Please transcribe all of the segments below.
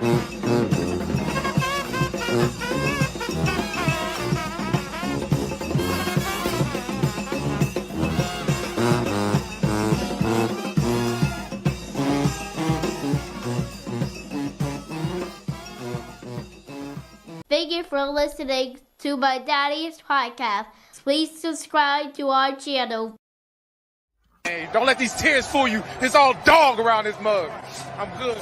Thank you for listening to my daddy's podcast. Please subscribe to our channel. Hey, don't let these tears fool you. It's all dog around this mug. I'm good.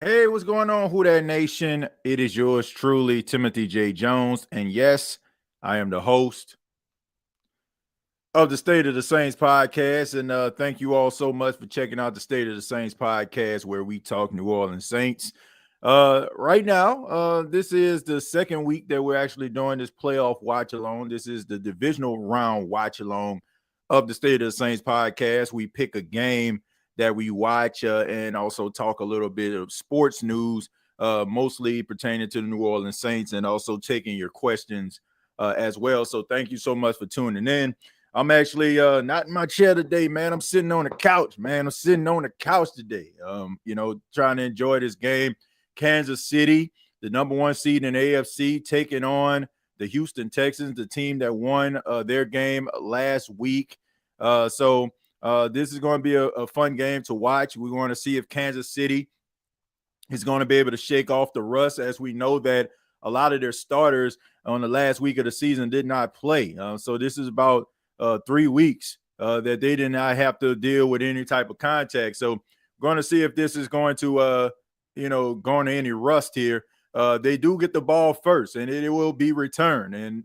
Hey, what's going on, Who Dat Nation? It is yours truly, Timothy J. Jones. And yes, I am the host of the State of the Saints podcast. And thank you all so much for checking out the State of the Saints podcast, where we talk New Orleans Saints. Right now, this is the second week that we're actually doing this playoff watch along. This is the divisional round watch along of the State of the Saints podcast. We pick a game that we watch and also talk a little bit of sports news, mostly pertaining to the New Orleans Saints, and also taking your questions as well. So thank you so much for tuning in. I'm actually not in my chair today, man. I'm sitting on the couch, man. I'm sitting on the couch today, trying to enjoy this game. Kansas City, the number one seed in AFC, taking on the Houston Texans, the team that won their game last week. This is going to be a fun game to watch. We want to see if Kansas City is going to be able to shake off the rust, as we know that a lot of their starters on the last week of the season did not play. So this is about 3 weeks that they did not have to deal with any type of contact. So we're going to see if this is going to, go into any rust here. They do get the ball first, and it will be returned. And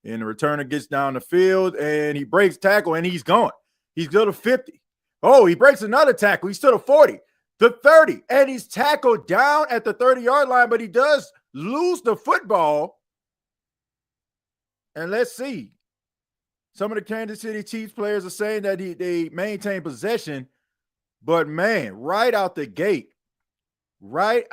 the returner gets down the field, and he breaks tackle, and he's gone. He's to the 50. Oh, he breaks another tackle. He's to the 40, the 30, and he's tackled down at the 30-yard line, but he does lose the football. And let's see. Some of the Kansas City Chiefs players are saying that they maintain possession, but, man, right out of the gate, man,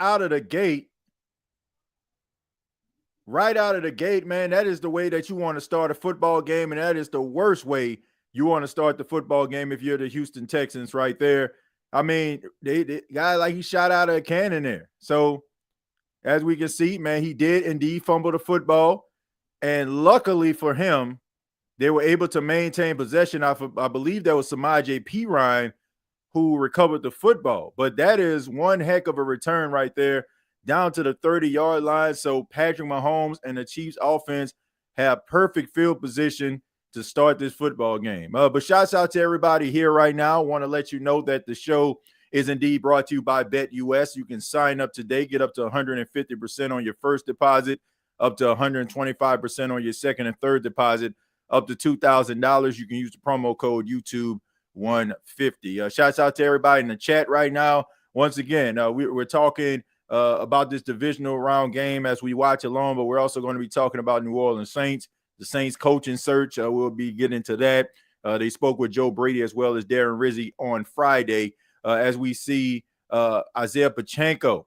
that is the way that you want to start a football game, and that is the worst way you want to start the football game if you're the Houston Texans right there. I mean, they guy like he shot out of a cannon there. So as we can see, man, he did indeed fumble the football. And luckily for him, they were able to maintain possession. I believe that was Samaje Perine who recovered the football. But that is one heck of a return right there, down to the 30-yard line. So Patrick Mahomes and the Chiefs offense have perfect field position to start this football game. But shouts out to everybody here right now. I want to let you know that the show is indeed brought to you by BETUS. You can sign up today, get up to 150% on your first deposit, up to 125% on your second and third deposit, up to $2,000. You can use the promo code YouTube150. Shouts out to everybody in the chat right now. Once again, we're talking about this divisional round game as we watch along, but we're also going to be talking about New Orleans Saints. The Saints coaching search, we'll be getting to that. They spoke with Joe Brady as well as Darren Rizzi on Friday. As we see Isaiah Pacheco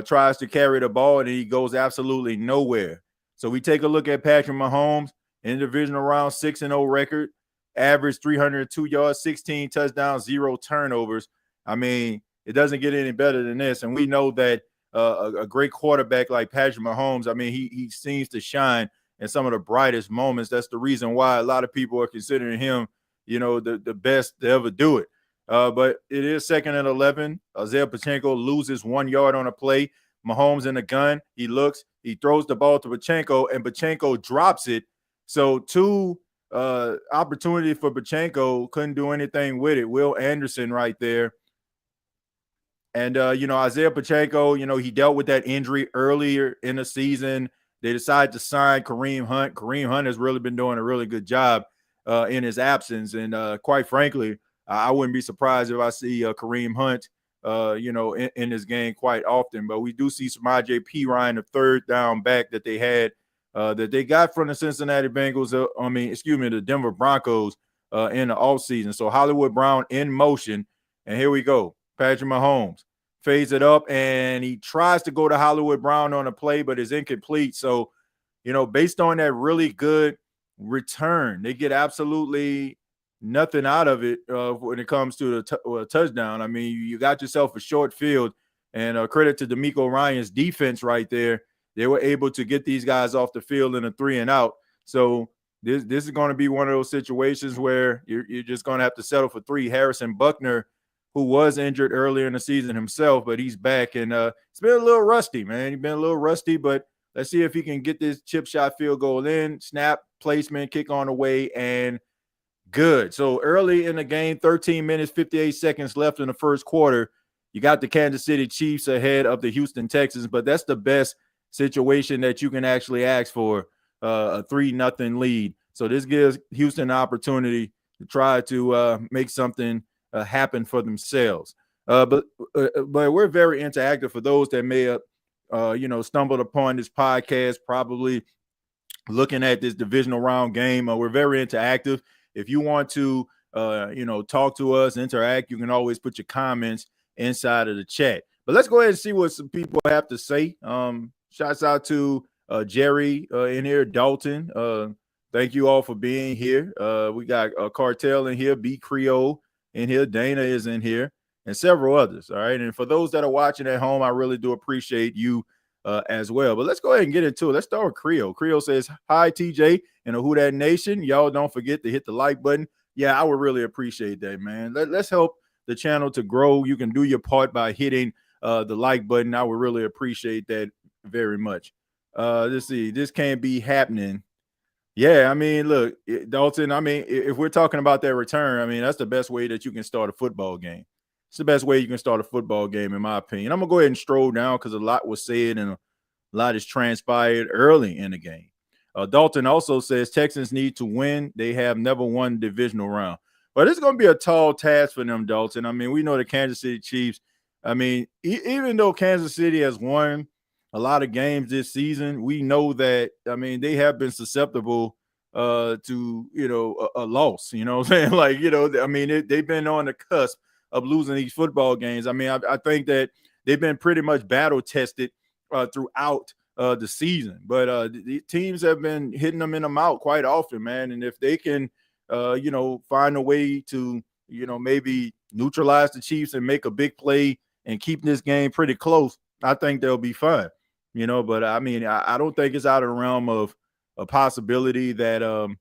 tries to carry the ball, and he goes absolutely nowhere. So we take a look at Patrick Mahomes in the divisional round, 6-0 record, average 302 yards, 16 touchdowns, 0 turnovers. I mean, it doesn't get any better than this. And we know that a great quarterback like Patrick Mahomes, I mean, he seems to shine in some of the brightest moments. That's the reason why a lot of people are considering him, the best to ever do it. But it is 2nd and 11. Isaiah Pacheco loses 1 yard on a play. Mahomes in the gun. He looks. He throws the ball to Pacheco, and Pacheco drops it. So two opportunity for Pacheco, couldn't do anything with it. Will Anderson right there. And, Isaiah Pacheco, he dealt with that injury earlier in the season. they decided to sign Kareem Hunt. Kareem Hunt has really been doing a really good job in his absence. And quite frankly, I wouldn't be surprised if I see Kareem Hunt, in this game quite often. But we do see Samaje Perine, the third down back that they had, that they got from the Cincinnati Bengals, the Denver Broncos in the offseason. So Hollywood Brown in motion. And here we go. Patrick Mahomes fades it up, and he tries to go to Hollywood Brown on a play, but is incomplete. So, based on that really good return, they get absolutely nothing out of it when it comes to the touchdown. I mean, you got yourself a short field, and credit to DeMeco Ryans' defense right there. They were able to get these guys off the field in a 3-and-out. So this is going to be one of those situations where you're just going to have to settle for 3. Harrison Buckner, who was injured earlier in the season himself, but he's back, and it's been a little rusty, man. He's been a little rusty, but let's see if he can get this chip shot field goal in, snap, placement, kick on the way, and good. So early in the game, 13 minutes, 58 seconds left in the first quarter, you got the Kansas City Chiefs ahead of the Houston Texans, but that's the best situation that you can actually ask for, a 3-0 lead. So this gives Houston an opportunity to try to make something happen for themselves. But we're very interactive. For those that may have, stumbled upon this podcast, probably looking at this divisional round game, we're very interactive. If you want to, talk to us, interact, you can always put your comments inside of the chat. But let's go ahead and see what some people have to say. Shouts out to Jerry in here, Dalton. Thank you all for being here. We got Cartel in here, B Creole in here, Dana is in here, and several others. All right. And for those that are watching at home, I really do appreciate you as well. But let's go ahead and get into it. Let's start with Creole. Creole says, hi, TJ and the Who Dat Nation. Y'all don't forget to hit the like button. Yeah, I would really appreciate that, man. Let's help the channel to grow. You can do your part by hitting the like button. I would really appreciate that very much. Let's see. This can't be happening. Yeah, I mean, look, Dalton, I mean, if we're talking about that return, I mean, that's the best way that you can start a football game. It's the best way you can start a football game, in my opinion. I'm going to go ahead and stroll down because a lot was said and a lot is transpired early in the game. Dalton also says Texans need to win. They have never won the divisional round. But it's going to be a tall task for them, Dalton. I mean, we know the Kansas City Chiefs. I mean, even though Kansas City has won a lot of games this season, we know that, I mean, they have been susceptible to, a loss, you know what I'm saying? Like, I mean, they've been on the cusp of losing these football games. I mean, I think that they've been pretty much battle tested throughout the season, but the teams have been hitting them in the mouth quite often, man. And if they can, find a way to, maybe neutralize the Chiefs and make a big play and keep this game pretty close, I think they'll be fine. But I mean, I don't think it's out of the realm of a possibility that,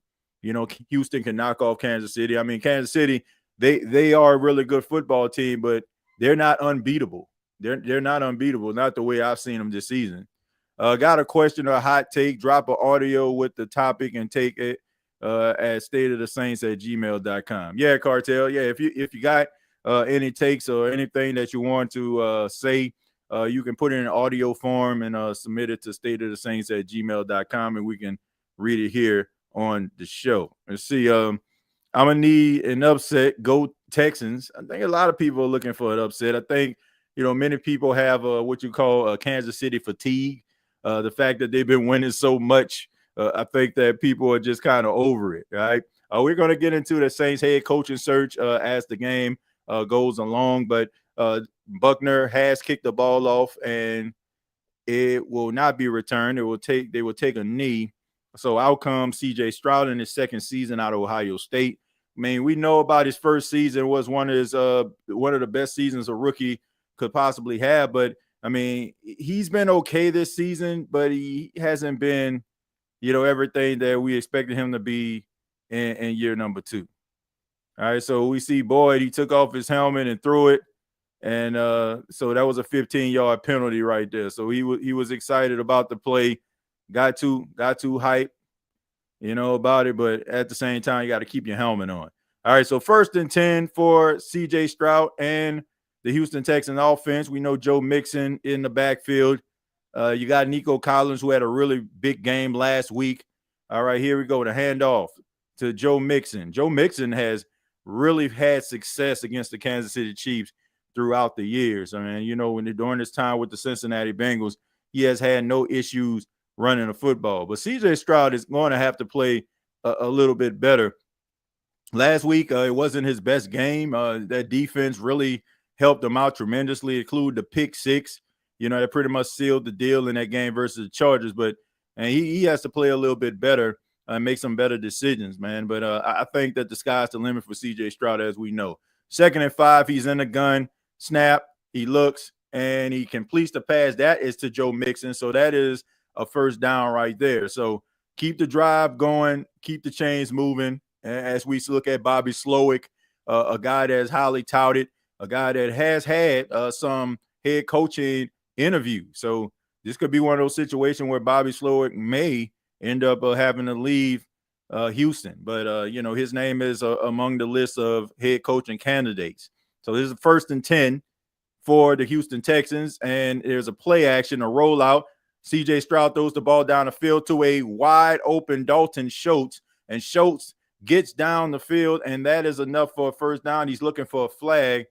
Houston can knock off Kansas City. I mean, Kansas City, they are a really good football team, but they're not unbeatable. They're not unbeatable, not the way I've seen them this season. Got a question or a hot take, drop an audio with the topic and take it at stateofthesaints@gmail.com. Yeah, Cartel. Yeah, if you got any takes or anything that you want to say, you can put it in audio form and submit it to stateofthesaints@gmail.com, and we can read it here on the show. Let's see. I'm gonna need an upset. Go Texans. I think a lot of people are looking for an upset. I think many people have what you call Kansas City fatigue. The fact that they've been winning so much, I think that people are just kind of over it. Right. We're gonna get into the Saints head coaching search as the game goes along, but Buckner has kicked the ball off and it will not be returned. They will take a knee. So out comes CJ Stroud in his second season out of Ohio State. I mean, we know about his first season was one of the best seasons a rookie could possibly have. But I mean, he's been okay this season, but he hasn't been, everything that we expected him to be in year number 2. All right. So we see Boyd, he took off his helmet and threw it. And so that was a 15-yard penalty right there. So he was excited about the play, got too hype, about it. But at the same time, you got to keep your helmet on. All right, so 1st and 10 for C.J. Stroud and the Houston Texans offense. We know Joe Mixon in the backfield. You got Nico Collins, who had a really big game last week. All right, here we go. The handoff to Joe Mixon. Joe Mixon has really had success against the Kansas City Chiefs throughout the years. I mean, you know, during this time with the Cincinnati Bengals, he has had no issues running a football. But C.J. Stroud is going to have to play a little bit better. Last week, it wasn't his best game. That defense really helped him out tremendously, include the pick six. You know, that pretty much sealed the deal in that game versus the Chargers. But and he has to play a little bit better and make some better decisions, man. But I think that the sky's the limit for C.J. Stroud, as we know. 2nd and 5, he's in the gun. Snap, he looks, and he completes the pass. That is to Joe Mixon. So that is a first down right there. So keep the drive going, keep the chains moving. As we look at Bobby Slowick, a guy that is highly touted, a guy that has had some head coaching interviews. So this could be one of those situations where Bobby Slowick may end up having to leave Houston. But, you know, his name is among the list of head coaching candidates. So this is 1st and 10 for the Houston Texans. And there's a play action, a rollout. C.J. Stroud throws the ball down the field to a wide open Dalton Schultz. And Schultz gets down the field, and that is enough for a first down. He's looking for a flag.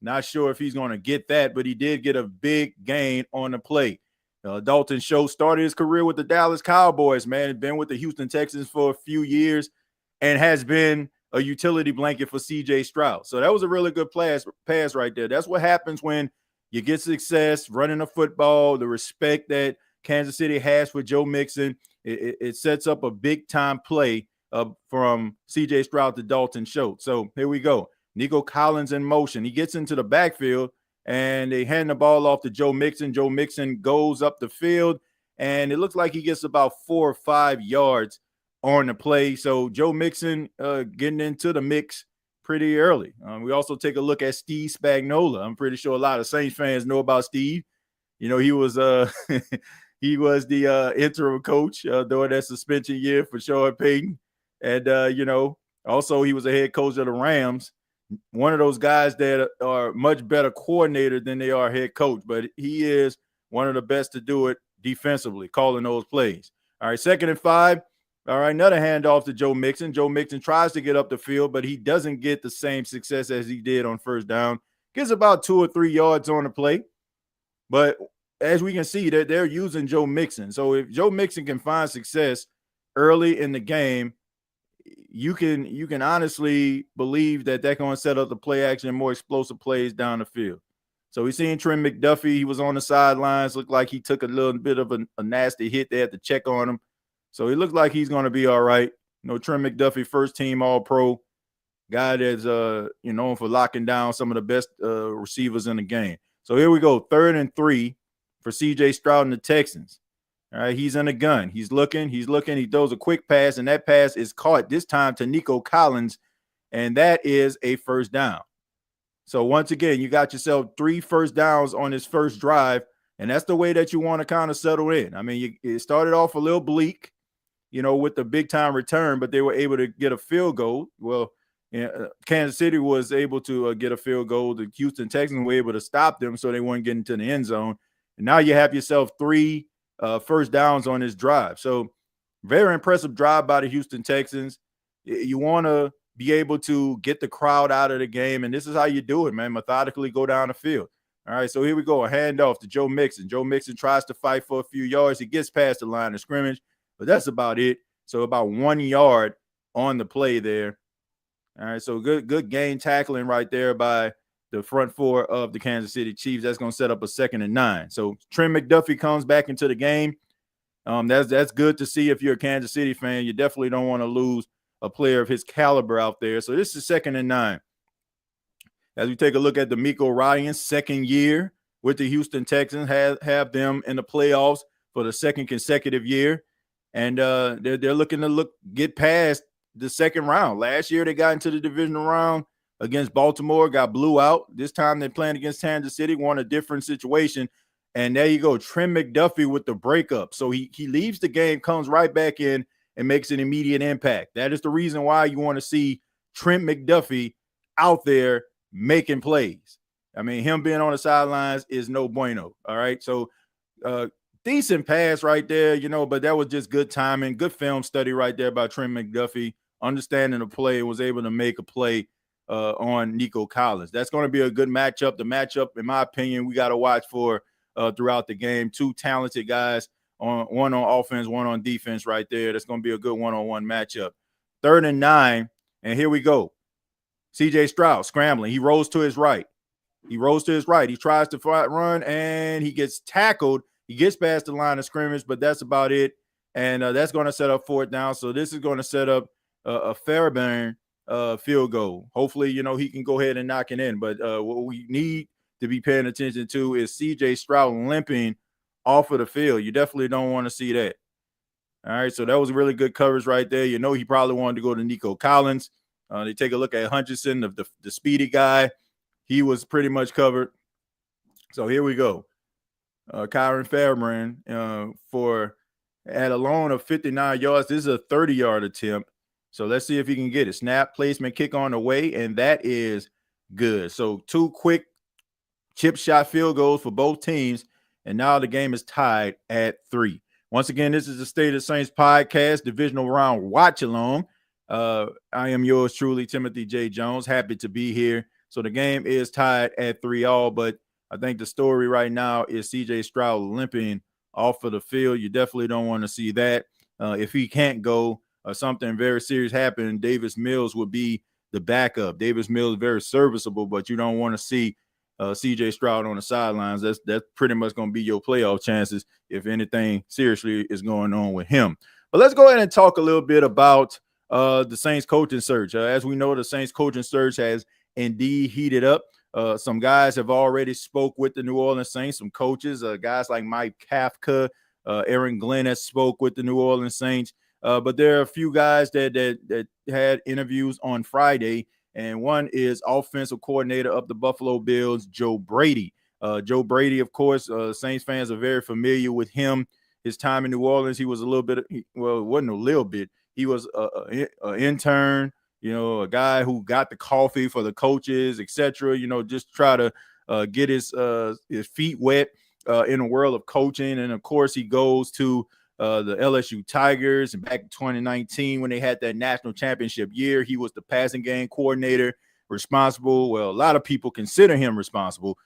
Not sure if he's going to get that, but he did get a big gain on the play. Dalton Schultz started his career with the Dallas Cowboys, man. He's been with the Houston Texans for a few years and has been a utility blanket for C.J. Stroud. So that was a really good pass right there. That's what happens when you get success running a football, the respect that Kansas City has for Joe Mixon. It sets up a big-time play from C.J. Stroud to Dalton Schultz. So here we go. Nico Collins in motion. He gets into the backfield, and they hand the ball off to Joe Mixon. Joe Mixon goes up the field, and it looks like he gets about 4 or 5 yards on the play. So Joe Mixon getting into the mix pretty early. We also take a look at Steve Spagnuolo. I'm pretty sure a lot of Saints fans know about Steve. You know, he was he was the interim coach during that suspension year for Sean Payton. And, you know, also he was a head coach of the Rams. One of those guys that are much better coordinator than they are head coach, but he is one of the best to do it defensively, calling those plays. All right, 2nd and 5. All right, another handoff to Joe Mixon. Joe Mixon tries to get up the field, but he doesn't get the same success as he did on first down. Gets about 2 or 3 yards on the play. But as we can see, they're using Joe Mixon. So if Joe Mixon can find success early in the game, you can honestly believe that they're going to set up the play action and more explosive plays down the field. So we seen Trent McDuffie. He was on the sidelines. Looked like he took a little bit of a nasty hit. They had to check on him. So he looked like he's going to be all right. You know, Trent McDuffie, first-team All-Pro, guy that's known for locking down some of the best receivers in the game. So here we go, 3rd and 3 for C.J. Stroud and the Texans. All right, he's in the gun. He's looking. He throws a quick pass, and that pass is caught this time to Nico Collins, and that is a first down. So once again, you got yourself 3 first downs on this first drive, and that's the way that you want to kind of settle in. I mean, it started off a little bleak, you know, with the big-time return, but they were able to get a field goal. Well, Kansas City was able to get a field goal. The Houston Texans were able to stop them so they weren't getting to the end zone. And now you have yourself 3 first downs on this drive. So very impressive drive by the Houston Texans. You want to be able to get the crowd out of the game, and this is how you do it, man. Methodically go down the field. All right, so here we go. A handoff to Joe Mixon. Joe Mixon tries to fight for a few yards. He gets past the line of scrimmage, but that's about it. So about 1 yard on the play there. All right, so good game tackling right there by the front 4 of the Kansas City Chiefs. That's going to set up a 2nd and 9. So Trent McDuffie comes back into the game. That's good to see if you're a Kansas City fan. You definitely don't want to lose a player of his caliber out there. So this is 2nd and 9. As we take a look at D'Amico Ryans' second year with the Houston Texans, have them in the playoffs for the 2nd consecutive year. And they're looking to get past the second round. Last year they got into the divisional round against Baltimore, got blew out. This time they're playing against Kansas City, won a different situation. And there you go, Trent McDuffie with the breakup. So he leaves the game, comes right back in, and makes an immediate impact. That is the reason why you want to see Trent McDuffie out there making plays. I mean, him being on the sidelines is no bueno. All right, so decent pass right there, but that was just good timing, good film study right there by Trent McDuffie, understanding the play, was able to make a play on Nico Collins. That's going to be a good matchup. The matchup, in my opinion, we got to watch for throughout the game. Two talented guys, one on offense, one on defense right there. That's going to be a good one-on-one matchup. 3rd and 9, and here we go. C.J. Stroud scrambling. He rolls to his right. He tries to run, and he gets tackled. He gets past the line of scrimmage, but that's about it. And that's going to set up 4th down. So this is going to set up a Fairbairn field goal. Hopefully, he can go ahead and knock it in. But what we need to be paying attention to is C.J. Stroud limping off of the field. You definitely don't want to see that. All right, so that was really good coverage right there. He probably wanted to go to Nico Collins. They take a look at Hutchinson, the speedy guy. He was pretty much covered. So here we go. Kyron Fairbairn at a loan of 59 yards. This is a 30-yard attempt. So let's see if he can get it. Snap, placement, kick on the way, and that is good. So 2 quick chip shot field goals for both teams, and now the game is tied at 3. Once again, this is the State of the Saints podcast, divisional round watch along. I am yours truly, Timothy J. Jones. Happy to be here. So the game is tied at 3-3, but I think the story right now is C.J. Stroud limping off of the field. You definitely don't want to see that. If he can't go, something very serious happened, Davis Mills would be the backup. Davis Mills is very serviceable, but you don't want to see C.J. Stroud on the sidelines. That's pretty much going to be your playoff chances if anything seriously is going on with him. But let's go ahead and talk a little bit about the Saints coaching search. As we know, the Saints coaching search has indeed heated up. Some guys have already spoke with the New Orleans Saints, some coaches, guys like Mike Kafka, Aaron Glenn has spoke with the New Orleans Saints. But there are a few guys that had interviews on Friday, and one is offensive coordinator of the Buffalo Bills, Joe Brady. Joe Brady, of course, Saints fans are very familiar with him. His time in New Orleans, he was it wasn't a little bit. He was an intern, a guy who got the coffee for the coaches, etc. Just try to get his feet wet in the world of coaching. And of course, he goes to the LSU Tigers. And back in 2019, when they had that national championship year, he was the passing game coordinator, responsible. Well, a lot of people consider him responsible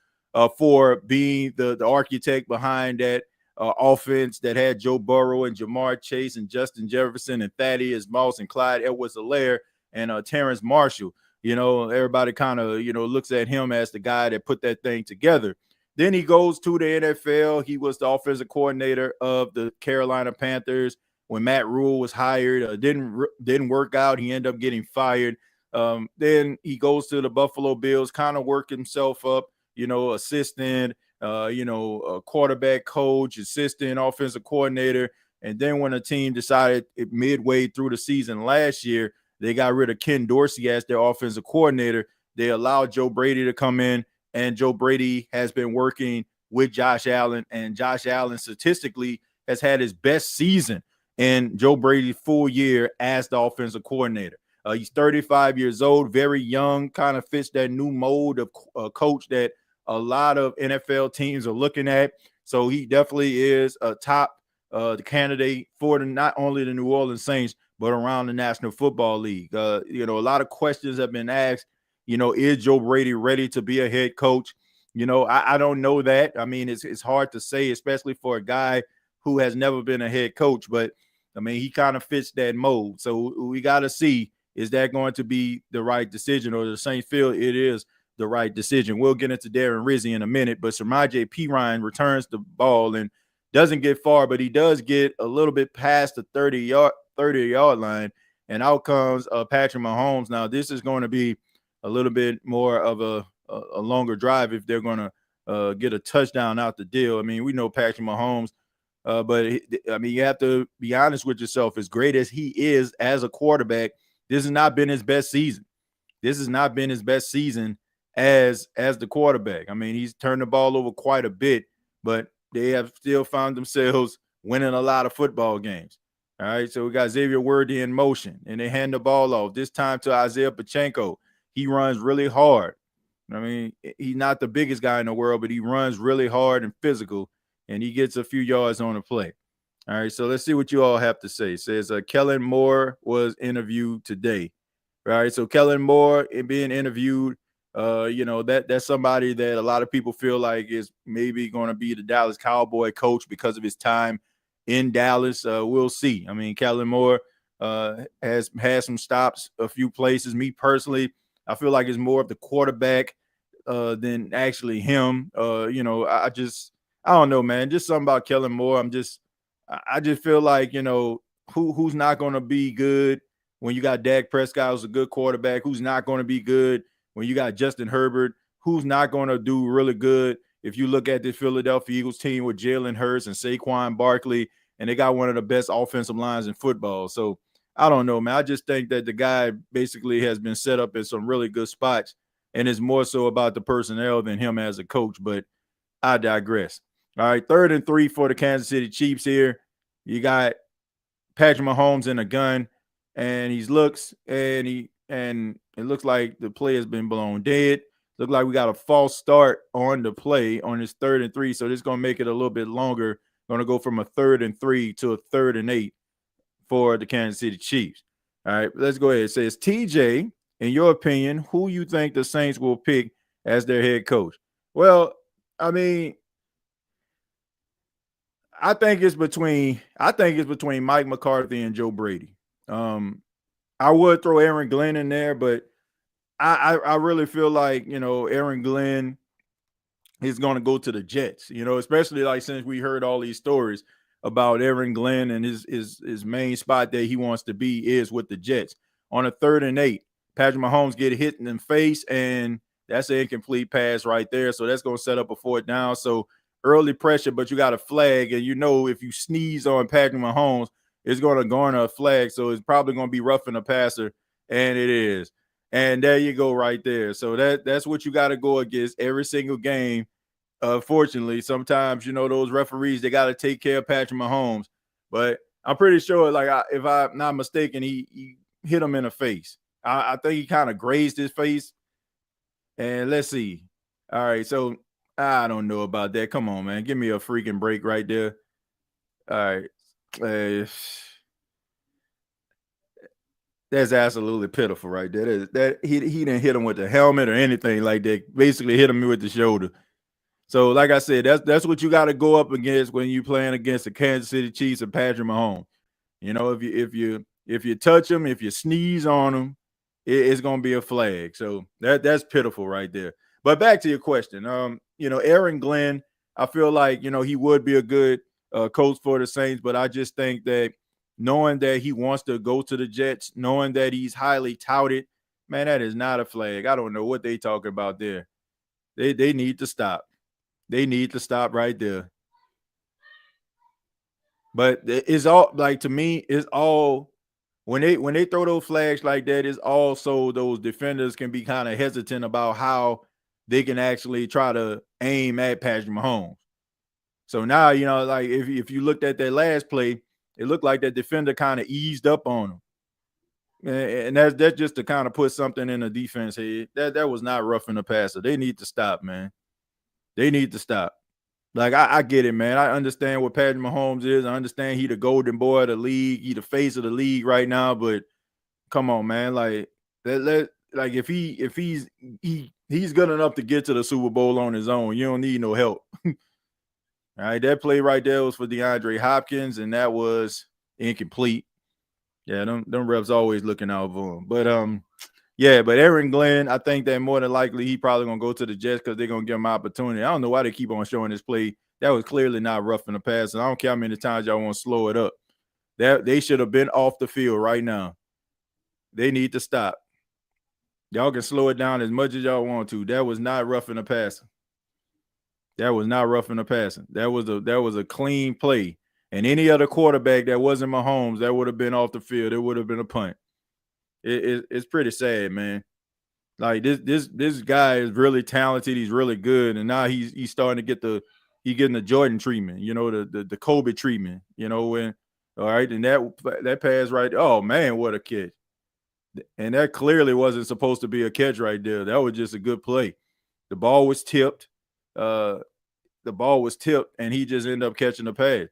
for being the architect behind that offense that had Joe Burrow and Jamar Chase and Justin Jefferson and Thaddeus Moss and Clyde Edwards-Helaire and Terrence Marshall. Everybody kind of, looks at him as the guy that put that thing together. Then he goes to the NFL. He was the offensive coordinator of the Carolina Panthers when Matt Rule was hired. Didn't work out. He ended up getting fired. Then he goes to the Buffalo Bills, kind of worked himself up, assistant, a quarterback coach, assistant, offensive coordinator. And then when the team decided midway through the season last year, they got rid of Ken Dorsey as their offensive coordinator. They allowed Joe Brady to come in, and Joe Brady has been working with Josh Allen, and Josh Allen statistically has had his best season in Joe Brady's full year as the offensive coordinator. He's 35 years old, very young, kind of fits that new mold of coach that a lot of NFL teams are looking at. So he definitely is a top candidate for not only the New Orleans Saints, but around the National Football League. A lot of questions have been asked. Is Joe Brady ready to be a head coach? I don't know that. I mean, it's hard to say, especially for a guy who has never been a head coach. But, I mean, he kind of fits that mold. So we got to see, is that going to be the right decision, or the Saints feel it is the right decision? We'll get into Darren Rizzi in a minute. But Samaje Perine returns the ball and doesn't get far, but he does get a little bit past the 30-yard line, and out comes Patrick Mahomes. Now, this is going to be a little bit more of a longer drive if they're going to get a touchdown out the deal. I mean, we know Patrick Mahomes, but you have to be honest with yourself. As great as he is as a quarterback, this has not been his best season. This has not been his best season as the quarterback. I mean, he's turned the ball over quite a bit, but they have still found themselves winning a lot of football games. All right, so we got Xavier Worthy in motion, and they hand the ball off, this time to Isaiah Pacheco. He runs really hard. I mean, he's not the biggest guy in the world, but he runs really hard and physical. and he gets a few yards on the play. All right, so let's see what you all have to say. It says Kellen Moore was interviewed today. All right, so Kellen Moore being interviewed, that's somebody that a lot of people feel like is maybe going to be the Dallas Cowboy coach because of his time in Dallas. We'll see. I mean, Kellen Moore has had some stops a few places. Me personally, I feel like it's more of the quarterback than actually him. I don't know, man. Just something about Kellen Moore. I just feel like, who's not going to be good when you got Dak Prescott, who's a good quarterback, who's not going to be good when you got Justin Herbert, who's not going to do really good if you look at the Philadelphia Eagles team with Jalen Hurts and Saquon Barkley, and they got one of the best offensive lines in football. So I don't know, man. I just think that the guy basically has been set up in some really good spots, and it's more so about the personnel than him as a coach, but I digress. All right, 3rd and 3 for the Kansas City Chiefs here. You got Patrick Mahomes in a gun, and it looks like the play has been blown dead. Look like we got a false start on the play on this 3rd and 3, so this is going to make it a little bit longer. Going to go from a 3rd and 3 to a 3rd and 8 for the Kansas City Chiefs. All right, let's go ahead. It says, TJ, in your opinion, who you think the Saints will pick as their head coach? Well, I mean, I think it's between Mike McCarthy and Joe Brady. I would throw Aaron Glenn in there, but I really feel like, Aaron Glenn is going to go to the Jets, especially like since we heard all these stories about Aaron Glenn and his main spot that he wants to be is with the Jets. On a 3rd and 8, Patrick Mahomes get hit in the face, and that's an incomplete pass right there. So that's going to set up a 4th down. So early pressure, but you got a flag, and if you sneeze on Patrick Mahomes, it's going to garner a flag. So it's probably going to be roughing the passer, and it is. And there you go right there. So that's what you got to go against every single game. Fortunately, sometimes, those referees, they got to take care of Patrick Mahomes. But I'm pretty sure, if I'm not mistaken, he hit him in the face. I think he kind of grazed his face. And let's see. All right, so I don't know about that. Come on, man. Give me a freaking break right there. All right. That's absolutely pitiful right there. That he didn't hit him with the helmet or anything like that. Basically hit him with the shoulder. So, like I said, that's what you got to go up against when you playing against the Kansas City Chiefs and Patrick Mahomes. If you touch him, if you sneeze on him, it's gonna be a flag. So that's pitiful right there. But back to your question, Aaron Glenn, I feel like he would be a good coach for the Saints, but I just think that knowing that he wants to go to the Jets, knowing that he's highly touted, man, that is not a flag. I don't know what they talking about there. They need to stop. They need to stop right there. But it's all like, to me, it's all when they throw those flags like that, it's also those defenders can be kind of hesitant about how they can actually try to aim at Patrick Mahomes. So now, like if you looked at that last play, it looked like that defender kind of eased up on him. And that's just to kind of put something in the defense head. That was not roughing the passer. They need to stop, man. They need to stop. Like, I get it, man. I understand what Patrick Mahomes is. I understand he the golden boy of the league. He the face of the league right now. But come on, man. Like, if he's good enough to get to the Super Bowl on his own, you don't need no help. All right, that play right there was for DeAndre Hopkins, and that was incomplete. Yeah, them refs always looking out for him. But but Aaron Glenn, I think that more than likely he probably gonna go to the Jets because they're gonna give him opportunity. I don't know why they keep on showing this play. That was clearly not roughing the pass, and I don't care how many times y'all want to slow it up. That they should have been off the field right now. They need to stop. Y'all can slow it down as much as y'all want to. That was not roughing the passing. That was not roughing the passing. That was a clean play. And any other quarterback that wasn't Mahomes, that would have been off the field. It would have been a punt. It's pretty sad, man. Like this guy is really talented. He's really good, and now he's starting to get getting the Jordan treatment. The Kobe treatment. When all right, and that pass right. Oh man, what a catch! And that clearly wasn't supposed to be a catch right there. That was just a good play. The ball was tipped. the ball was tipped and he just ended up catching the pass.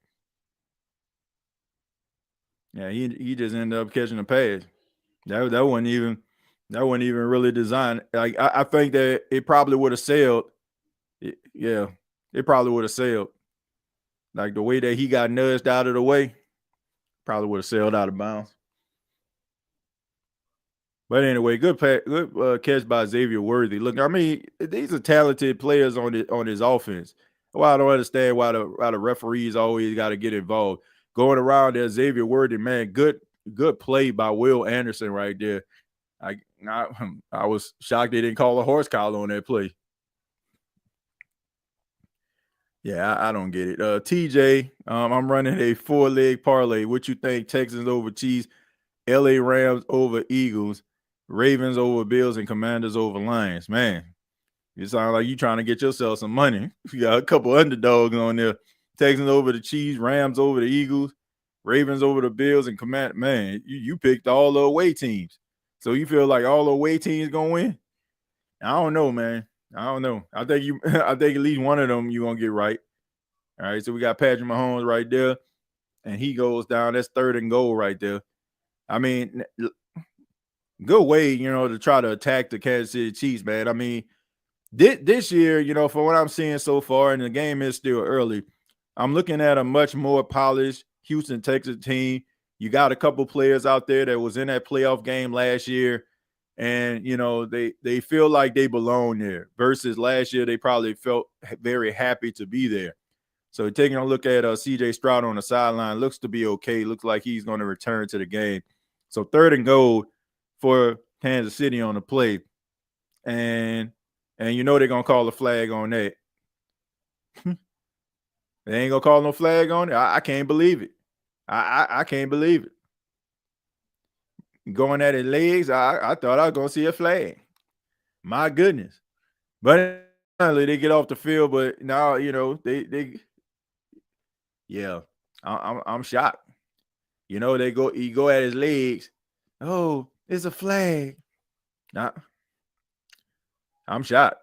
Yeah, he just ended up catching the pass. That wasn't even really designed. Like I think that it probably would have sailed. Yeah, it probably would have sailed. Like the way that he got nudged out of the way, probably would have sailed out of bounds. But anyway, good catch by Xavier Worthy. Look, I mean, these are talented players on his offense. Well, I don't understand why the referees always got to get involved. Going around there, Xavier Worthy, man, good play by Will Anderson right there. I was shocked they didn't call a horse collar on that play. Yeah, I don't get it. TJ, I'm running a 4-leg parlay. What you think? Texans over Chiefs, LA Rams over Eagles, Ravens over Bills, and Commanders over Lions. Man, you sound like you trying to get yourself some money. You got a couple underdogs on there. Texans over the Chiefs, Rams over the Eagles, Ravens over the Bills, and Command. Man, you picked all the away teams. So you feel like all the away teams gonna win? I don't know, man. I don't know. I think at least one of them you're gonna get right. All right. So we got Patrick Mahomes right there, and he goes down. That's 3rd and goal right there. I mean, good way, to try to attack the Kansas City Chiefs, man. I mean, this year, for what I'm seeing so far, and the game is still early, I'm looking at a much more polished Houston Texans team. You got a couple players out there that was in that playoff game last year, and they feel like they belong there. Versus last year, they probably felt very happy to be there. So taking a look at C.J. Stroud on the sideline, looks to be okay. Looks like he's going to return to the game. So 3rd and goal for Kansas City on the play, and they're gonna call a flag on that. They ain't gonna call no flag on it. I can't believe it. I can't believe it. Going at his legs, I thought I was gonna see a flag. My goodness. But finally they get off the field, but now they yeah, I'm shocked. He go at his legs. Oh, it's a flag. Nah, I'm shocked.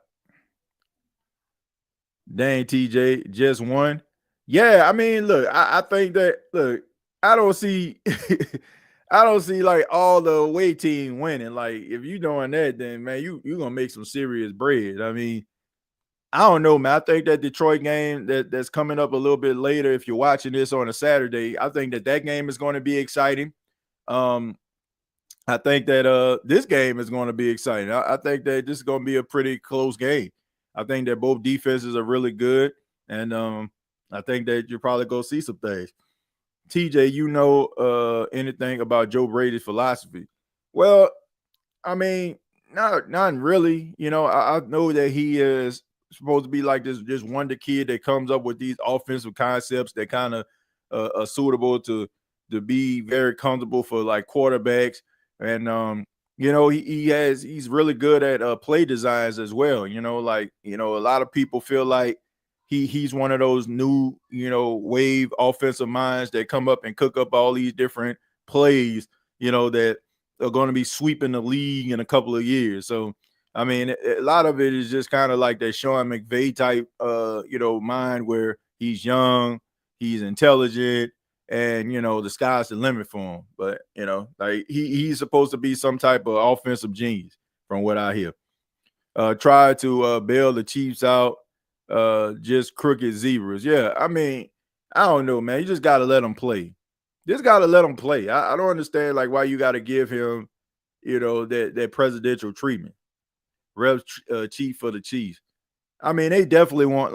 Dang, TJ, just one. Yeah, I mean, look, I think that I don't see like all the away team winning. Like, if you doing that, then man, you gonna make some serious bread. I mean, I don't know, man. I think that Detroit game that's coming up a little bit later, if you're watching this on a Saturday, I think that game is going to be exciting. I think that this game is going to be exciting. I think that this is going to be a pretty close game. I think that both defenses are really good, and I think that you're probably going to see some things. TJ, anything about Joe Brady's philosophy? Well, I mean, not really. I know that he is supposed to be like this just wonder kid that comes up with these offensive concepts that kind of are suitable to be very comfortable for like quarterbacks. And he's really good at play designs as well. A lot of people feel like he's one of those new wave offensive minds that come up and cook up all these different plays that are going to be sweeping the league in a couple of years. So I mean, a lot of it is just kind of like that Sean McVay type mind, where he's young, he's intelligent, and the sky's the limit for him. But like he's supposed to be some type of offensive genius, from what I hear. Try to bail the Chiefs out, just crooked zebras. Yeah, I mean, I don't know, man. You just got to let them play. Just got to let him play. I don't understand like why you got to give him, that presidential treatment. Rev chief for the Chiefs. I mean, they definitely want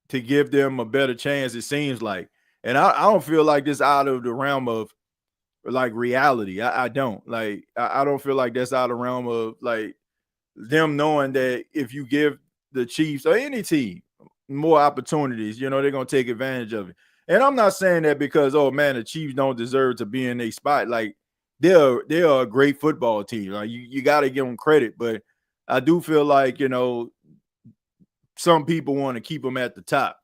to give them a better chance, it seems like. And I don't feel like this out of the realm of like reality. I don't. Like I don't feel like that's out of the realm of like them knowing that if you give the Chiefs or any team more opportunities, they're gonna take advantage of it. And I'm not saying that because, oh man, the Chiefs don't deserve to be in a spot. Like they're a great football team. Like you got to give them credit, but I do feel like some people want to keep them at the top,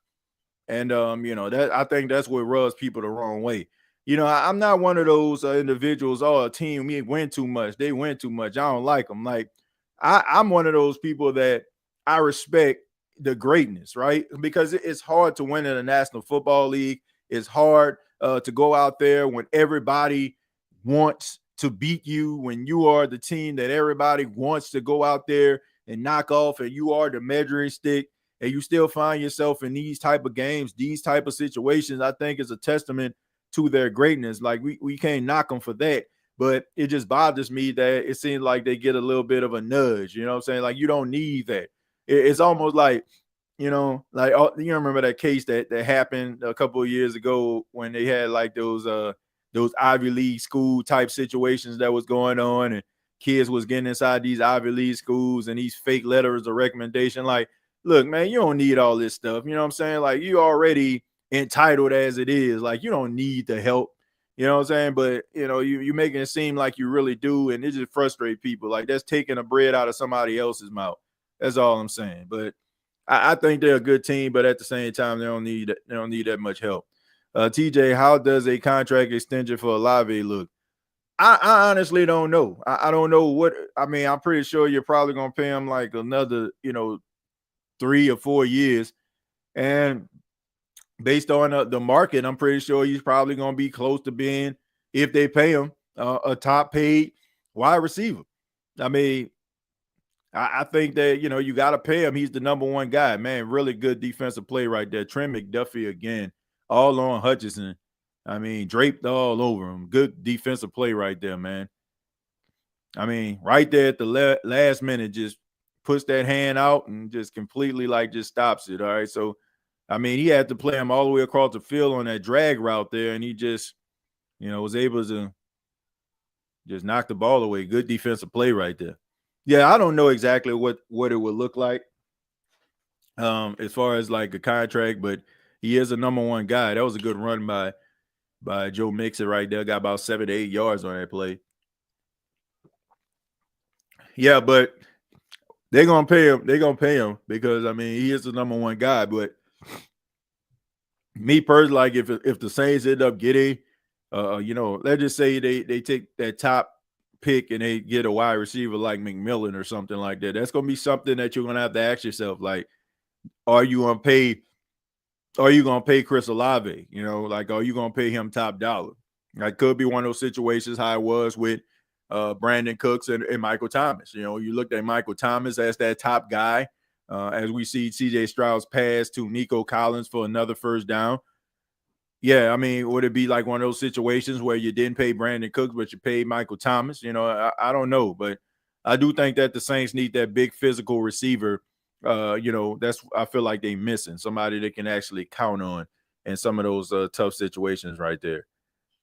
and that I think that's what rubs people the wrong way. I'm not one of those individuals. Oh, a team we win too much, they win too much, I don't like them. Like I'm one of those people that I respect the greatness, right? Because it's hard to win in the National Football League. It's hard to go out there when everybody wants to beat you, when you are the team that everybody wants to go out there and knock off, and you are the measuring stick, and you still find yourself in these type of games, these type of situations. I think is a testament to their greatness. Like we can't knock them for that, but it just bothers me that it seems like they get a little bit of a nudge. You know what I'm saying? Like, you don't need that. It's almost like, you remember that case that happened a couple of years ago when they had like those Ivy League school type situations that was going on, and kids was getting inside these Ivy League schools and these fake letters of recommendation. Like, look, man, you don't need all this stuff. You know what I'm saying? Like, you already entitled as it is. Like, you don't need the help. You know what I'm saying? But, you making it seem like you really do, and it just frustrates people. Like, that's taking the bread out of somebody else's mouth. That's all I'm saying. But I think they're a good team, but at the same time, they don't need that much help. TJ, how does a contract extension for Olave look? I honestly don't know. I don't know what. I mean, I'm pretty sure you're probably gonna pay him like another, 3 or 4 years, and based on the market, I'm pretty sure he's probably gonna be close to being, if they pay him, a top paid wide receiver. I mean, I think that, you got to pay him. He's the number one guy, man. Really good defensive play right there. Trent McDuffie again, all on Hutchinson. I mean, draped all over him. Good defensive play right there, man. I mean, right there at the last minute, just puts that hand out and just completely just stops it. All right. So, I mean, he had to play him all the way across the field on that drag route there, and he just, was able to just knock the ball away. Good defensive play right there. Yeah, I don't know exactly what it would look like as far as like a contract, but he is a number one guy. That was a good run by Joe Mixon right there. Got about 7 to 8 yards on that play. Yeah, but they're gonna pay him. They're gonna pay him because, I mean, he is the number one guy. But me personally, like, if the Saints end up getting, let's just say they take that top pick and they get a wide receiver like McMillan or something like that, that's going to be something that you're going to have to ask yourself. Like, are you going to pay Chris Olave? Like, are you going to pay him top dollar? That could be one of those situations how it was with Brandon Cooks and Michael Thomas. You looked at Michael Thomas as that top guy, as we see CJ Stroud's pass to Nico Collins for another first down. Yeah, I mean, would it be like one of those situations where you didn't pay Brandon Cooks, but you paid Michael Thomas? I don't know, but I do think that the Saints need that big physical receiver. That's, I feel like they missing somebody they can actually count on in some of those tough situations right there.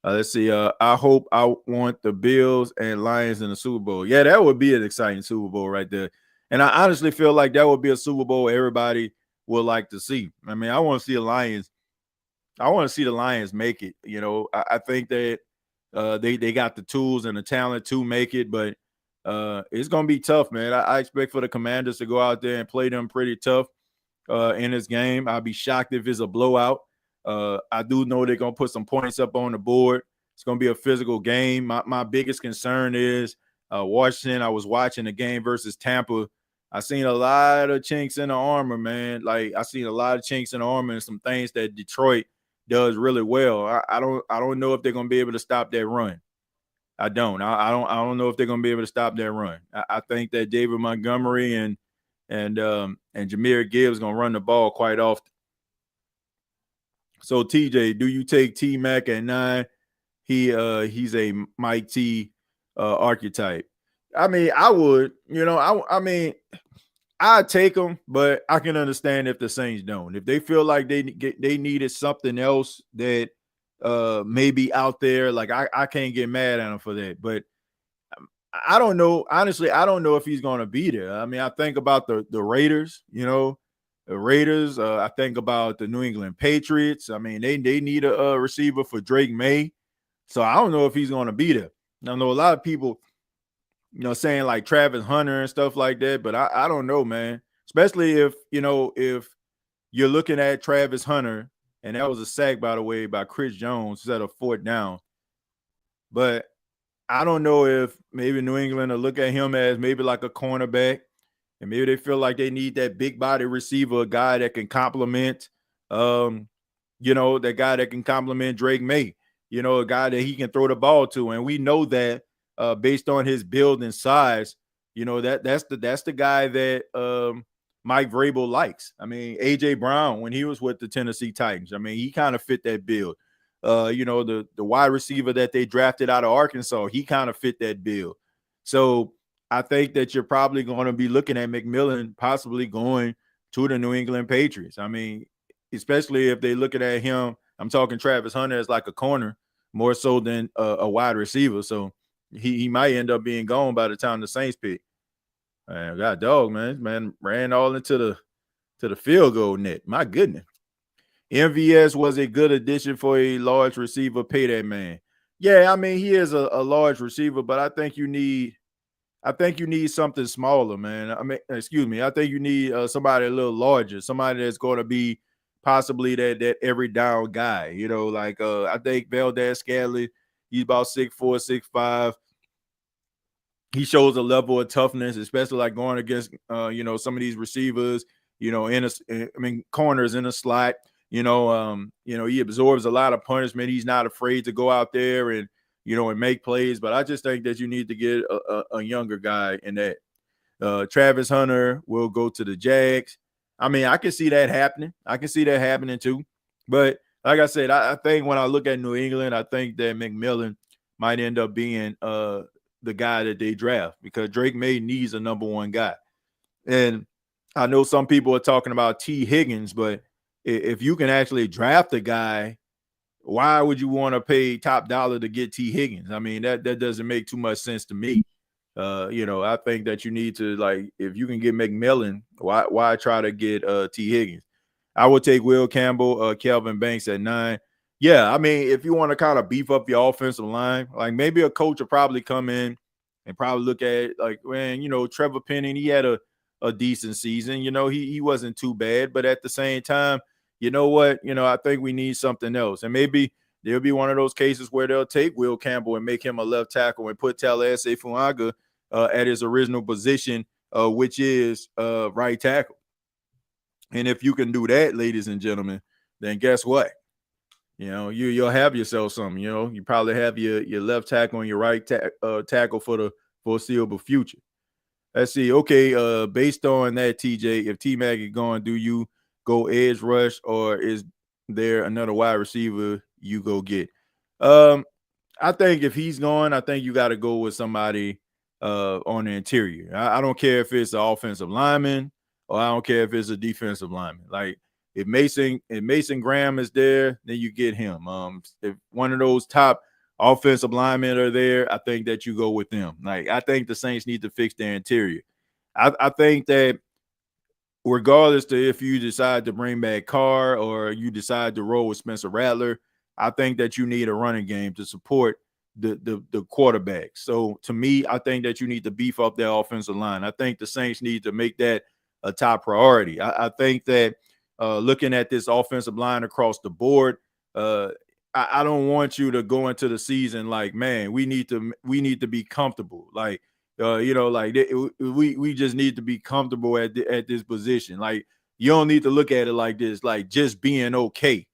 Let's see. I want the Bills and Lions in the Super Bowl. Yeah, that would be an exciting Super Bowl right there. And I honestly feel like that would be a Super Bowl everybody would like to see. I mean, I want to see the Lions make it. I think that they got the tools and the talent to make it, but it's going to be tough, man. I expect for the Commanders to go out there and play them pretty tough in this game. I'll be shocked if it's a blowout. I do know they're going to put some points up on the board. It's going to be a physical game. My biggest concern is Washington. I was watching the game versus Tampa. I seen a lot of chinks in the armor, man. Like, I seen a lot of chinks in the armor and some things that Detroit does really well. I don't know if they're going to be able to stop that run. I don't know if they're going to be able to stop that run. I think that David Montgomery and Jahmyr Gibbs going to run the ball quite often. So, TJ, do you take T-Mac at 9? He's a Mike T archetype. I mean, I would. I mean, I'd take them, but I can understand if the Saints don't. If they feel like they needed something else that may be out there, like, I can't get mad at them for that. But I don't know. Honestly, I don't know if he's going to be there. I mean, I think about the Raiders, the Raiders. I think about the New England Patriots. I mean, they need a receiver for Drake May. So I don't know if he's going to be there. I know a lot of people, saying like Travis Hunter and stuff like that, but I don't know, man. Especially if you're looking at Travis Hunter, and that was a sack, by the way, by Chris Jones instead of 4th down. But I don't know if maybe New England will look at him as maybe like a cornerback, And maybe they feel like they need that big body receiver, a guy that can complement, that guy that can complement Drake May, a guy that he can throw the ball to. And we know that based on his build and size, that's the guy that Mike Vrabel likes. I mean, AJ Brown, when he was with the Tennessee Titans, I mean, he kind of fit that build. The wide receiver that they drafted out of Arkansas, he kind of fit that bill. So I think that you're probably going to be looking at McMillan possibly going to the New England Patriots. I mean, especially if they're looking at him, I'm talking Travis Hunter as like a corner more so than a wide receiver. So he might end up being gone by the time the Saints pick. Man, God dog, man ran all into the field goal net. My goodness. MVS was a good addition for a large receiver. Pay that man. Yeah, I mean, he is a large receiver, but I think you need something smaller, man. I mean, excuse me. I think you need somebody a little larger, somebody that's going to be possibly that every down guy. I think Valdez Scantling, he's about 6'4", 6'5". He shows a level of toughness, especially like going against some of these receivers, corners in a slot. He absorbs a lot of punishment. He's not afraid to go out there and make plays. But I just think that you need to get a younger guy in that. Travis Hunter will go to the Jags. I mean, I can see that happening. I can see that happening too. But like I said, I think when I look at New England, I think that McMillan might end up being the guy that they draft because Drake May needs a number one guy. And I know some people are talking about T. Higgins, but if you can actually draft a guy, why would you want to pay top dollar to get T. Higgins? I mean, that doesn't make too much sense to me. I think that you need to, like, if you can get McMillan, why try to get T. Higgins? I would take Will Campbell, Kelvin Banks at 9. Yeah, I mean, if you want to kind of beef up your offensive line, like maybe a coach will probably come in and probably look at like, man, Trevor Penning, he had a decent season. He wasn't too bad, but at the same time, you know what? I think we need something else. And maybe there'll be one of those cases where they'll take Will Campbell and make him a left tackle and put Talese Fuaga at his original position, which is right tackle. And if you can do that, ladies and gentlemen, then guess what? You'll have yourself something. You probably have your left tackle and your right tackle for the foreseeable future. Let's see. Okay, based on that, TJ, if T-Mac is gone, do you go edge rush or is there another wide receiver you go get? I think if he's gone, I think you got to go with somebody on the interior. I don't care if it's an offensive lineman or I don't care if it's a defensive lineman. Like if Mason Graham is there, then you get him. If one of those top offensive linemen are there, I think that you go with them. Like I think the Saints need to fix their interior. I think that regardless to if you decide to bring back Carr or you decide to roll with Spencer Rattler, I think that you need a running game to support the quarterback. So to me, I think that you need to beef up their offensive line. I think the Saints need to make that a top priority. I think that looking at this offensive line across the board, I don't want you to go into the season like, man, we need to be comfortable. Like, we just need to be comfortable at this position. Like, you don't need to look at it like this, like just being okay.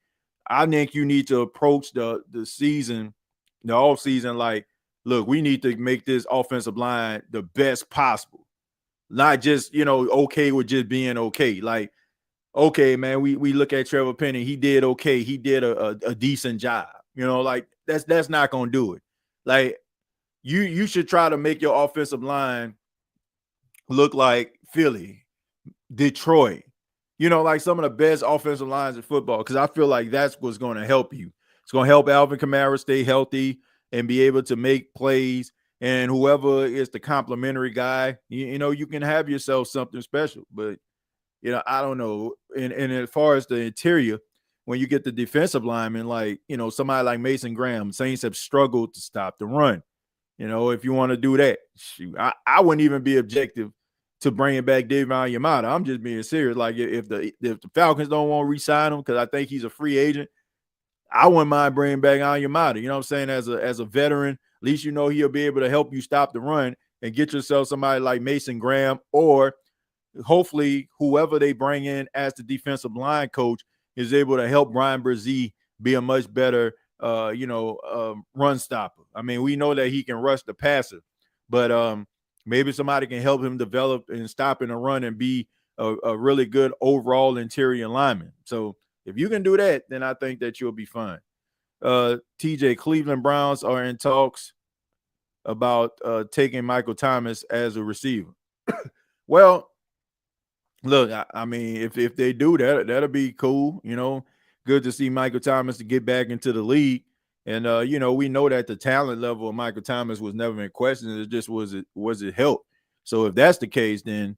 I think you need to approach the season, the off season, like, look, we need to make this offensive line the best possible. Not just, okay with just being okay. Like, okay, man, we look at Trevor Penning. He did okay. He did a decent job. Like that's not gonna do it. Like you should try to make your offensive line look like Philly, Detroit. Like some of the best offensive lines in football. Because I feel like that's what's going to help you. It's going to help Alvin Kamara stay healthy and be able to make plays. And whoever is the complimentary guy, you can have yourself something special. But I don't know. And as far as the interior, when you get the defensive lineman, like, somebody like Mason Graham, Saints have struggled to stop the run. If you want to do that, shoot, I wouldn't even be objective to bringing back Davion Yamada. I'm just being serious. Like, if the Falcons don't want to re-sign him because I think he's a free agent, I wouldn't mind bringing back Yamada. You know what I'm saying? As a veteran, at least he'll be able to help you stop the run and get yourself somebody like Mason Graham or hopefully whoever they bring in as the defensive line coach is able to help Brian Brzee be a much better, run stopper. I mean, we know that he can rush the passer, but maybe somebody can help him develop and stop in a run and be a really good overall interior lineman. So if you can do that, then I think that you'll be fine. TJ, Cleveland Browns are in talks about taking Michael Thomas as a receiver. Well, look, I mean, if they do that, that'll be cool. Good to see Michael Thomas to get back into the league. And we know that the talent level of Michael Thomas was never in question. It just was it health. So if that's the case, then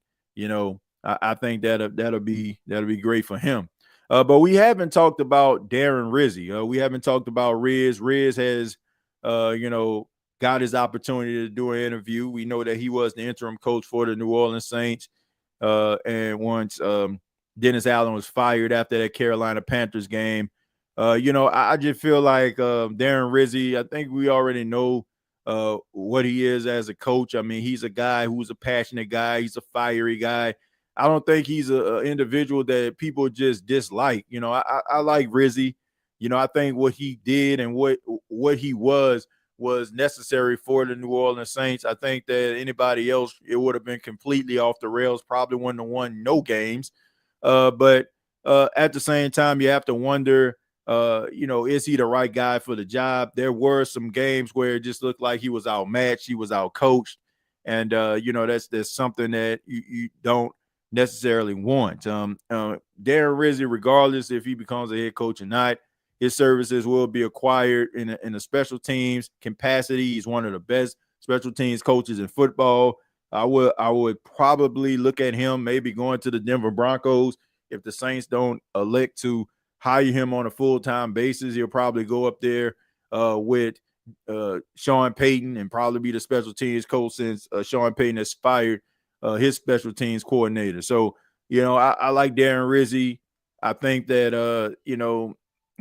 I think that'll be great for him. But we haven't talked about Darren Rizzi. We haven't talked about Riz. Riz has, got his opportunity to do an interview. We know that he was the interim coach for the New Orleans Saints. And once Dennis Allen was fired after that Carolina Panthers game, I just feel like Darren Rizzi, I think we already know what he is as a coach. I mean, he's a guy who's a passionate guy. He's a fiery guy. I don't think he's an individual that people just dislike. I like Rizzi. I think what he did and what he was necessary for the New Orleans Saints. I think that anybody else, it would have been completely off the rails, probably wouldn't have won no games. But at the same time, you have to wonder, is he the right guy for the job? There were some games where it just looked like he was outmatched, he was outcoached. And, that's something that you don't necessarily want. Darren Rizzi, regardless if he becomes a head coach or not, his services will be acquired in the special teams capacity. He's one of the best special teams coaches in football. I would probably look at him maybe going to the Denver Broncos if the Saints don't elect to hire him on a full-time basis. He'll probably go up there with Sean Payton and probably be the special teams coach since Sean Payton has fired his special teams coordinator. So, I like Darren Rizzi. I think that,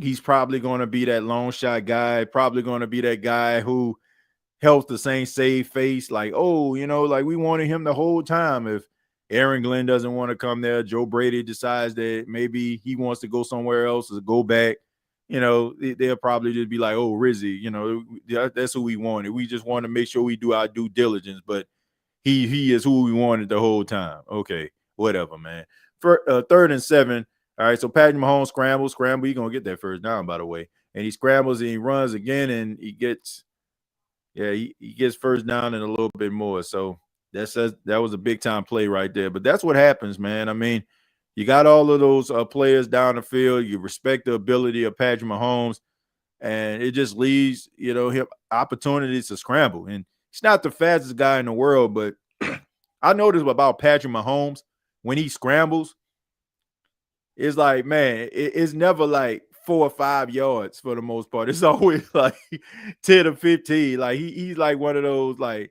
he's probably going to be that long shot guy, probably going to be that guy who helps the Saints save face. Like, like we wanted him the whole time. If Aaron Glenn doesn't want to come there, Joe Brady decides that maybe he wants to go somewhere else or go back, they'll probably just be like, oh, Rizzi, that's who we wanted. We just want to make sure we do our due diligence, but he is who we wanted the whole time. Okay, whatever, man. For 3rd and 7. All right, so Patrick Mahomes scramble. He's going to get that first down, by the way. And he scrambles and he runs again, and he gets first down and a little bit more. So that was a big-time play right there. But that's what happens, man. I mean, you got all of those players down the field. You respect the ability of Patrick Mahomes, and it just leaves, him opportunities to scramble. And he's not the fastest guy in the world, but I noticed about Patrick Mahomes, when he scrambles, it's like, man, it's never like 4 or 5 yards for the most part. It's always like 10 or 15. Like he's like one of those, like,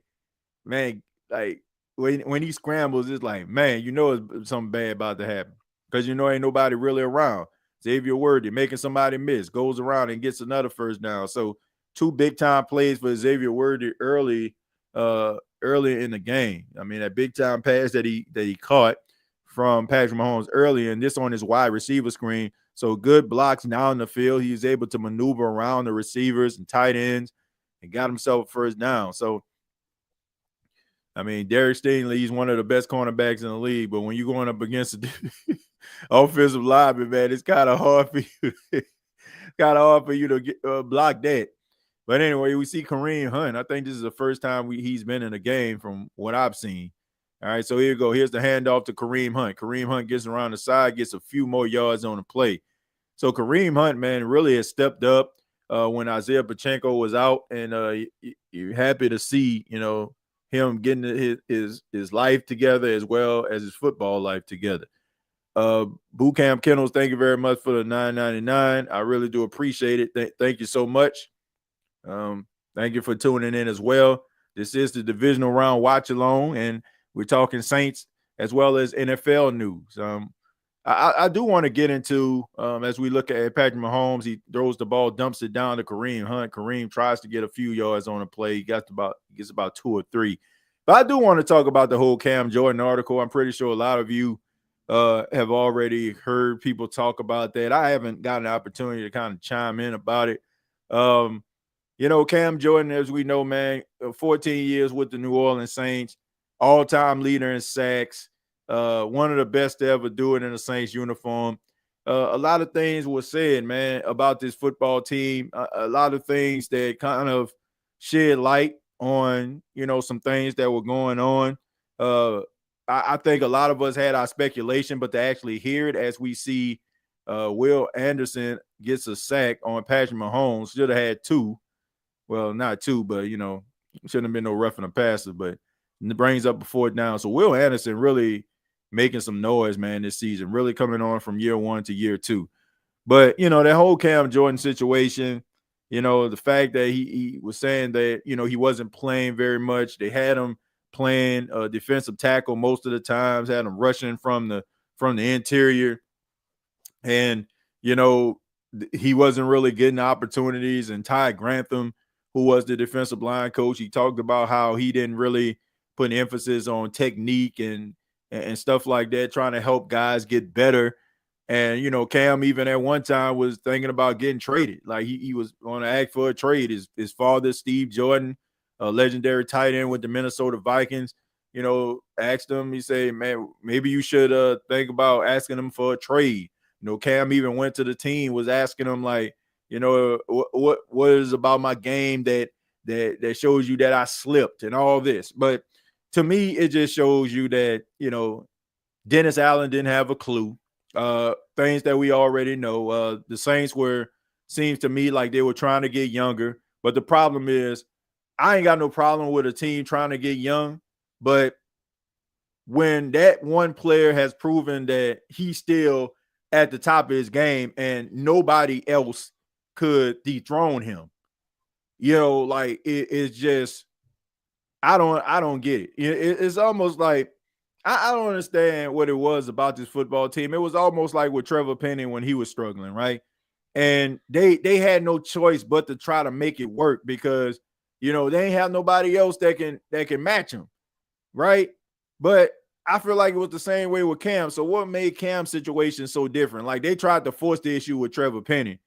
man, like when he scrambles, it's like, man, it's something bad about to happen because ain't nobody really around. Xavier Worthy making somebody miss, goes around and gets another first down. So 2 big time plays for Xavier Worthy early in the game. I mean, that big time pass that he caught from Patrick Mahomes early, and this on his wide receiver screen. So good blocks down the field. He was able to maneuver around the receivers and tight ends and got himself a first down. So, I mean, Derek Stingley, he's one of the best cornerbacks in the league, but when you're going up against the offensive lineman, man, it's kind of hard for you to get, block that. But anyway, we see Kareem Hunt. I think this is the first time he's been in a game from what I've seen. All right, so here you go. Here's the handoff to Kareem Hunt. Kareem Hunt gets around the side, gets a few more yards on the play. So Kareem Hunt, man, really has stepped up when Isaiah Pacheco was out, and you're happy to see, him getting his life together as well as his football life together. Boot Camp Kennels, thank you very much for the $9.99. I really do appreciate it. Thank you so much. Thank you for tuning in as well. This is the divisional round watch along, and we're talking Saints as well as NFL news. I do want to get into, as we look at Patrick Mahomes, he throws the ball, dumps it down to Kareem Hunt. Kareem tries to get a few yards on a play. He gets about 2 or 3. But I do want to talk about the whole Cam Jordan article. I'm pretty sure a lot of you have already heard people talk about that. I haven't gotten the opportunity to kind of chime in about it. Cam Jordan, as we know, man, 14 years with the New Orleans Saints, all-time leader in sacks, one of the best to ever do it in a Saints uniform. A lot of things were said, man, about this football team. A lot of things that kind of shed light on, some things that were going on. I think a lot of us had our speculation, but to actually hear it as we see Will Anderson gets a sack on Patrick Mahomes, should have had two. Well, not two, but, shouldn't have been no roughing the passer, but it brings up a fourth down. So Will Anderson really making some noise, man, this season, really coming on from year one to year two. But, that whole Cam Jordan situation, the fact that he was saying that, he wasn't playing very much. They had him playing defensive tackle most of the times, had him rushing from the interior. And, he wasn't really getting opportunities. And Ty Grantham, who was the defensive line coach, he talked about how he didn't really put emphasis on technique and stuff like that, trying to help guys get better. And, Cam even at one time was thinking about getting traded. Like he was going to act for a trade. His father, Steve Jordan, a legendary tight end with the Minnesota Vikings, asked him, he said, man, maybe you should think about asking him for a trade. Cam even went to the team, was asking him like, what is about my game that shows you that I slipped and all this. But to me, it just shows you that, Dennis Allen didn't have a clue. Things that we already know. The Saints seems to me like they were trying to get younger. But the problem is, I ain't got no problem with a team trying to get young. But when that one player has proven that he's still at the top of his game and nobody else could dethrone him, like it's just, I don't get it. It's almost like I don't understand what it was about this football team. It was almost like with Trevor Penny when he was struggling, right? And they had no choice but to try to make it work because they ain't have nobody else that can match him, right? But I feel like it was the same way with Cam. So what made Cam's situation so different? Like they tried to force the issue with Trevor Penny,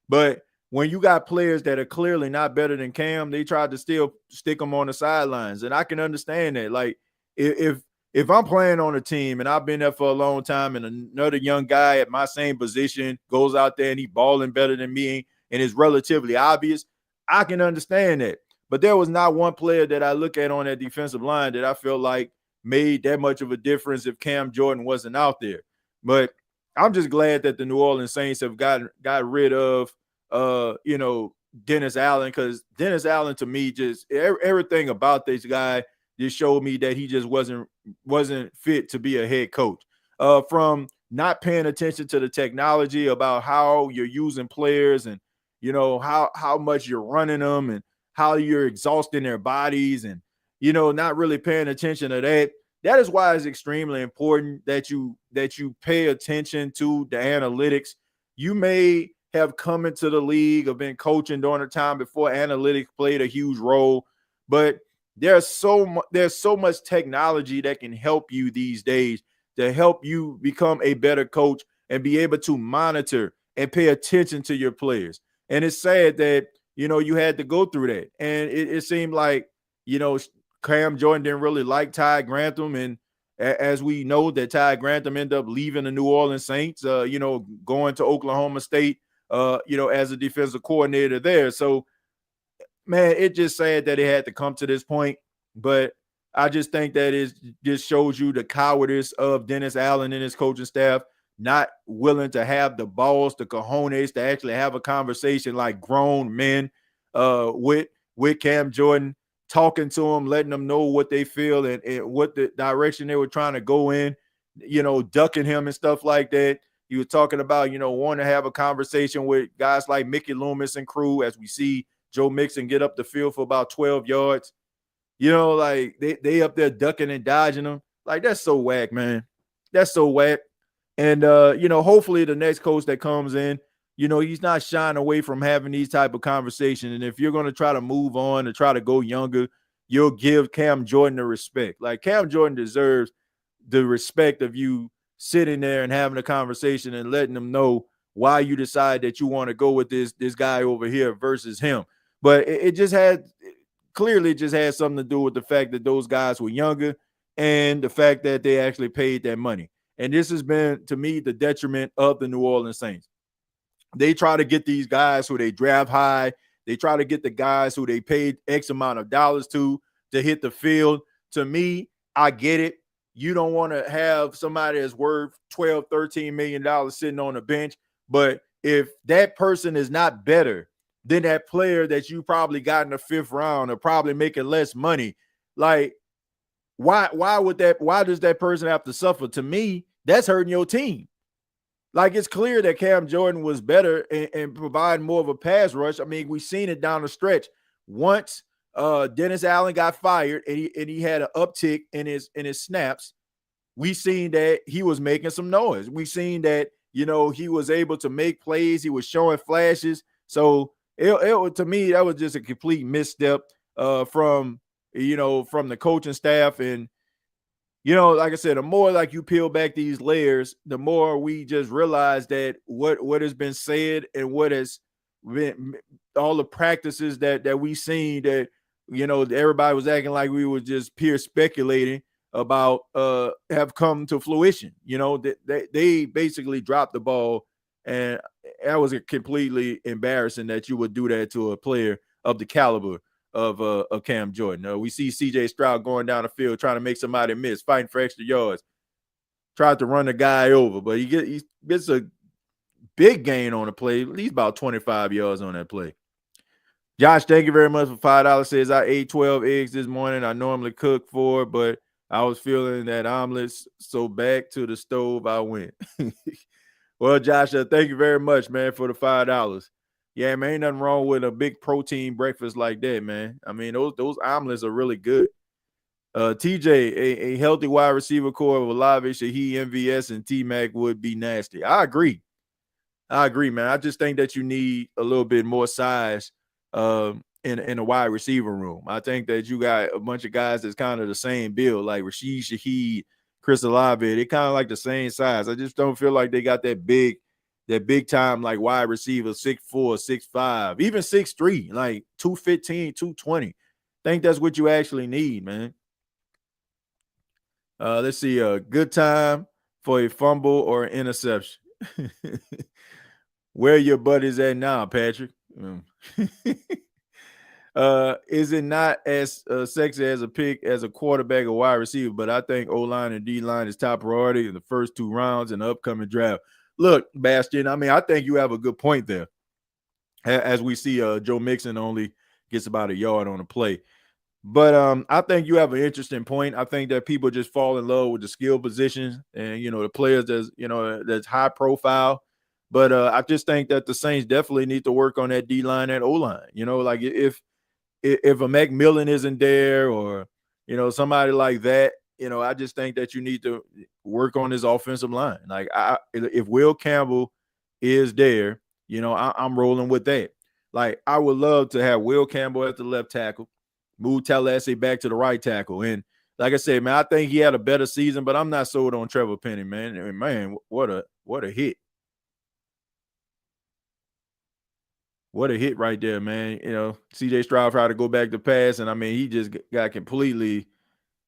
but when you got players that are clearly not better than Cam, they tried to still stick them on the sidelines. And I can understand that. Like if I'm playing on a team and I've been there for a long time and another young guy at my same position goes out there and he's balling better than me and it's relatively obvious, I can understand that. But there was not one player that I look at on that defensive line that I feel like made that much of a difference if Cam Jordan wasn't out there. But I'm just glad that the New Orleans Saints have got rid of Dennis Allen, because Dennis Allen to me just everything about this guy just showed me that he just wasn't fit to be a head coach. From not paying attention to the technology about how you're using players and how much you're running them and how you're exhausting their bodies and not really paying attention to that. That is why it's extremely important that you pay attention to the analytics. You may have come into the league or been coaching during a time before analytics played a huge role, but there's so much technology that can help you these days to help you become a better coach and be able to monitor and pay attention to your players. And it's sad that you had to go through that, and it seemed like Cam Jordan didn't really like Ty Grantham, and as we know that Ty Grantham ended up leaving the New Orleans Saints, going to Oklahoma State, as a defensive coordinator there. So, man, it just sad that it had to come to this point. But I just think that it just shows you the cowardice of Dennis Allen and his coaching staff, not willing to have the balls, the cojones to actually have a conversation like grown men with Cam Jordan, talking to him, letting them know what they feel and what the direction they were trying to go in, ducking him and stuff like that. He was talking about, wanting to have a conversation with guys like Mickey Loomis and crew, as we see Joe Mixon get up the field for about 12 yards. Like they up there ducking and dodging them. Like, that's so whack, man. That's so whack. And, hopefully the next coach that comes in, he's not shying away from having these type of conversations. And if you're going to try to move on and try to go younger, you'll give Cam Jordan the respect. Like Cam Jordan deserves the respect of you sitting there and having a conversation and letting them know why you decide that you want to go with this guy over here versus him. But it just had clearly just had something to do with the fact that those guys were younger and the fact that they actually paid that money. And this has been, to me, the detriment of the New Orleans Saints. They try to get these guys who they draft high. They try to get the guys who they paid X amount of dollars to hit the field. To me, I get it. You don't want to have somebody that's worth $12, $13 million sitting on the bench. But if that person is not better than that player that you probably got in the 5th round or probably making less money, like why does that person have to suffer? To me, that's hurting your team. Like, it's clear that Cam Jordan was better and provide more of a pass rush. I mean, we've seen it down the stretch. Once Dennis Allen got fired and he had an uptick in his snaps, we seen that he was making some noise. We seen that, he was able to make plays. He was showing flashes. So it to me, that was just a complete misstep from the coaching staff. And like I said, the more like you peel back these layers, the more we just realize that what has been said and what has been all the practices that we seen that everybody was acting like we were just pure speculating about have come to fruition. They basically dropped the ball, and that was completely embarrassing that you would do that to a player of the caliber of Cam Jordan. We see CJ Stroud going down the field trying to make somebody miss, fighting for extra yards, tried to run the guy over, but he gets a big gain on the play, at least about 25 yards on that play. Josh, thank you very much for $5. Says, I ate 12 eggs this morning. I normally cook 4, but I was feeling that omelets, so back to the stove I went. Well, Josh, thank you very much, man, for the $5. Yeah, man, ain't nothing wrong with a big protein breakfast like that, man. I mean, those omelets are really good. TJ, a healthy wide receiver core of Olave, Shaheed, MVS, and T-Mac would be nasty. I agree, man. I just think that you need a little bit more size in a wide receiver room. I think that you got a bunch of guys that's kind of the same build, like Rashid Shaheed, Chris Olave. They kind of like the same size. I just don't feel like they got that big time like wide receiver, 6'4", 6'5", even 6'3", like 215, 220. I think that's what you actually need, man. Let's see, a good time for a fumble or an interception. Where your buddies at now, Patrick? Is it not as sexy as a pick as a quarterback or wide receiver? But I think O-line and D-line is top priority in the first 2 rounds in the upcoming draft. Look, Bastian, I mean, I think you have a good point there. As we see, Joe Mixon only gets about a yard on a play. But I think you have an interesting point. I think that people just fall in love with the skill positions and, the players that's high profile. But I just think that the Saints definitely need to work on that D-line and O-line. Like if a McMillan isn't there or, somebody like that, I just think that you need to work on his offensive line. Like if Will Campbell is there, I'm rolling with that. Like I would love to have Will Campbell at the left tackle, move Tallahassee back to the right tackle. And like I said, man, I think he had a better season, but I'm not sold on Trevor Penny, man. And man, what a hit. What a hit right there, man. CJ Stroud tried to go back to pass, and I mean, he just got completely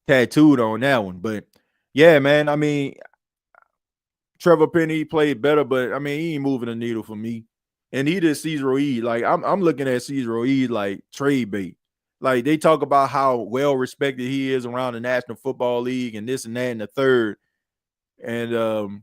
tattooed on that one. But yeah, man, I mean, Trevor Penny played better, but I mean, he ain't moving the needle for me. And he did Cesar Reed. Like I'm looking at Cesar Reed like trade bait. Like they talk about how well respected he is around the National Football League and this and that and the third. And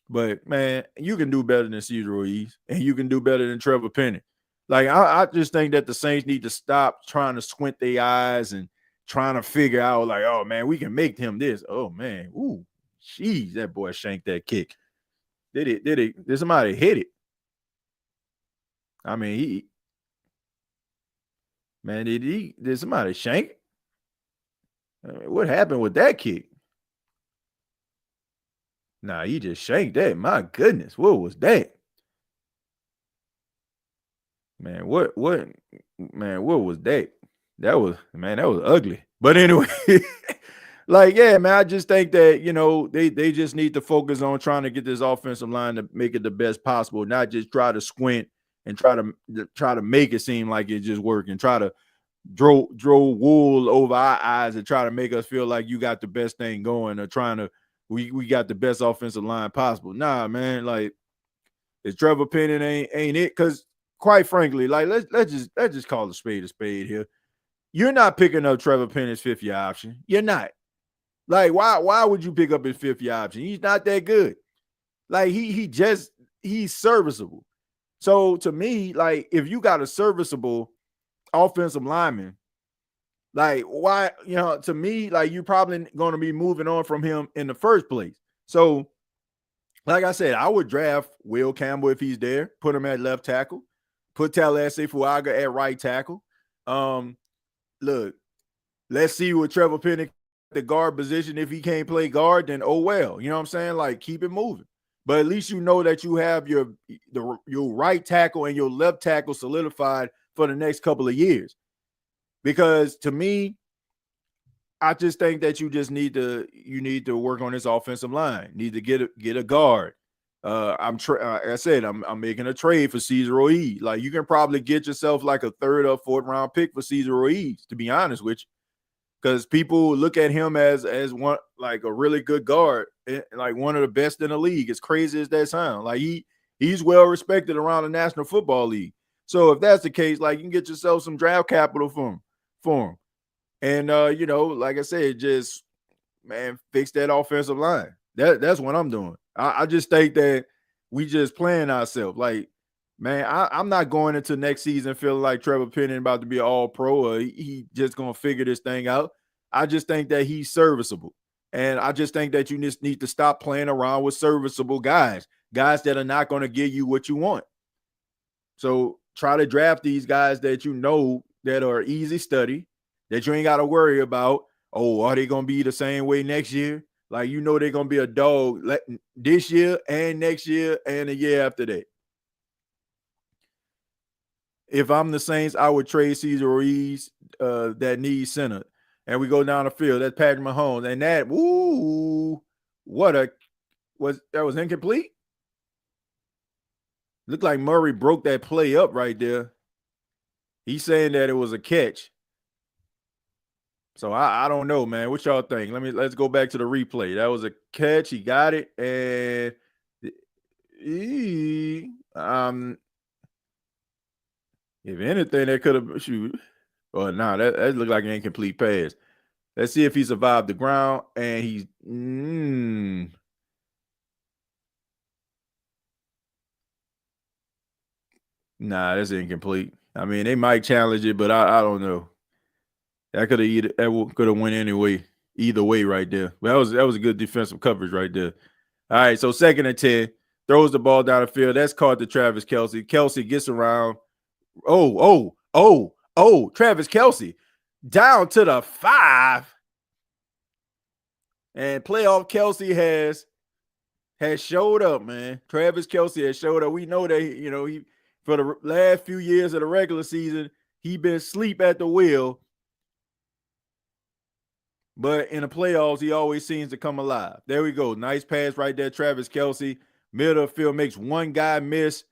but man, you can do better than Cesar Ruiz, and you can do better than Trevor Penny. Like I just think that the Saints need to stop trying to squint their eyes and trying to figure out like, oh man, we can make him this. Oh man, ooh, jeez, that boy shanked that kick. Did somebody hit it? I mean, did somebody shank it? I mean, what happened with that kick? Nah, he just shanked that. My goodness, what was that? Man, what was that? That was ugly. But anyway, like, yeah, man, I just think that, they just need to focus on trying to get this offensive line to make it the best possible, not just try to squint and try to make it seem like it's just working, try to draw wool over our eyes and try to make us feel like you got the best thing going, or trying to we got the best offensive line possible. Nah, man, like, it's Trevor Penning ain't it? Because quite frankly, like, let's just call a spade here. You're not picking up Trevor Penning's fifth year option. You're not. Like, why would you pick up his fifth year option? He's not that good. Like, he's serviceable. So to me, like, if you got a serviceable offensive lineman, like, why, to me, like, you're probably going to be moving on from him in the first place. So, like I said, I would draft Will Campbell if he's there, put him at left tackle, put Talese Fuaga at right tackle. Look, let's see what Trevor Penning, the guard position. If he can't play guard, then oh well. You know what I'm saying? Like, keep it moving. But at least you know that you have your right tackle and your left tackle solidified for the next couple of years. Because to me, I just think that you need to work on this offensive line. Need to get a guard. Like I said, I'm making a trade for Cesar Ruiz. Like, you can probably get yourself like a third or fourth round pick for Cesar Ruiz, to be honest with you, because people look at him as one, like, a really good guard, like one of the best in the league. As crazy as that sounds, like, he's well respected around the National Football League. So if that's the case, like, you can get yourself some draft capital for him. And like I said, just, man, fix that offensive line. That's what I'm doing. I just think that we just playing ourselves. Like, man, I'm not going into next season feeling like Trevor Penning about to be an all-pro, or he just gonna figure this thing out. I just think that he's serviceable. And I just think that you just need to stop playing around with serviceable guys that are not going to give you what you want. So try to draft these guys that that are easy study, that you ain't got to worry about, oh, are they going to be the same way next year? Like, they're going to be a dog this year and next year and the year after that. If I'm the Saints, I would trade Cesar Ruiz, that needs center. And we go down the field. That's Patrick Mahomes. And that, that was incomplete? Looked like Murray broke that play up right there. He's saying that it was a catch. So I don't know, man. What y'all think? Let's go back to the replay. That was a catch. He got it. And if anything, that could have shoot. Oh, no, that looked like an incomplete pass. Let's see if he survived the ground. And he's nah, that's incomplete. I mean, they might challenge it, but I don't know. That could have went anyway, either way right there. But that was a good defensive coverage right there. All right, so 2nd and 10, throws the ball down the field. That's caught to Travis Kelce. Kelce gets around. Oh, Travis Kelce down to the 5. And playoff Kelce has showed up, man. Travis Kelce has showed up. We know that, he for the last few years of the regular season, he been asleep at the wheel. But in the playoffs, he always seems to come alive. There we go. Nice pass right there, Travis Kelce. Middle of the field, makes one guy miss.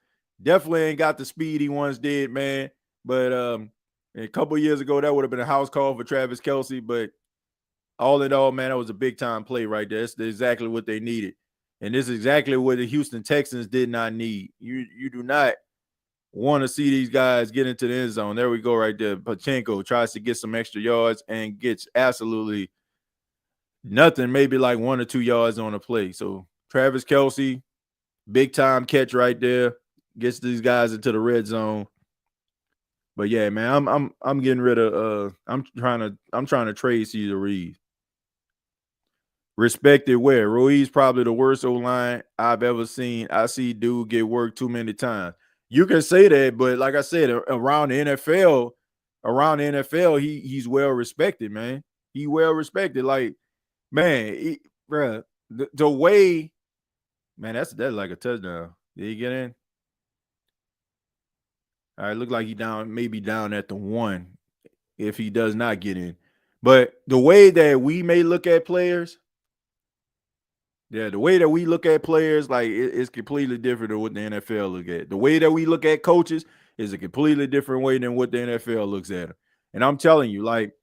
Definitely ain't got the speed he once did, man. But a couple years ago, that would have been a house call for Travis Kelce. But all in all, man, that was a big-time play right there. That's exactly what they needed. And this is exactly what the Houston Texans did not need. You do not want to see these guys get into the end zone. There we go right there. Pachenko tries to get some extra yards and gets absolutely nothing, maybe like 1 or 2 yards on a play. So Travis Kelce, big time catch right there, gets these guys into the red zone. But yeah, man, I'm getting rid of I'm trying to trade Cesar Ruiz. Respected where? Ruiz probably the worst O-line I've ever seen. I see dude get worked too many times. You can say that, but like I said, around the NFL, he's well respected, man. He well respected. Like, man, bro, the way, man, that's like a touchdown. Did he get in? All right, look like he maybe down at the 1. if he does not get in. But the way that we may look at players, the way that we look at players, like it's completely different than what the NFL look at. The way that we look at coaches is a completely different way than what the NFL looks at them. And I'm telling you, like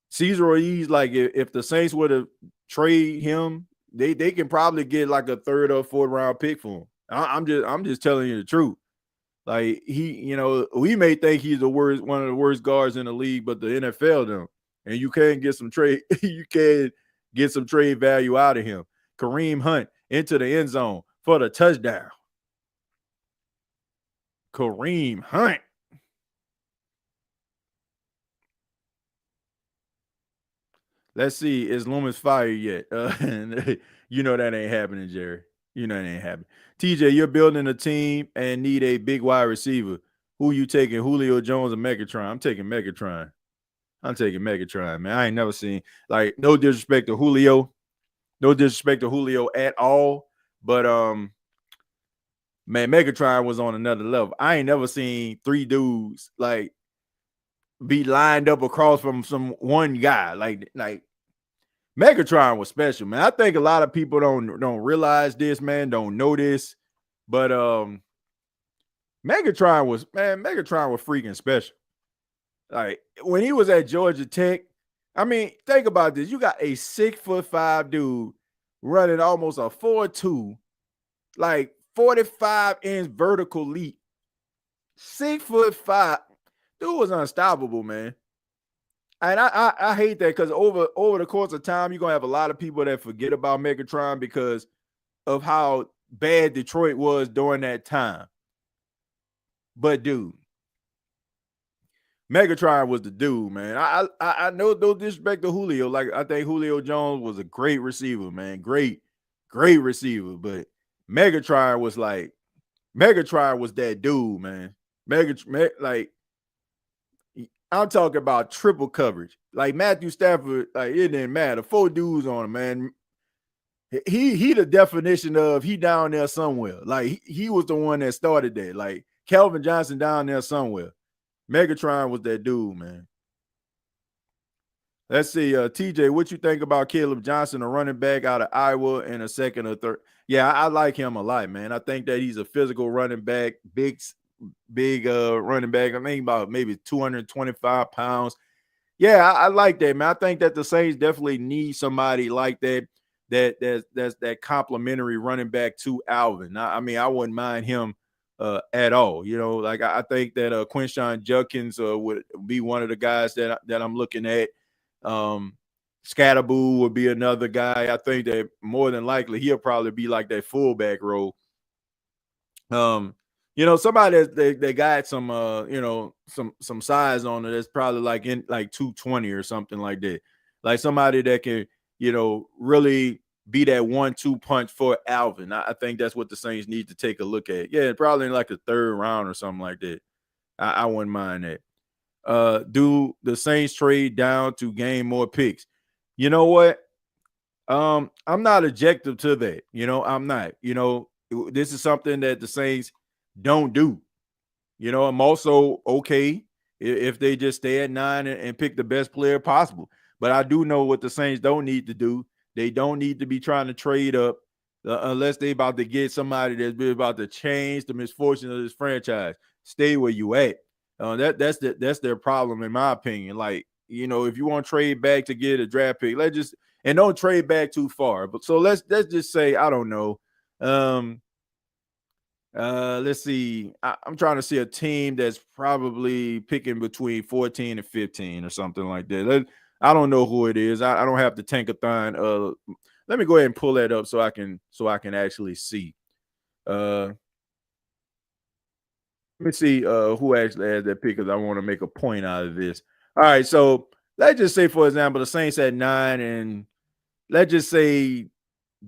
Cesar Ruiz, like if the Saints were to trade him, they can probably get like a third or fourth round pick for him. I'm just telling you the truth. Like we may think he's one of the worst guards in the league, but the NFL them, and you can get some trade, you can get some trade value out of him. Kareem Hunt into the end zone for the touchdown. Kareem Hunt. Let's see, is Loomis fired yet? You know that ain't happening, Jerry. You know that ain't happening. TJ, you're building a team and need a big wide receiver. Who you taking, Julio Jones or Megatron? I'm taking Megatron. Man. I ain't never seen, like, no disrespect to Julio. No disrespect to Julio at all. But man, Megatron was on another level. I ain't never seen three dudes like be lined up across from some one guy. Like Megatron was special, man. I think a lot of people don't realize this, man, don't know this. But Megatron was freaking special. Like when he was at Georgia Tech, I mean, think about this. You got a 6'5" dude running almost a 4.2, like 45-inch vertical leap. 6'5", dude was unstoppable, man. And I hate that because over the course of time, you're gonna have a lot of people that forget about Megatron because of how bad Detroit was during that time. But dude, Megatron was the dude, man. I know no disrespect to Julio. Like I think Julio Jones was a great receiver, man. Great receiver. But Megatron was that dude, man. Like I'm talking about triple coverage. Like Matthew Stafford, like it didn't matter. 4 dudes on him, man. He the definition of he down there somewhere. Like he was the one that started that. Like Calvin Johnson down there somewhere. Megatron was that dude, man. Let's see, TJ, what you think about Caleb Johnson, a running back out of Iowa in a second or third? Yeah, I like him a lot, man. I think that he's a physical running back, big running back. I think about maybe 225 pounds. Yeah, I like that, man. I think that the Saints definitely need somebody like that. That's that complimentary running back to Alvin. I mean, I wouldn't mind him at all. You know, like I think that Quinshon Judkins would be one of the guys that I'm looking at. Scatterboo would be another guy. I think that more than likely he'll probably be like that fullback role. You know, somebody they got some some size on it that's probably like in like 220 or something like that. Like somebody that can, really be that 1-2 punch for Alvin. I think that's what the Saints need to take a look at. Yeah, probably in like the 3rd round or something like that. I wouldn't mind that. Do the Saints trade down to gain more picks? You know what? I'm not objective to that. I'm not. This is something that the Saints don't do. I'm also okay if they just stay at 9 and pick the best player possible. But I do know what the Saints don't need to do. They don't need to be trying to trade up unless they about to get somebody that's about to change the misfortune of this franchise. Stay where you at. That's their problem, in my opinion. Like, if you want to trade back to get a draft pick, and don't trade back too far. But so let's just say, I don't know. Let's see. I'm trying to see a team that's probably picking between 14 and 15 or something like that. I don't know who it is. I don't have the Tankathon. Let me go ahead and pull that up so I can actually see. Let me see who actually has that pick, because I want to make a point out of this. All right, so let's just say, for example, the Saints at 9, and let's just say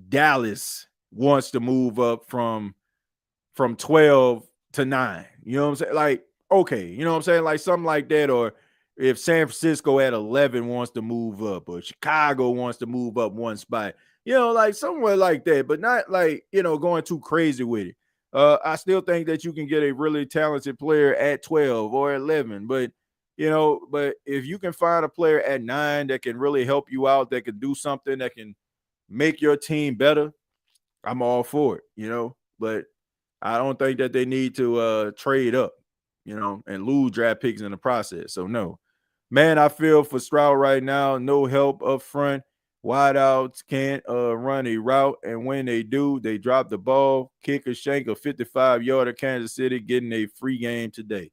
Dallas wants to move up from 12 to 9. You know what I'm saying? Like, okay, you know what I'm saying? Like something like that. Or if San Francisco at 11 wants to move up, or Chicago wants to move up one spot, like somewhere like that, but not like, going too crazy with it. I still think that you can get a really talented player at 12 or 11, but but if you can find a player at 9 that can really help you out, that can do something that can make your team better, I'm all for it, but I don't think that they need to trade up, and lose draft picks in the process. So no, man, I feel for Stroud right now. No help up front. Wideouts can't run a route, and when they do, they drop the ball. Kick a shank a 55-yarder. Kansas City getting a free game today.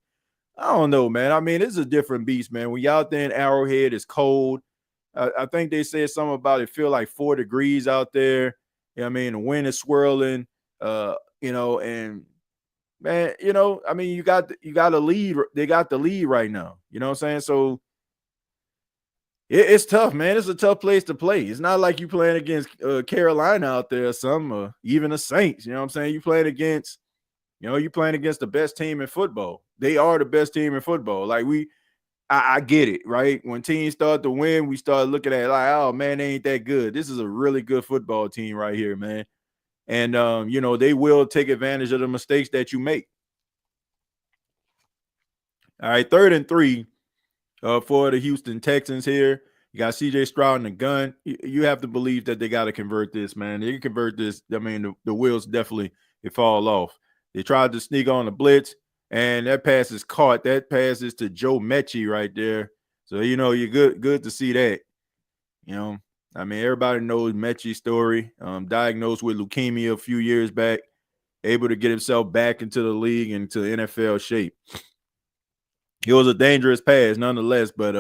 I don't know, man. I mean, it's a different beast, man. When you're out there in Arrowhead, it's cold. I think they said something about it feel like 4 degrees out there. You know what I mean? The wind is swirling, and man, I mean, you got a lead. They got the lead right now. You know what I'm saying? So it's tough, man. It's a tough place to play. It's not like you playing against Carolina out there or something, or even the Saints. You know what I'm saying? You playing against the best team in football. They are the best team in football. Like I get it, right? When teams start to win, we start looking at it like, oh man, they ain't that good. This is a really good football team right here, man. And they will take advantage of the mistakes that you make. All right, 3rd and 3 for the Houston Texans here. You got CJ Stroud in the gun. You have to believe that they got to convert this, man. They can convert this. I mean, the wheels definitely fall off. They tried to sneak on the blitz, and that pass is caught. That pass is to Joe Mechie right there. So, you're good to see that. I mean, everybody knows Mechie's story. Diagnosed with leukemia a few years back, able to get himself back into the league, into NFL shape. It was a dangerous pass nonetheless, but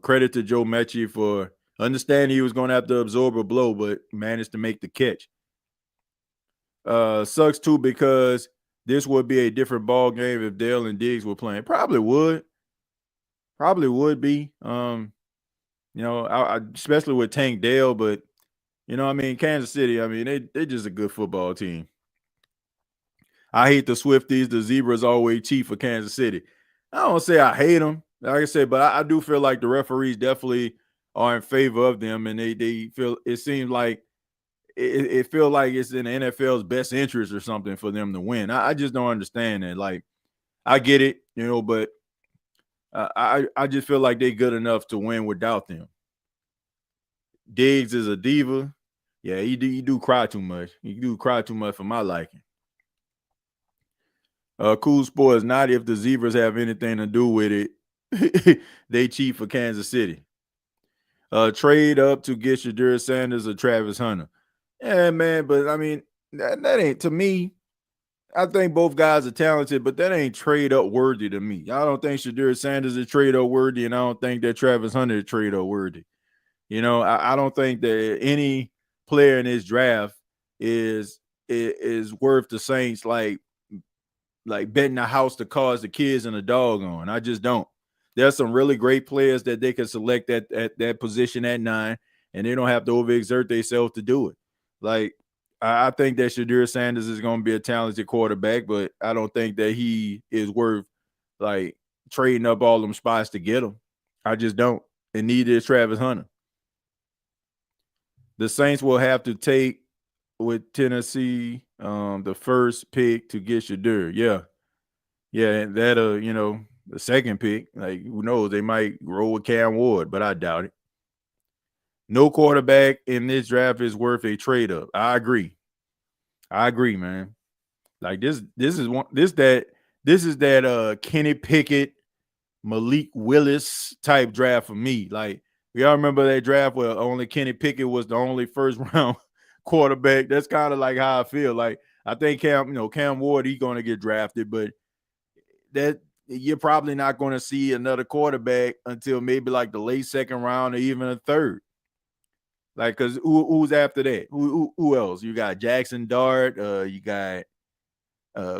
credit to Joe Mechie for understanding he was going to have to absorb a blow, but managed to make the catch. Sucks too, because this would be a different ball game if Dale and Diggs were playing. Probably would be. Especially with Tank Dale, but Kansas City, I mean, they just a good football team. I hate the Swifties. The Zebras always cheat for Kansas City. I don't say I hate them, like I said, but I do feel like the referees definitely are in favor of them, and they feel it seems like it feels like it's in the NFL's best interest or something for them to win. I just don't understand that. Like, I get it, but I just feel like they're good enough to win without them. Diggs is a diva. Yeah, he do cry too much. He do cry too much for my liking. Cool Sports, not if the Zebras have anything to do with it. They cheat for Kansas City. Trade up to get Shadur Sanders or Travis Hunter. Yeah, man, but I mean, that ain't, to me, I think both guys are talented, but that ain't trade up worthy to me. I don't think Shadur Sanders is trade up worthy, and I don't think that Travis Hunter is trade up worthy. I don't think that any player in this draft is worth the Saints like betting a house, the cars, the kids, and the dog on. I just don't. There's some really great players that they can select at that position at 9, and they don't have to overexert themselves to do it. Like, I think that Shadur Sanders is going to be a talented quarterback, but I don't think that he is worth like trading up all them spots to get him. I just don't. And neither is Travis Hunter. The Saints will have to take with Tennessee the first pick to get Shadur. Yeah, and that the second pick, like, who knows, they might roll with Cam Ward, but I doubt it. No quarterback in this draft is worth a trade up. I agree, man. Like, this is that Kenny Pickett, Malik Willis type draft for me. Like, y'all remember that draft where only Kenny Pickett was the only first round quarterback? That's kind of like how I feel. Like, I think Cam Ward, he's going to get drafted, but that you're probably not going to see another quarterback until maybe like the late second round or even a third. Like, because who's after that? Who else? You got Jackson Dart. You got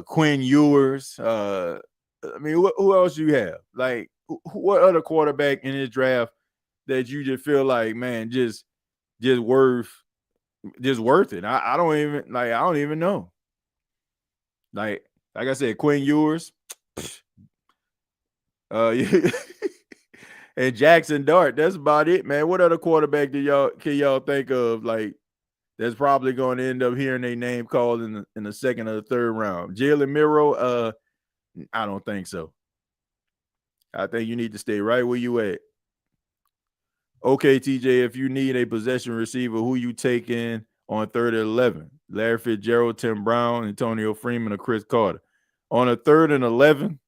Quinn Ewers. I mean, who else you have? Like, what other quarterback in this draft that you just feel like, man, just worth it? I don't even know. Like I said, Quinn Ewers. And Jackson Dart. That's about it, man. What other quarterback can y'all think of, like, that's probably going to end up hearing their name called in the second or the third round? Jalen Miro? I don't think so. I think you need to stay right where you at. Okay, TJ, if you need a possession receiver, who you taking on 3rd and 11? Larry Fitzgerald, Tim Brown, Antonio Freeman, or Chris Carter? On a 3rd and 11,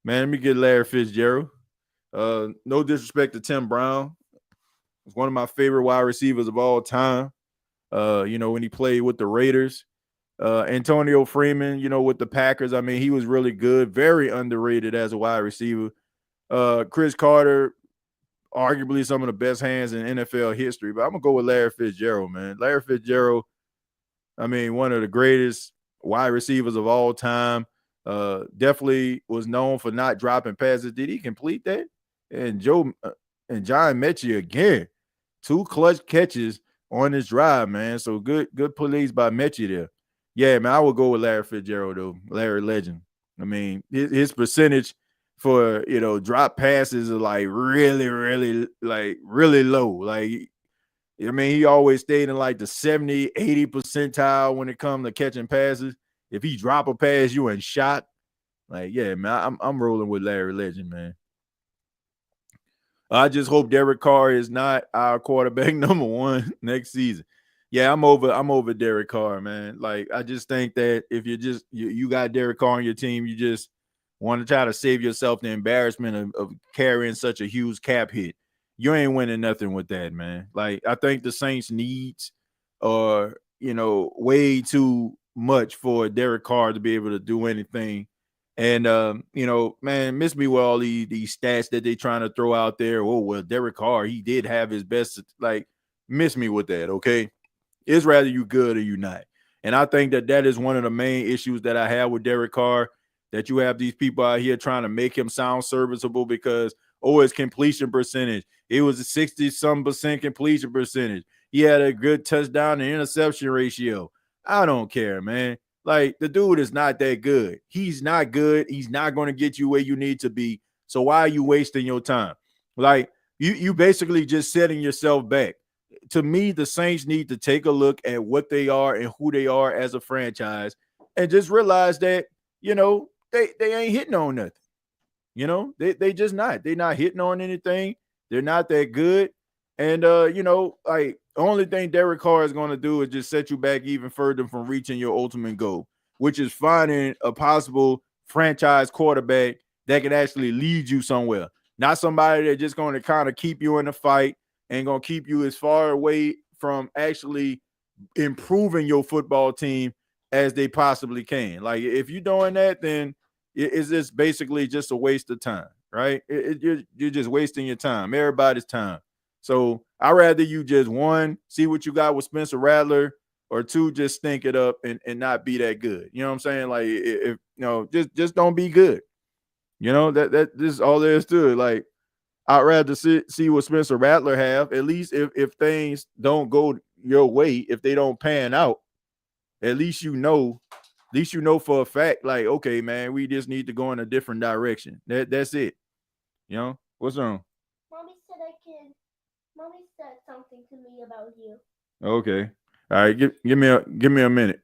man, let me get Larry Fitzgerald. No disrespect to Tim Brown. He's one of my favorite wide receivers of all time. When he played with the Raiders. Antonio Freeman, with the Packers, I mean, he was really good, very underrated as a wide receiver. Chris Carter, arguably some of the best hands in NFL history, but I'm going to go with Larry Fitzgerald, man. Larry Fitzgerald, I mean, one of the greatest wide receivers of all time. Definitely was known for not dropping passes. Did he complete that? And John Mechie again, 2 clutch catches on this drive, man. So good plays by Mechie there. Yeah, man, I would go with Larry Fitzgerald though. Larry Legend. I mean, his percentage for drop passes are like really, really, like really low. Like, I mean, he always stayed in like the 70, 80 percentile when it comes to catching passes. If he drop a pass, you ain't shot. Like, yeah, man, I'm rolling with Larry Legend, man. I just hope Derek Carr is not our quarterback number 1 next season. Yeah, I'm over Derek Carr, man. Like, I just think that if you got Derek Carr on your team, you just want to try to save yourself the embarrassment of carrying such a huge cap hit. You ain't winning nothing with that, man. Like, I think the Saints needs are, way too much for Derek Carr to be able to do anything. And man, miss me with all these stats that they trying to throw out there. Oh, well, Derek Carr, he did have his best. Like, miss me with that, okay? It's rather you good or you not. And I think that is one of the main issues that I have with Derek Carr, that you have these people out here trying to make him sound serviceable because, his completion percentage. It was a 60-some% completion percentage. He had a good touchdown and interception ratio. I don't care, man. Like, the dude is not that good. He's not good. He's not going to get you where you need to be. So why are you wasting your time? Like, you basically just setting yourself back. To me, the Saints need to take a look at what they are and who they are as a franchise and just realize that, they ain't hitting on nothing. They just not. They're not hitting on anything. They're not that good. And like, the only thing Derek Carr is going to do is just set you back even further from reaching your ultimate goal, which is finding a possible franchise quarterback that can actually lead you somewhere. Not somebody that's just going to kind of keep you in the fight and going to keep you as far away from actually improving your football team as they possibly can. Like, if you're doing that, then it's just basically just a waste of time, right? You're just wasting your time, everybody's time. So I'd rather you just, 1, see what you got with Spencer Rattler, or 2, just stink it up and not be that good. You know what I'm saying? Like, if just don't be good. That this is all there is to it. Like, I'd rather see what Spencer Rattler have. At least if things don't go your way, if they don't pan out, at least for a fact, like, okay, man, we just need to go in a different direction. That's it. What's wrong? Mommy said something to me about you. Okay. All right, give me a minute.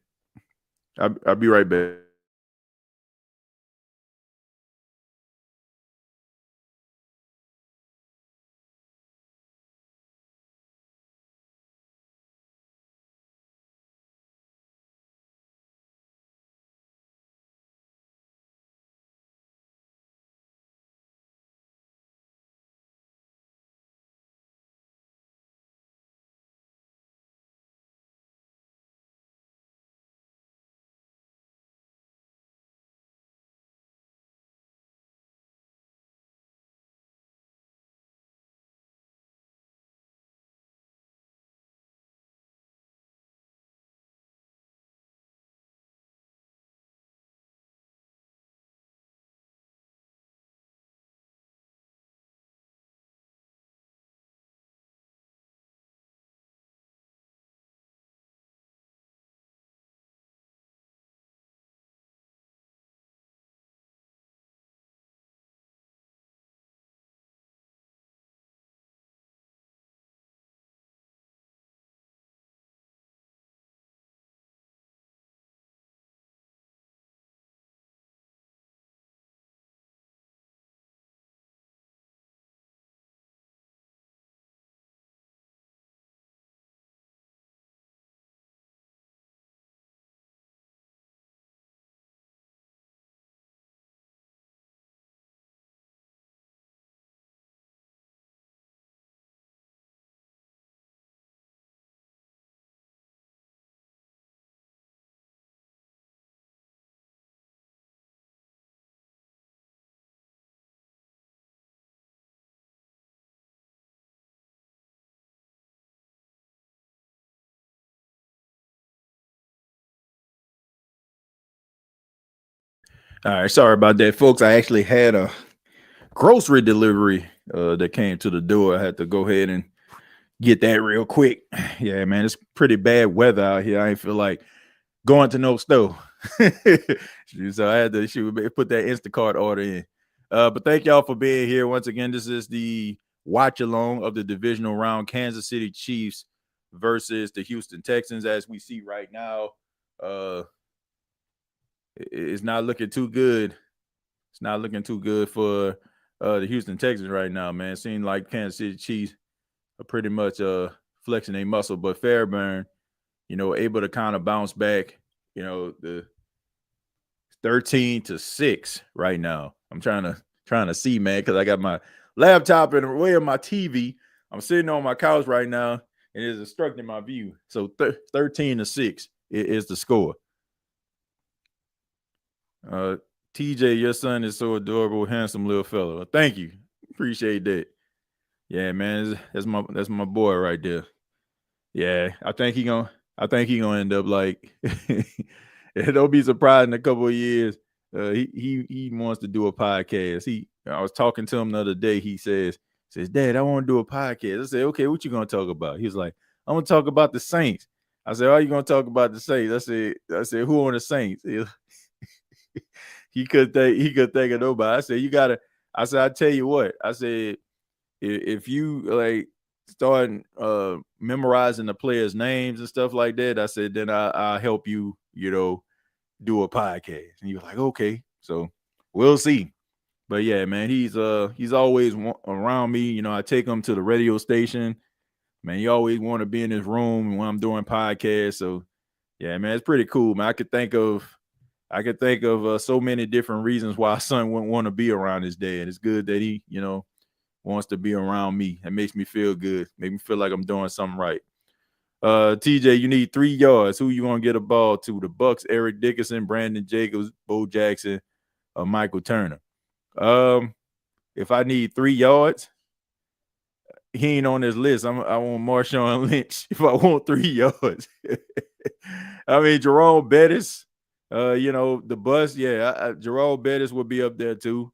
I'll be right back. All right, sorry about that, folks. I actually had a grocery delivery that came to the door. I had to go ahead and get that real quick. Yeah, man, it's pretty bad weather out here. I ain't feel like going to no store. So I had to put that Instacart order in. But thank y'all for being here once again. This is the watch along of the divisional round, Kansas City Chiefs versus the Houston Texans. As we see right now, it's not looking too good. It's not looking too good for the Houston Texans right now, man. It seems like Kansas City Chiefs are pretty much flexing their muscle, but Fairburn, able to kind of bounce back. The 13-6 right now. I'm trying to see, man, because I got my laptop in the way of my TV. I'm sitting on my couch right now, and it's obstructing my view. So 13-6 is the score. TJ, your son is so adorable, handsome little fellow. Thank you, appreciate that. Yeah, man, that's my boy right there. Yeah, I think he gonna end up like. Don't be surprised in a couple of years. He wants to do a podcast. I was talking to him the other day. He says, Dad, I want to do a podcast. I said, okay, what you gonna talk about? He was like, I'm gonna talk about the Saints. I said, are you gonna talk about the Saints? I said, who on the Saints? He could think of nobody. I said, I said, I tell you what. I said, if you like start memorizing the players' names and stuff like that, I said, then I'll help you, do a podcast. And you were like, okay, so we'll see. But yeah, man, he's always around me. I take him to the radio station. Man, he always want to be in his room when I'm doing podcasts. So yeah, man, it's pretty cool, man. I could think of so many different reasons why a son wouldn't want to be around his dad. It's good that he, wants to be around me. It makes me feel good. Make me feel like I'm doing something right. TJ, you need 3 yards. Who you gonna get a ball to? The Bucks, Eric Dickerson, Brandon Jacobs, Bo Jackson, Michael Turner. If I need 3 yards, he ain't on this list. I want Marshawn Lynch if I want 3 yards. I mean, Jerome Bettis, the bus. Yeah, Jerome Bettis would be up there too.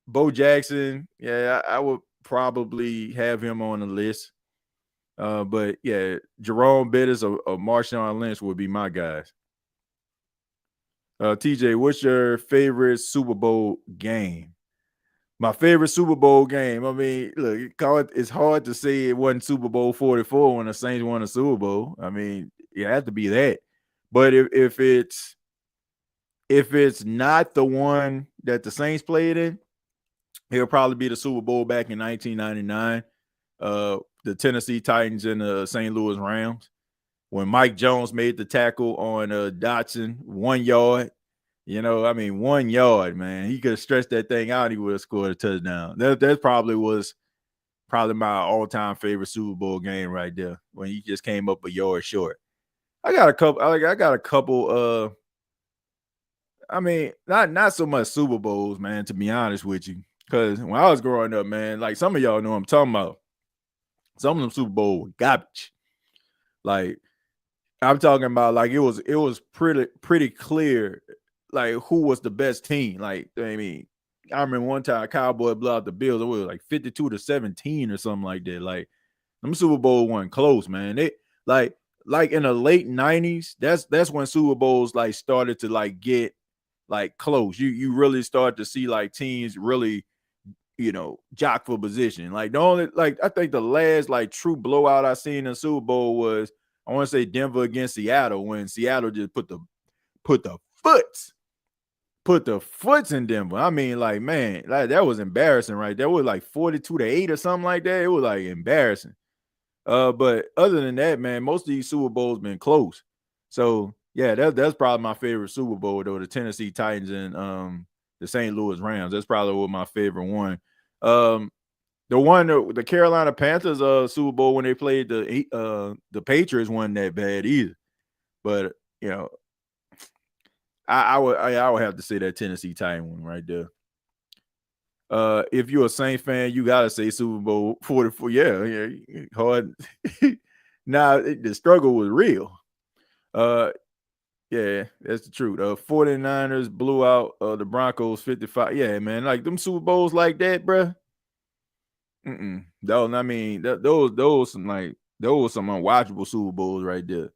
Bo Jackson, yeah, I would probably have him on the list. But yeah, Jerome Bettis or Marshawn Lynch would be my guys. TJ, what's your favorite Super Bowl game? My favorite Super Bowl game. I mean, look, it's hard to say it wasn't Super Bowl 44 when the Saints won a Super Bowl. I mean, it had to be that. But if it's not the one that the Saints played in, it'll probably be the Super Bowl back in 1999. The Tennessee Titans and the St. Louis Rams, when Mike Jones made the tackle on Dotson, 1 yard. 1 yard, man. He could have stretched that thing out. He would have scored a touchdown. That probably was my all-time favorite Super Bowl game right there, when he just came up a yard short. I got a couple. I mean, not so much Super Bowls, man, to be honest with you. Because when I was growing up, man, like some of y'all know what I'm talking about. Some of them Super Bowl were garbage. Like, I'm talking about, like, it was pretty clear, like, who was the best team. Like, I mean, I remember one time Cowboy blew out the Bills. It was like 52-17 or something like that. Like, them Super Bowl weren't close, man. They like in the late 90s, that's when Super Bowls like started to like get like close. You really start to see like teams really, jock for position. Like, the only, like, I think the last like true blowout I seen in the Super Bowl was, I want to say, Denver against Seattle, when Seattle just put the foots in Denver. I mean, like, man, like, that was embarrassing, right? That was like 42-8 or something like that. It was like embarrassing. But other than that, man, most of these Super Bowls been close. So yeah, that's probably my favorite Super Bowl, though. The Tennessee Titans and the St. Louis Rams. That's probably my favorite one. The Carolina Panthers Super Bowl, when they played the Patriots, wasn't that bad either. But I would have to say that Tennessee Titan one right there. If you're a Saints fan, you gotta say Super Bowl 44. Yeah, hard. Now the struggle was real. Yeah, that's the truth. 49ers blew out the Broncos 55. Yeah, man. Like them Super Bowls like that, bruh. Those, I mean, those some unwatchable Super Bowls right there.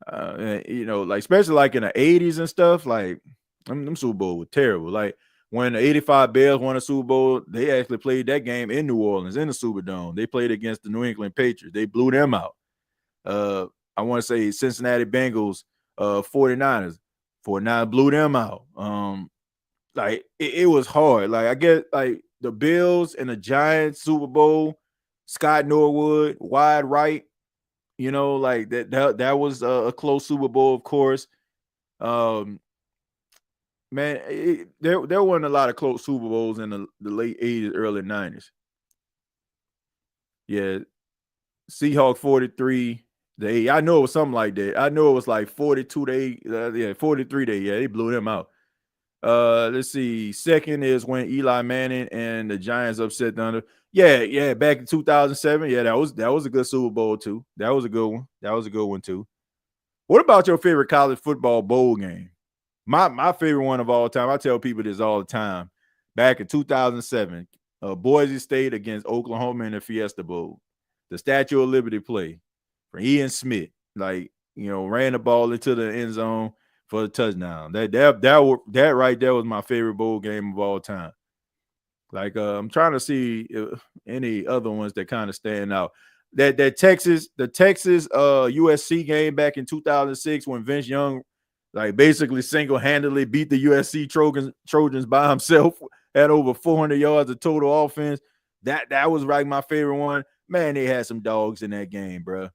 And, you know, like especially like in the 80s and stuff, like them Super Bowl were terrible. Like when the 85 Bears won a Super Bowl, they actually played that game in New Orleans in the Superdome. They played against the New England Patriots. They blew them out. I want to say Cincinnati Bengals, 49ers. 49ers blew them out. Like it was hard. Like I get like the Bills and the Giants Super Bowl, Scott Norwood, wide right. You know, like that was a close Super Bowl, of course. Um, man, there weren't a lot of close Super Bowls in the late 80s, early 90s. Yeah, Seahawks 43. I know it was something like that. I know it was like 42 to 8. Yeah, 43 to 8. Yeah, they blew them out. Let's see. Second is when Eli Manning and the Giants upset Thunder. Yeah, back in 2007. Yeah, that was a good Super Bowl too. That was a good one. That was a good one too. What about your favorite college football bowl game? My favorite one of all time. I tell people this all the time. Back in 2007, Boise State against Oklahoma in the Fiesta Bowl. The Statue of Liberty play for Ian Smith. Like, you know, ran the ball into the end zone for the touchdown. That right there was my favorite bowl game of all time. Like I'm trying to see any other ones that kind of stand out. The Texas USC game back in 2006 when Vince Young like basically single-handedly beat the USC Trojans by himself at over 400 yards of total offense. That was like my favorite one. Man, they had some dogs in that game, bro.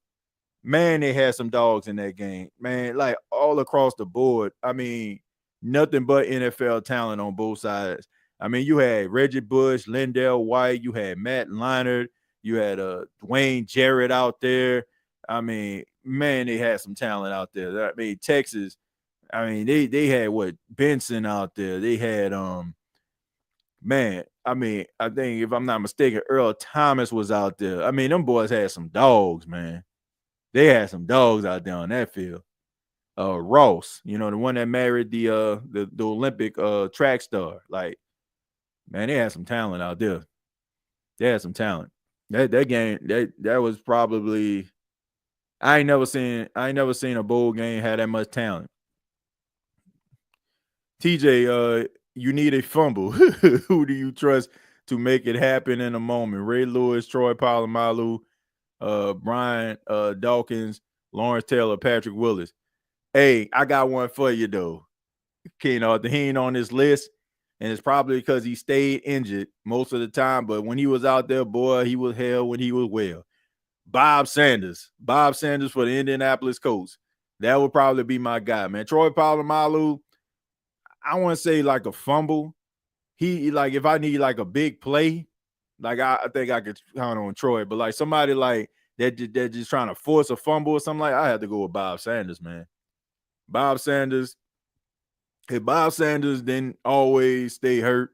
Man, they had some dogs in that game. Man, like all across the board. I mean, nothing but NFL talent on both sides. I mean, you had Reggie Bush, Lindell White, you had Matt Leinart, you had Dwayne Jarrett out there. I mean, man, they had some talent out there. I mean, Texas, I mean, they had what Benson out there. They had man, I mean, I think if I'm not mistaken, Earl Thomas was out there. I mean, them boys had some dogs, man. They had some dogs out there on that field. Ross, you know, the one that married the Olympic track star. Like, man, they had some talent out there. They had some talent. That game, that was probably I ain't never seen a bowl game had that much talent. TJ, you need a fumble. Who do you trust to make it happen in a moment? Ray Lewis, Troy Polamalu, Brian Dawkins, Lawrence Taylor, Patrick Willis. Hey, I got one for you though. He ain't on this list, and it's probably because he stayed injured most of the time. But when he was out there, boy, he was hell when he was well. Bob Sanders for the Indianapolis Colts. That would probably be my guy, man. Troy Polamalu, I want to say like a fumble. He like if I need like a big play, like I think I could count on Troy, but like somebody like that just trying to force a fumble or something like I have to go with Bob Sanders, man. Bob Sanders. If Bob Sanders didn't always stay hurt,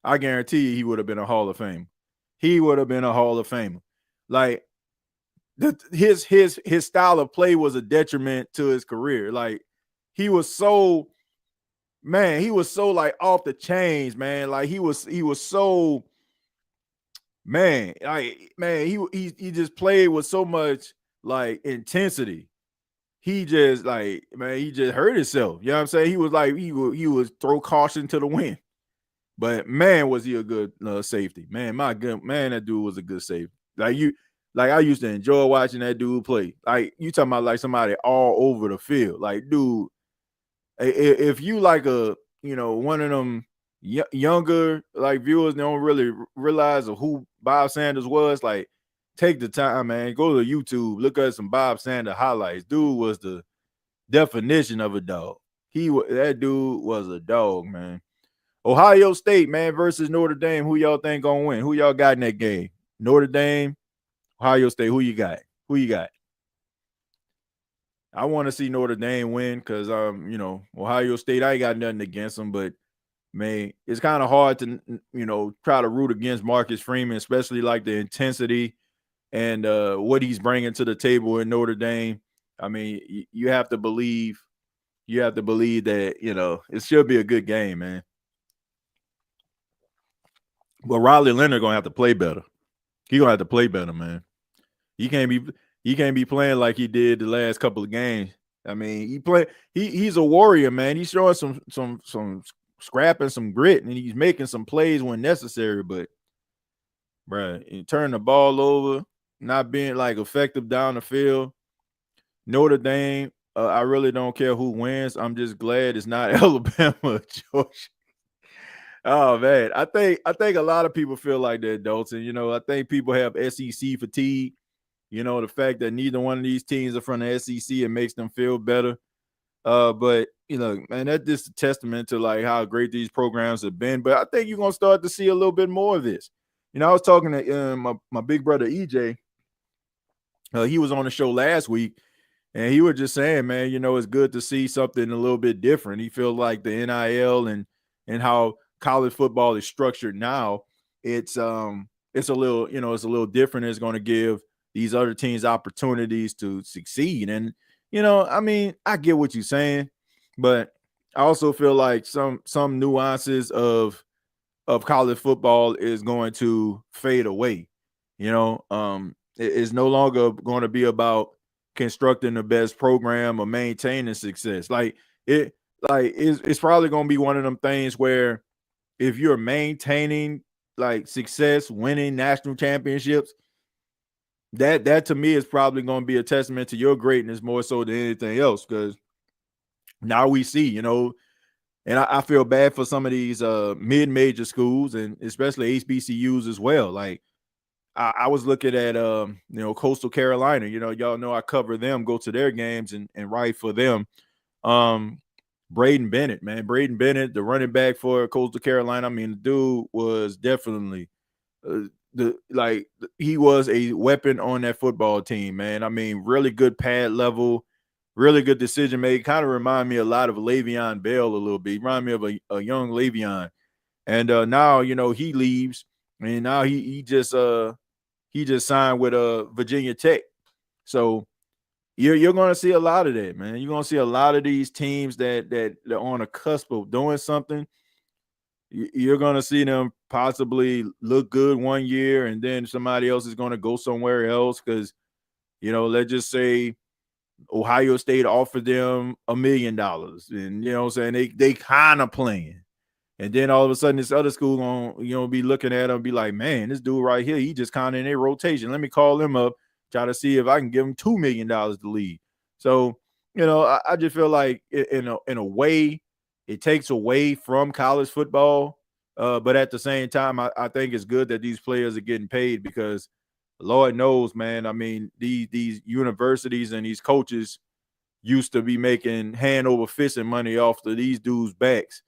I guarantee you he would have been a Hall of Fame. He would have been a Hall of Famer. Like his style of play was a detriment to his career. Like he was so like off the chains, man. Like he was so man, he just played with so much like intensity. He just like, man, he just hurt himself. You know what I'm saying? He was like, he would throw caution to the wind. But man, was he a good safety? Man, that dude was a good safety. Like I used to enjoy watching that dude play. Like you talking about like somebody all over the field. Like, dude, if you like one of them younger like viewers don't really realize of who Bob Sanders was, like take the time, man. Go to YouTube, look at some Bob Sanders highlights. Dude was the definition of a dog. That dude was a dog, man. Ohio State, man, versus Notre Dame. Who y'all think gonna win? Who y'all got in that game? Notre Dame, Ohio State. Who you got? I want to see Notre Dame win because Ohio State, I ain't got nothing against them, but man, it's kind of hard to try to root against Marcus Freeman, especially like the intensity and what he's bringing to the table in Notre Dame. I mean, you have to believe you have to believe that, it should be a good game, man. But Riley Leonard gonna have to play better. He gonna have to play better, man. He can't be playing like he did the last couple of games. I mean, he's a warrior, man. He's showing some scrap and some grit, and he's making some plays when necessary. But, bro, he turning the ball over, not being like effective down the field. Notre Dame, I really don't care who wins. I'm just glad it's not Alabama or Georgia. Oh man, I think a lot of people feel like that, Dalton. I think people have SEC fatigue. The fact that neither one of these teams are from the SEC, it makes them feel better. But man, that's just a testament to like how great these programs have been. But I think you're gonna start to see a little bit more of this. I was talking to my big brother EJ. He was on the show last week, and he was just saying, man, it's good to see something a little bit different. He feels like the NIL and how college football is structured now, it's a little, it's a little different. It's going to give these other teams opportunities to succeed. And, I mean, I get what you're saying, but I also feel like some nuances of college football is going to fade away. It's no longer going to be about constructing the best program or maintaining success. It's probably going to be one of them things where if you're maintaining like success, winning national championships, that to me is probably going to be a testament to your greatness more so than anything else. Because now we see, and I feel bad for some of these mid-major schools and especially HBCUs as well. Like I was looking at Coastal Carolina. Y'all know I cover them, go to their games and write for them. Braden Bennett, the running back for Coastal Carolina. I mean, the dude was definitely he was a weapon on that football team, man. I mean, really good pad level, really good decision making. Kind of remind me a lot of Le'Veon Bell a little bit. Remind me of a young Le'Veon. And now, he leaves, and now he just signed with Virginia Tech. So you're going to see a lot of that, man. You're going to see a lot of these teams that are on a cusp of doing something. You're going to see them possibly look good one year, and then somebody else is going to go somewhere else because, let's just say Ohio State offered them $1 million, and they kind of playing. And then all of a sudden, this other school gonna, be looking at him and be like, man, this dude right here, he just kind of in a rotation. Let me call him up, try to see if I can give him $2 million to lead. So, I just feel like in a way, it takes away from college football. But at the same time, I think it's good that these players are getting paid because Lord knows, man, I mean, these universities and these coaches used to be making hand over fist and money off of these dudes' backs.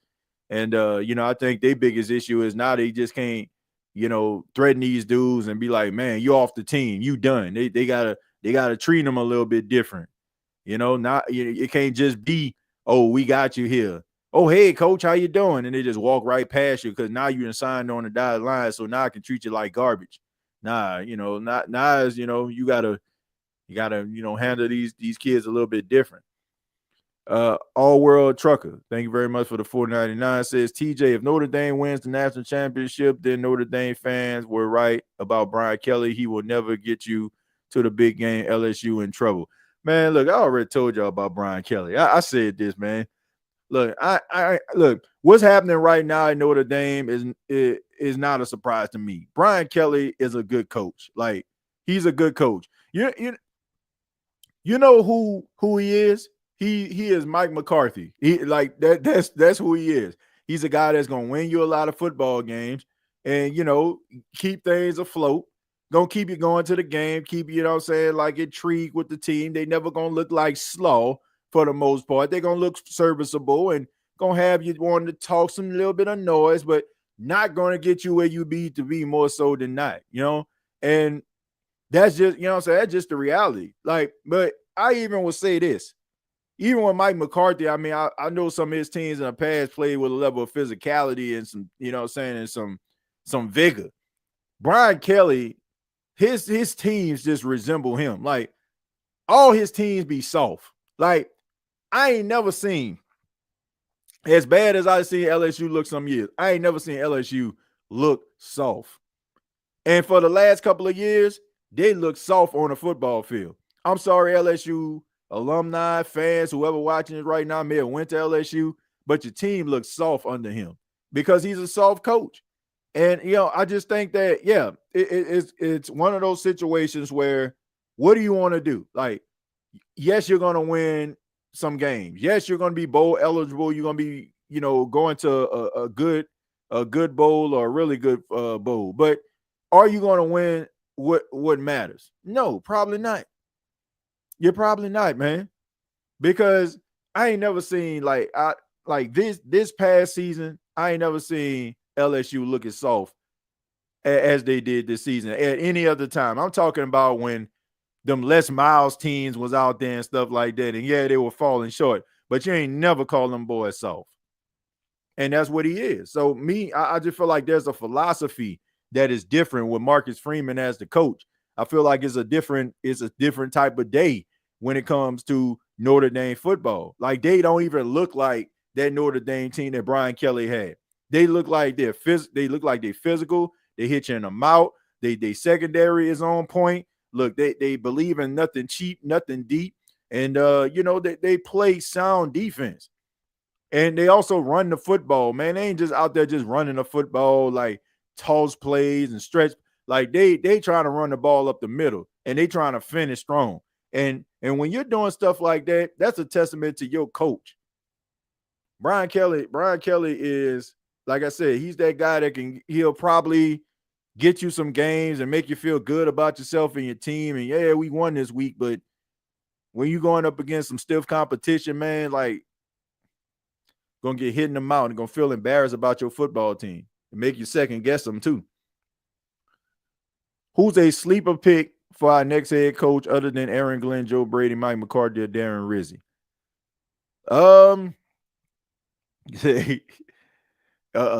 And, I think their biggest issue is now they just can't, threaten these dudes and be like, man, you off the team. You done. They gotta treat them a little bit different. It can't just be, oh, we got you here. Oh, hey, coach, how you doing? And they just walk right past you because now you're signed on the dotted line. So now I can treat you like garbage. Nah, not as, you gotta, handle these kids a little bit different. All World Trucker, thank you very much for the $4.99. Says TJ, if Notre Dame wins the national championship, then Notre Dame fans were right about Brian Kelly. He will never get you to the big game. LSU in trouble. Man, look, I already told y'all about Brian Kelly. I said this, man. Look, I look, what's happening right now in Notre Dame is not a surprise to me. Brian Kelly is a good coach. Like, he's a good coach. You know who he is? He is Mike McCarthy. He like that's who he is. He's a guy that's gonna win you a lot of football games and keep things afloat. Gonna keep you going to the game, keep like intrigued with the team. They never gonna look like slaw for the most part. They're gonna look serviceable and gonna have you wanting to talk some little bit of noise, but not gonna get you where you need to be more so than not, and that's just that's just the reality. Like, but I even would say this. Even with Mike McCarthy, I mean, I know some of his teams in the past played with a level of physicality and some, and some vigor. Brian Kelly, his teams just resemble him. Like, all his teams be soft. Like, I ain't never seen, as bad as I seen LSU look some years, I ain't never seen LSU look soft. And for the last couple of years, they look soft on the football field. I'm sorry, LSU alumni, fans, whoever watching it right now may have went to LSU, but your team looks soft under him because he's a soft coach. And, I just think that, it's one of those situations where what do you want to do? Like, yes, you're going to win some games. Yes, you're going to be bowl eligible. You're going to be, going to a good bowl or a really good bowl. But are you going to win what matters? No, probably not. You're probably not, man. Because I ain't never seen like this past season, I ain't never seen LSU looking soft as they did this season at any other time. I'm talking about when them Les Miles teams was out there and stuff like that. And yeah, they were falling short, but you ain't never call them boys soft. And that's what he is. So I just feel like there's a philosophy that is different with Marcus Freeman as the coach. I feel like it's a different type of day when it comes to Notre Dame football. Like they don't even look like that Notre Dame team that Brian Kelly had. They look like they're physical. They hit you in the mouth. They secondary is on point. Look, they believe in nothing cheap, nothing deep, and they play sound defense. And they also run the football, man. They ain't just out there just running the football like toss plays and stretch. Like they trying to run the ball up the middle and they trying to finish strong. And when you're doing stuff like that, that's a testament to your coach. Brian Kelly is, like I said, he's that guy that he'll probably get you some games and make you feel good about yourself and your team. And yeah, we won this week, but when you're going up against some stiff competition, man, like gonna get hit in the mouth and gonna feel embarrassed about your football team and make you second guess them too. Who's a sleeper pick for our next head coach other than Aaron Glenn, Joe Brady, Mike McCarthy, or Darren Rizzi? A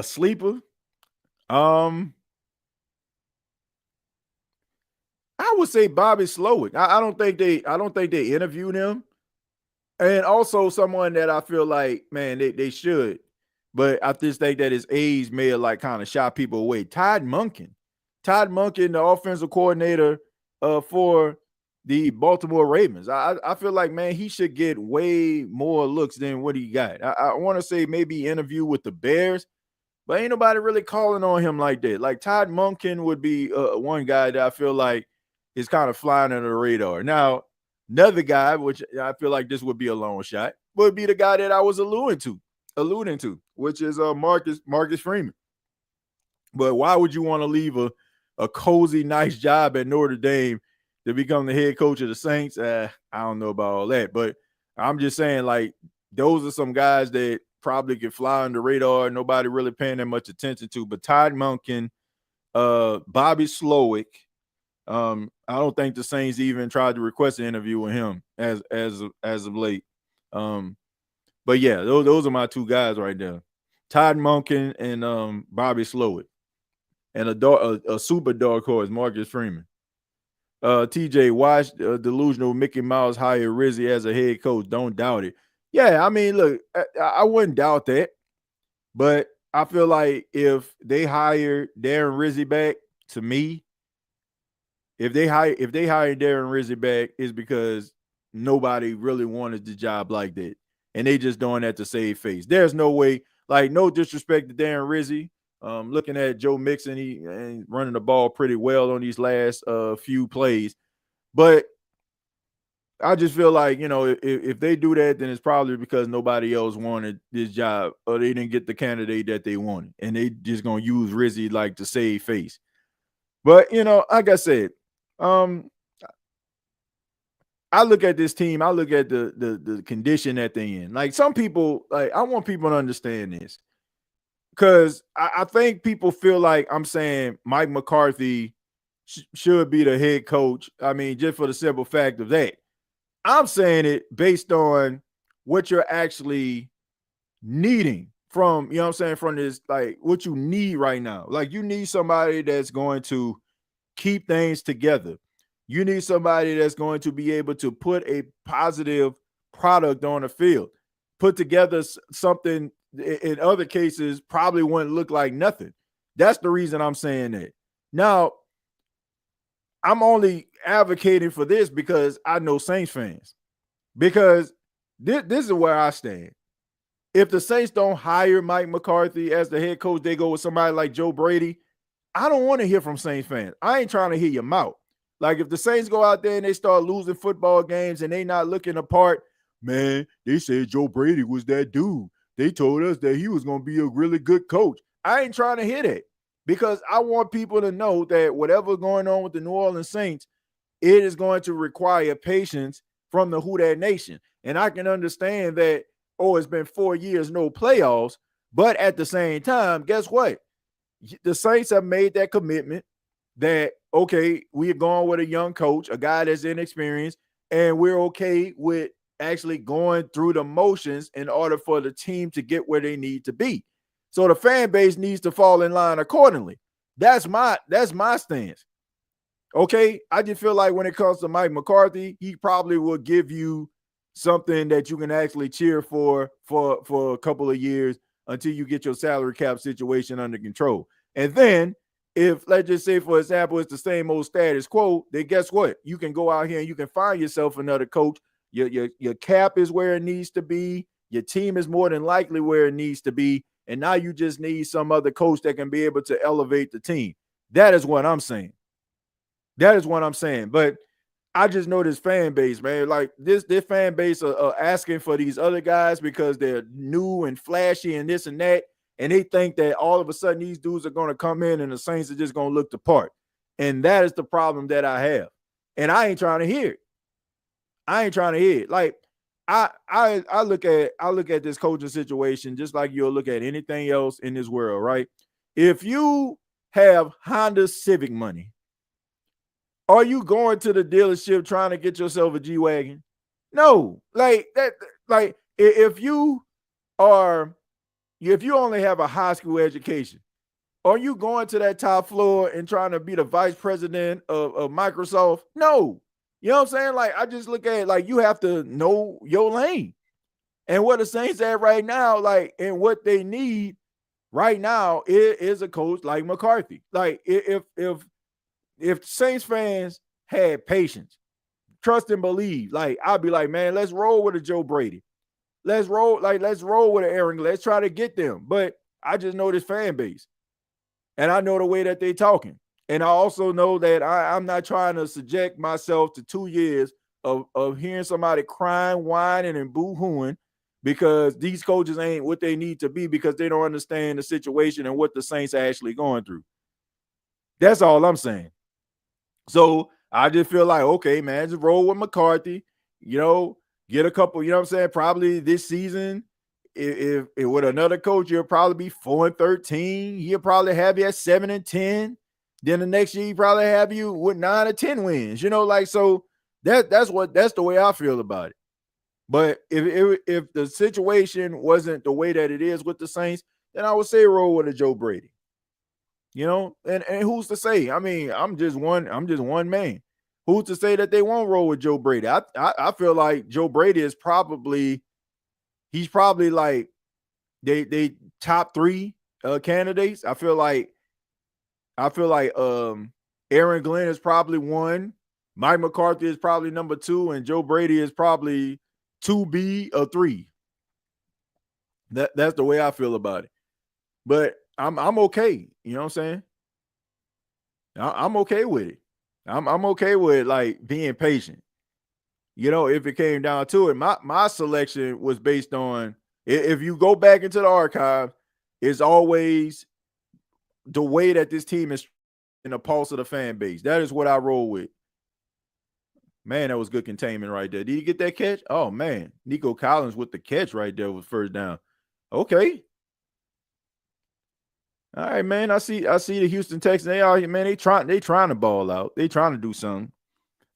sleeper. I would say Bobby Slowick. I don't think they interviewed him. And also someone that I feel like, man, they should. But I just think that his age may have like kind of shot people away. Todd Monken, the offensive coordinator for the Baltimore Ravens. I feel like, man, he should get way more looks than what he got. I want to say maybe interview with the Bears, but ain't nobody really calling on him like that. Like Todd Monken would be one guy that I feel like is kind of flying under the radar. Now, another guy, which I feel like this would be a long shot, would be the guy that I was alluding to, which is Marcus Freeman. But why would you want to leave a cozy, nice job at Notre Dame to become the head coach of the Saints? I don't know about all that, but I'm just saying, like, those are some guys that probably could fly on the radar. Nobody really paying that much attention to. But Todd Monken, Bobby Slowick. I don't think the Saints even tried to request an interview with him as of late. But yeah, those are my two guys right there. Todd Monken and Bobby Slowick. And a super dark horse, Marcus Freeman. TJ, watch delusional Mickey Mouse hire Rizzi as a head coach. Don't doubt it. Yeah, I mean, look, I wouldn't doubt that. But I feel like if they hire Darren Rizzi back, to me, if they hire Darren Rizzi back, is because nobody really wanted the job like that. And they just doing that to save face. There's no way, like, no disrespect to Darren Rizzi. Looking at Joe Mixon, he running the ball pretty well on these last few plays. But I just feel like, if they do that, then it's probably because nobody else wanted this job or they didn't get the candidate that they wanted. And they just going to use Rizzi like to save face. But, like I said, I look at this team, I look at the condition that they're in. Like some people, like I want people to understand this. Because I think people feel like I'm saying Mike McCarthy should be the head coach. I mean, just for the simple fact of that. I'm saying it based on what you're actually needing from, from this, like what you need right now. Like you need somebody that's going to keep things together. You need somebody that's going to be able to put a positive product on the field. Put together something in other cases probably wouldn't look like nothing. That's the reason I'm saying that. Now, I'm only advocating for this because I know Saints fans. Because this is where I stand. If the Saints don't hire Mike McCarthy as the head coach, they go with somebody like Joe Brady. I don't want to hear from Saints fans. I ain't trying to hear your mouth. Like if the Saints go out there and they start losing football games and they not looking apart, man, they said Joe Brady was that dude. They told us that he was going to be a really good coach. I ain't trying to hear that because I want people to know that whatever's going on with the New Orleans Saints, it is going to require patience from the Who Dat Nation. And I can understand that, it's been 4 years, no playoffs. But at the same time, guess what? The Saints have made that commitment that, okay, we're going with a young coach, a guy that's inexperienced, and we're okay with actually going through the motions in order for the team to get where they need to be. So the fan base needs to fall in line accordingly. That's my stance. Okay, I just feel like when it comes to Mike McCarthy, he probably will give you something that you can actually cheer for a couple of years until you get your salary cap situation under control. And then if, let's just say, for example, it's the same old status quo, then guess what? You can go out here and you can find yourself another coach. Your cap is where it needs to be. Your team is more than likely where it needs to be. And now you just need some other coach that can be able to elevate the team. That is what I'm saying. But I just know this fan base, man. Like this fan base are asking for these other guys because they're new and flashy and this and that. And they think that all of a sudden these dudes are going to come in and the Saints are just going to look the part. And that is the problem that I have. And I ain't trying to hear it. Like I look at this coaching situation just like you'll look at anything else in this world, right? If you have Honda Civic money, are you going to the dealership trying to get yourself a G-Wagon? No. Like that, like if you only have a high school education, are you going to that top floor and trying to be the vice president of Microsoft? No. You know what I'm saying? Like, I just look at it like you have to know your lane. And what the Saints at right now, like, and what they need right now is a coach like McCarthy. Like, if Saints fans had patience, trust and believe, like, I'd be like, man, let's roll with a Joe Brady. Let's roll with an Aaron. Let's try to get them. But I just know this fan base. And I know the way that they talking. And I also know that I'm not trying to subject myself to 2 years of hearing somebody crying, whining, and boo-hooing because these coaches ain't what they need to be because they don't understand the situation and what the Saints are actually going through. That's all I'm saying. So I just feel like, okay, man, just roll with McCarthy, get a couple, you know what I'm saying? Probably this season, if with another coach, you'll probably be 4-13. He'll probably have you at 7-10. Then the next year, he probably have you with 9 or 10 wins. So that's the way I feel about it. But if the situation wasn't the way that it is with the Saints, then I would say roll with a Joe Brady. And who's to say? I mean, I'm just one man. Who's to say that they won't roll with Joe Brady? I feel like Joe Brady is probably like they top 3 candidates. I feel like Aaron Glenn is probably 1, Mike McCarthy is probably number 2, and Joe Brady is probably 2B or 3. That's the way I feel about it. But I'm okay. You know what I'm saying? I'm okay with it. I'm okay with like being patient. If it came down to it, my selection was based on, if you go back into the archive, it's always the way that this team is in the pulse of the fan base. That is what I roll with. Man, that was good containment right there. Did you get that catch? Oh man, Nico Collins with the catch right there with first down. Okay. All right, man. I see the Houston Texans. They trying to ball out. They trying to do something.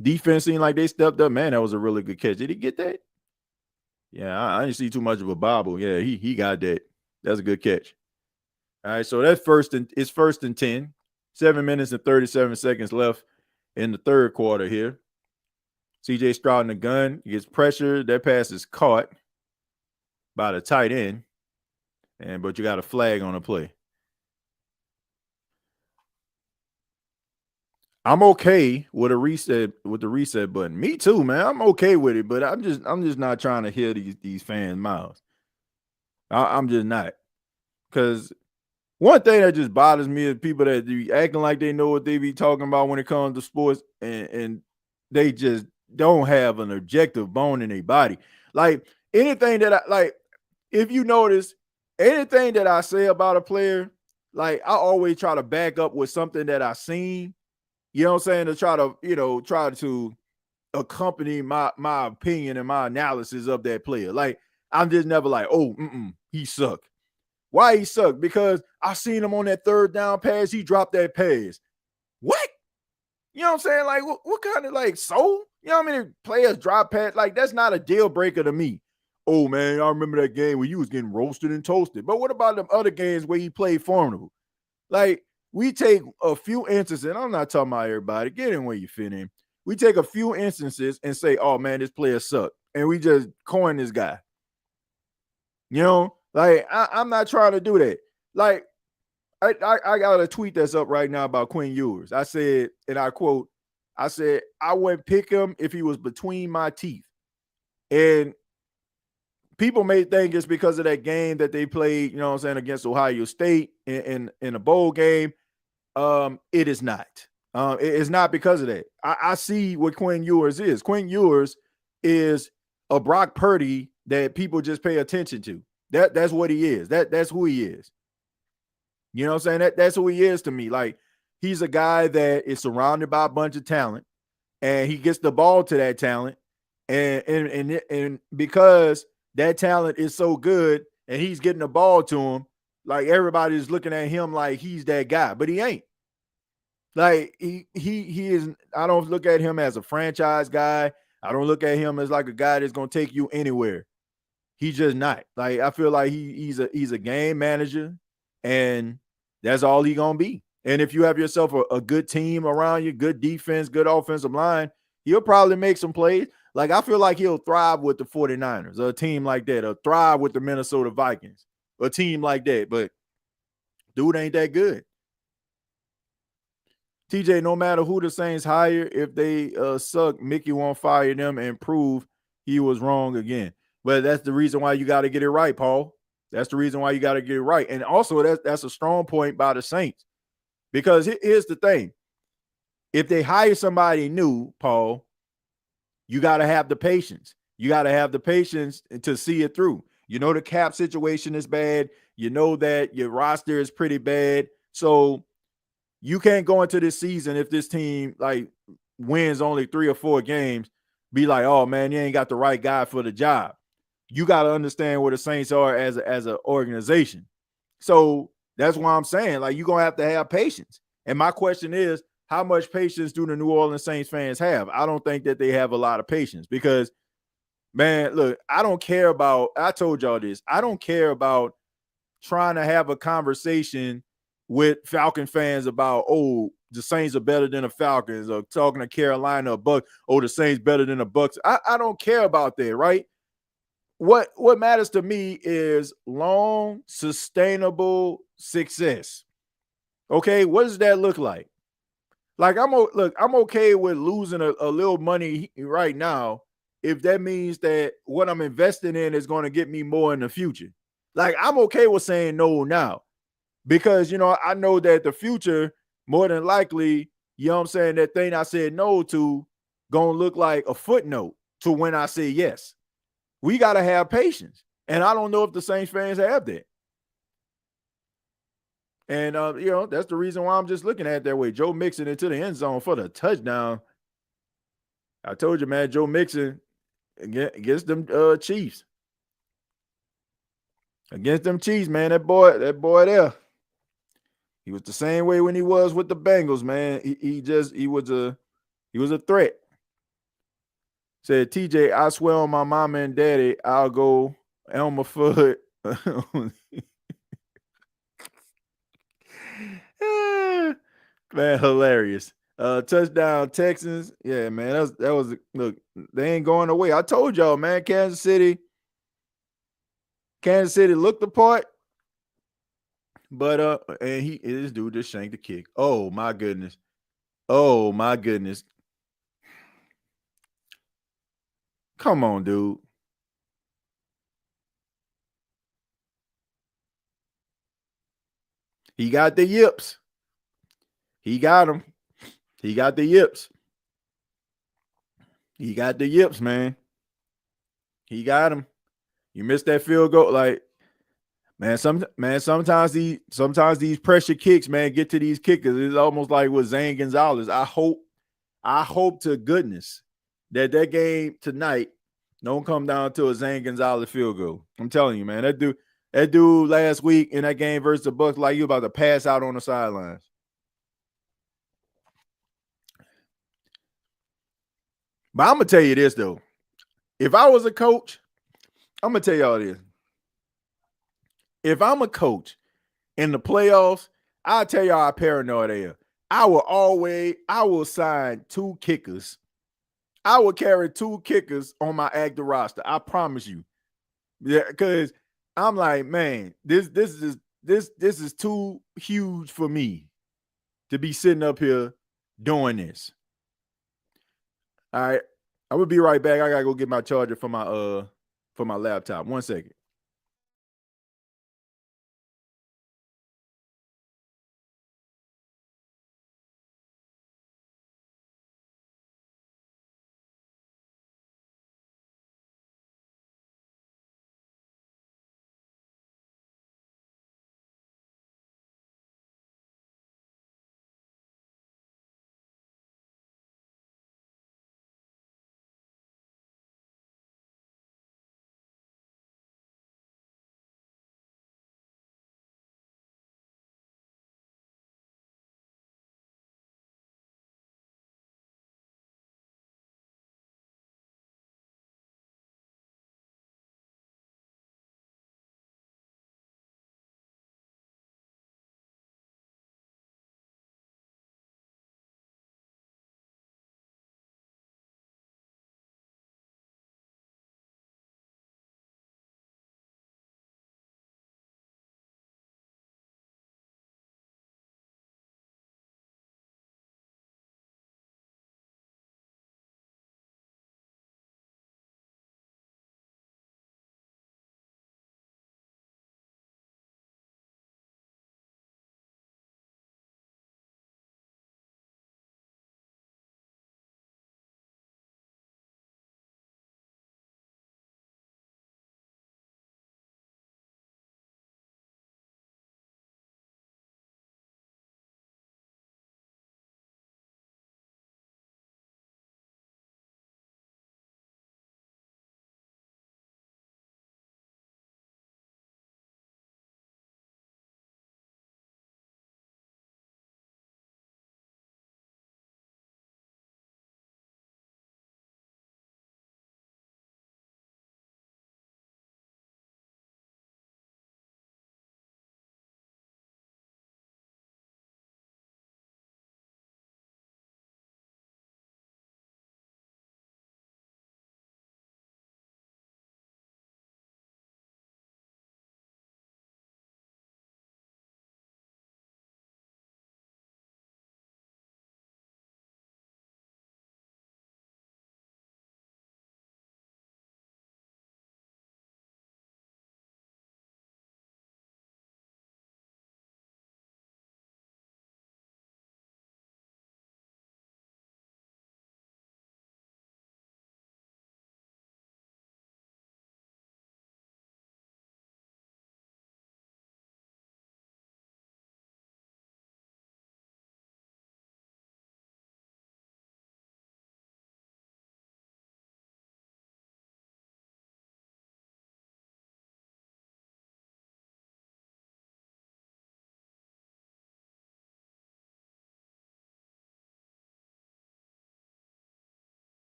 Defense seemed like they stepped up. Man, that was a really good catch. Did he get that? Yeah, I didn't see too much of a bobble. Yeah, he got that. That's a good catch. All right, so that's first and 10. 7 minutes and 37 seconds left in the third quarter here. CJ Stroud in the gun. He gets pressure. That pass is caught by the tight end. But you got a flag on the play. I'm okay with the reset button. Me too, man. I'm okay with it, but I'm just not trying to hear these fans' mouths. I'm just not. Because one thing that just bothers me is people that be acting like they know what they be talking about when it comes to sports, and they just don't have an objective bone in their body. Like anything that if you notice, anything that I say about a player, like I always try to back up with something that I seen. You know what I'm saying? To try to accompany my opinion and my analysis of that player. Like I'm just never like, oh, he sucked. Why he sucked? Because I seen him on that third down pass. He dropped that pass. What? You know what I'm saying? Like, what kind of so? You know how many players drop pass? Like, that's not a deal breaker to me. Oh man, I remember that game where you was getting roasted and toasted. But what about them other games where he played formidable? Like, we take a few instances, and I'm not talking about everybody. Get in where you fit in. We take a few instances and say, oh man, this player sucked. And we just coin this guy. You know, like I'm not trying to do that. Like, I got a tweet that's up right now about Quinn Ewers. I said, and I quote, I said, I wouldn't pick him if he was between my teeth. And people may think it's because of that game that they played, you know what I'm saying, against Ohio State in a bowl game. It is not. It's not because of that. I see what Quinn Ewers is. Quinn Ewers is a Brock Purdy that people just pay attention to. That's what he is. That's who he is. You know what I'm saying? That's who he is to me. Like, he's a guy that is surrounded by a bunch of talent, and he gets the ball to that talent, and because that talent is so good, and he's getting the ball to him, like everybody's looking at him like he's that guy, but he ain't. Like he is. I don't look at him as a franchise guy. I don't look at him as like a guy that's gonna take you anywhere. He's just not. Like, I feel like he's a game manager, and that's all he gonna be. And if you have yourself a good team around you, good defense, good offensive line, he'll probably make some plays. Like, I feel like he'll thrive with the 49ers, or a team like that, or thrive with the Minnesota Vikings, a team like that. But dude ain't that good. TJ, no matter who the Saints hire, if they suck, Mickey won't fire them and prove he was wrong again. But that's the reason why you got to get it right, Paul. That's the reason why you got to get it right. And also, that's a strong point by the Saints. Because here's the thing. If they hire somebody new, Paul, you got to have the patience. You got to have the patience to see it through. You know the cap situation is bad. You know that your roster is pretty bad. So you can't go into this season if this team like wins only 3 or 4 games, be like, oh man, you ain't got the right guy for the job. You got to understand where the Saints are as an organization. So that's why I'm saying, like, you're going to have patience. And my question is, how much patience do the New Orleans Saints fans have? I don't think that they have a lot of patience because, man, look, I told y'all this, I don't care about trying to have a conversation with Falcon fans about, oh, the Saints are better than the Falcons, or talking to Carolina or Bucks, oh, the Saints better than the Bucks. I don't care about that, right? What matters to me is long, sustainable success. Okay, what does that look like? Like, I'm okay with losing a little money right now if that means that what I'm investing in is going to get me more in the future. Like, I'm okay with saying no now because, you know, I know that the future, more than likely, you know what I'm saying, that thing I said no to going to look like a footnote to when I say yes. We got to have patience. And I don't know if the Saints fans have that. And, you know, that's the reason why I'm just looking at it that way. Joe Mixon into the end zone for the touchdown. I told you, man, Joe Mixon against them Chiefs. Against them Chiefs, man, that boy there. He was the same way when he was with the Bengals, man. He was a threat. Said TJ, I swear on my mama and daddy, I'll go Elmer Fudd. Man, hilarious. Touchdown Texans. Yeah, man. That was look, they ain't going away. I told y'all, man, Kansas City looked the part, but and this dude just shanked the kick. Oh my goodness. Oh my goodness. Come on, dude. He got the yips. He got him. He got the yips. He got the yips, man. He got him. You missed that field goal. Like, sometimes these pressure kicks, man, get to these kickers. It's almost like with Zane Gonzalez. I hope to goodness that game tonight don't come down to a Zane Gonzalez field goal. I'm telling you, man. That dude last week in that game versus the Bucks, like you about to pass out on the sidelines. But I'm gonna tell you this though. If I was a coach, I'm gonna tell y'all this. If I'm a coach in the playoffs, I'll tell y'all how paranoid they are. I will sign 2 kickers. I will carry 2 kickers on my active roster. I promise you. Yeah, because I'm like, man, this is too huge for me to be sitting up here doing this. All right. I will be right back. I gotta go get my charger for my laptop. 1 second.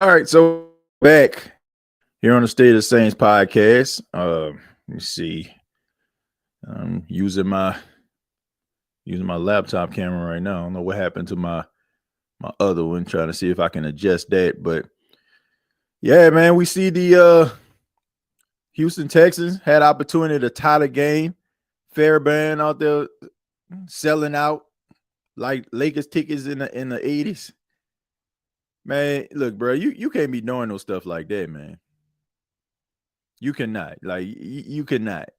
All right, so back here on the State of the Saints podcast. Let me see. I'm using my laptop camera right now. I don't know what happened to my other one. Trying to see if I can adjust that. But yeah, man, we see the Houston Texans had opportunity to tie the game. Fairbairn out there selling out like Lakers tickets in the 80s. Man, look, bro, you can't be doing no stuff like that, man. You cannot. Like, you cannot.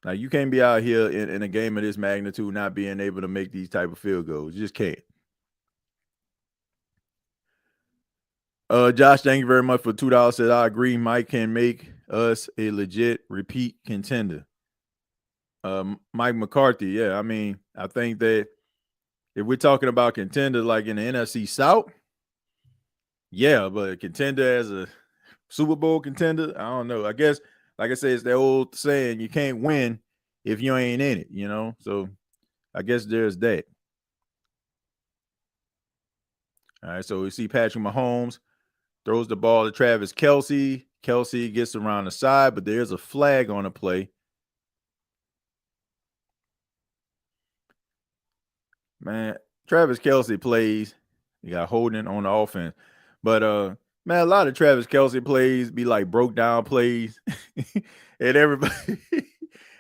Like, you can't be out here in a game of this magnitude not being able to make these type of field goals. You just can't. Josh, thank you very much for $2. Said I agree. Mike can make us a legit repeat contender. Mike McCarthy, yeah. I mean, I think that if we're talking about contenders like in the NFC South, yeah, but a contender as a Super Bowl contender, I don't know. I guess, like I said, it's that old saying, you can't win if you ain't in it, you know? So I guess there's that. All right, so we see Patrick Mahomes throws the ball to Travis Kelce. Kelce gets around the side, but there's a flag on the play. Man, Travis Kelce plays. You got Holden on the offense. But man, a lot of Travis Kelce plays be like broke down plays. And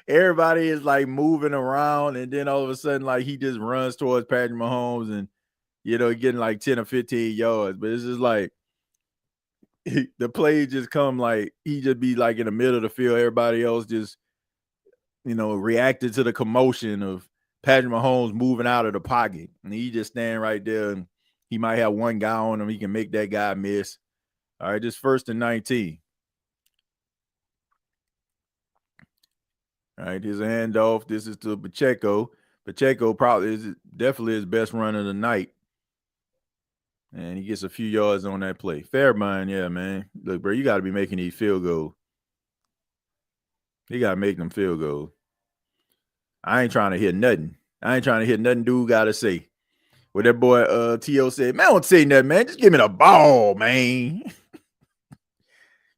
everybody is like moving around, and then all of a sudden, like he just runs towards Patrick Mahomes and getting like 10 or 15 yards. But it's just like the play just come like he just be like in the middle of the field. Everybody else just, reacted to the commotion of Patrick Mahomes moving out of the pocket. And he just stand right there, and he might have one guy on him. He can make that guy miss. All right, just 1st and 19. All right, here's a handoff. This is to Pacheco. Pacheco probably is definitely his best run of the night. And he gets a few yards on that play. Fairbairn, yeah, man. Look, bro, you got to be making these field goals. You got to make them field goals. I ain't trying to hear nothing. Dude got to say. What that boy T.O. said, man, don't say nothing, man. Just give me the ball, man.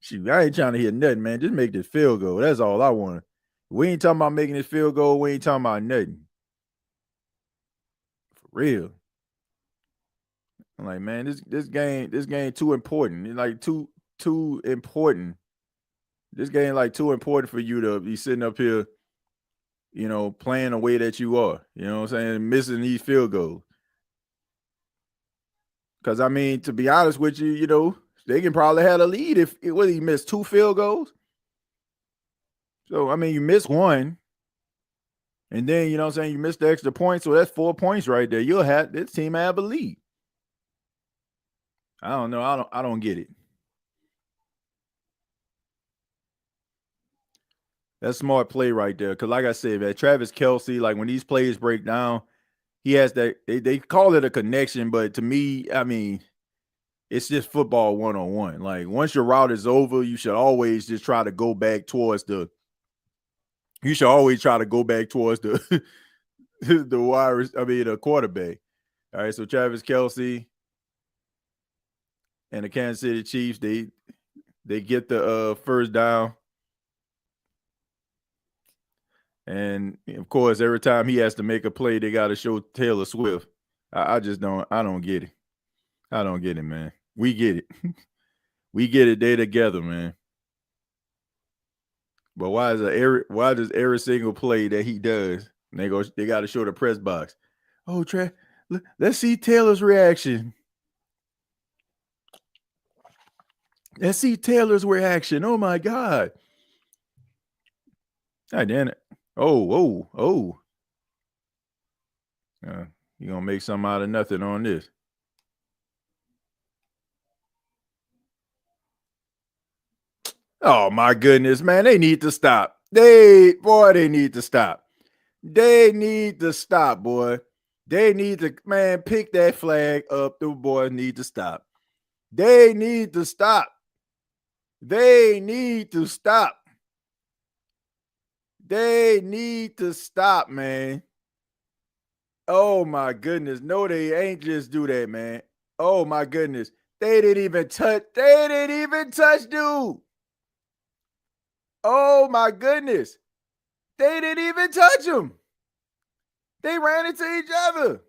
Shoot, I ain't trying to hear nothing, man. Just make this field goal. That's all I want. We ain't talking about making this field goal. We ain't talking about nothing. For real. I'm like, man, this game too important. It's like too important. This game like too important for you to be sitting up here, playing the way that you are. You know what I'm saying? Missing these field goals. Because, I mean, to be honest with you, they can probably have a lead if he missed 2 field goals. So, I mean, you missed one. And then, you missed the extra point. So that's 4 points right there. You'll have this team have a lead. I don't know. I don't get it. That's smart play right there. Because, like I said, man, Travis Kelce, like when these plays break down, he has that. They call it a connection, but to me, I mean, it's just football 1-on-1. Like once your route is over, you should always just try to go back towards the. You should always try to go back towards the the quarterback. All right, so Travis Kelce and the Kansas City Chiefs, they get the first down. And of course, every time he has to make a play, they got to show Taylor Swift. I just don't get it. I don't get it, man. We get it. We get it. They together, man. But why does every single play that he does, they got to show the press box? Oh, let's see Taylor's reaction. Let's see Taylor's reaction. Oh my God. God damn it. Oh. You're gonna make something out of nothing on this. Oh my goodness, man. They need to stop. They need to stop. They need to stop, boy. They need to, man, pick that flag up. The boys need to stop. They need to stop. They need to stop. They need to stop, man. Oh my goodness. No, they ain't just do that, man. Oh my goodness. They didn't even touch dude. Oh my goodness. They didn't even touch him. They ran into each other.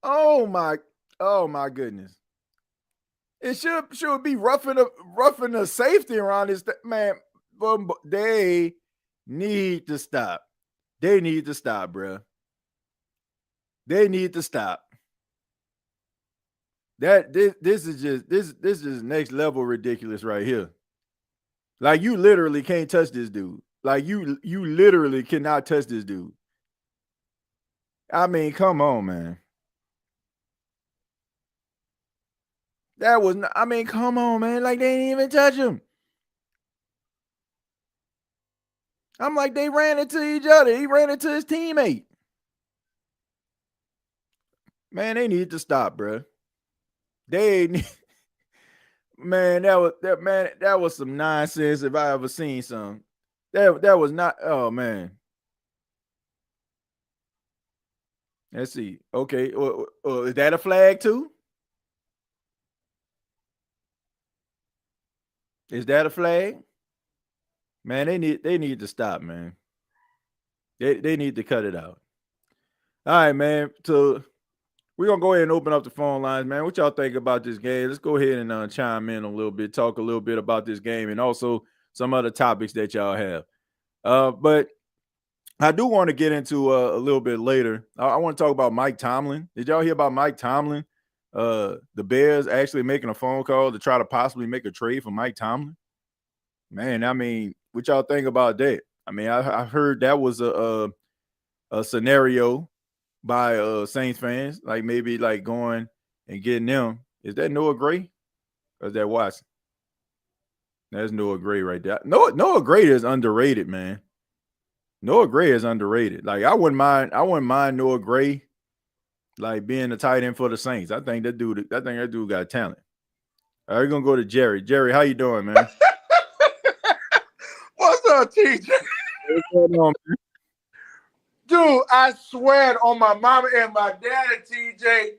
Oh my goodness. It should be roughing the safety around this man. They need to stop. They need to stop, bro. They need to stop. This is next level ridiculous right here. Like, you literally can't touch this dude. Like, you literally cannot touch this dude. I mean, come on, man. That was not, I mean, come on, man. Like, they didn't even touch him. I'm like, they ran into each other. He ran into his teammate. Man, they need to stop, bro. Man, that was some nonsense if I ever seen some. That was not. Oh man. Let's see. Okay, is that a flag too? Is that a flag? Man, they need to stop, man. They need to cut it out. All right, man. So we're gonna go ahead and open up the phone lines, man. What y'all think about this game? Let's go ahead and chime in a little bit, talk a little bit about this game, and also some other topics that y'all have. But I do want to get into a little bit later. I want to talk about Mike Tomlin. Did y'all hear about Mike Tomlin? The Bears actually making a phone call to try to possibly make a trade for Mike Tomlin. Man, I mean, what y'all think about that? I mean, I heard that was a scenario by Saints fans, like maybe like going and getting them. Is that Noah Gray or is that Watson? That's Noah Gray right there. Noah Gray is underrated, man. Noah Gray is underrated. Like, I wouldn't mind Noah Gray like being the tight end for the Saints. I think that dude got talent. All right, we're gonna go to Jerry. Jerry, how you doing, man? What's up, TJ? What's going on, man? Dude, I swear on my mama and my daddy, TJ,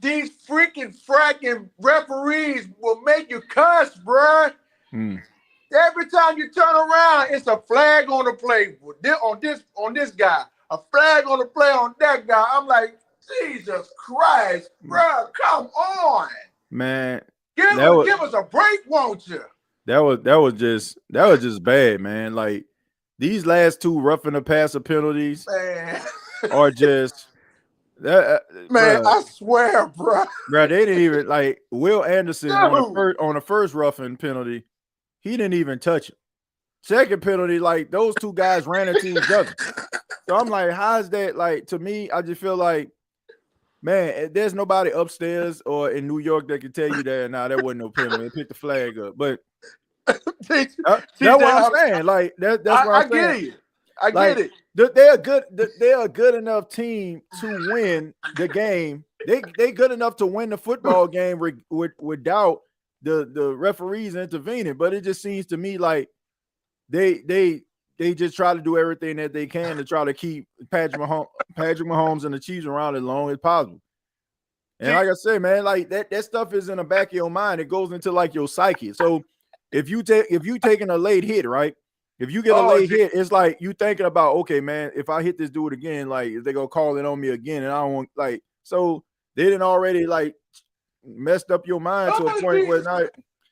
these freaking fracking referees will make you cuss, bruh. Every time you turn around, it's a flag on the play on this guy, a flag on the play on that guy. I'm like, Jesus Christ, bruh, come on, man. Give us a break, won't you? That was just bad, man. Like, these last two roughing the passer penalties are just that. Man, I swear, bro. Bro, they didn't even, like, Will Anderson on the first roughing penalty. He didn't even touch him. Second penalty, like, those two guys ran into each other. So I'm like, how is that? Like, to me, I just feel like, man, there's nobody upstairs or in New York that can tell you that. Nah, that wasn't no penalty. They picked the flag up, but that's what I'm saying. Like, that's what I'm saying. I get it. They're a good enough team to win the game. They good enough to win the football game without the referees intervening. But it just seems to me like they just try to do everything that they can to try to keep Patrick Mahomes and the Chiefs around as long as possible. And like I said, man, like that stuff is in the back of your mind. It goes into like your psyche. So if you taking a late hit, right? If you get a late hit, it's like you thinking about, okay, man, if I hit this dude again, like, they gonna call it on me again, and I don't want, like, so they didn't already like messed up your mind to a point where not.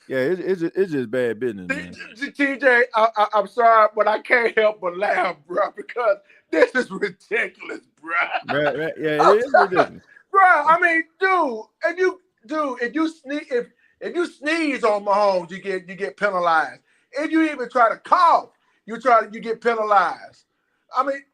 Yeah, it's just bad business, man. TJ, I'm sorry, but I can't help but laugh, bro, because this is ridiculous, bro. Yeah, it is ridiculous, bro. I mean, if you sneeze on Mahomes, you get penalized. If you even try to cough, you get penalized. I mean,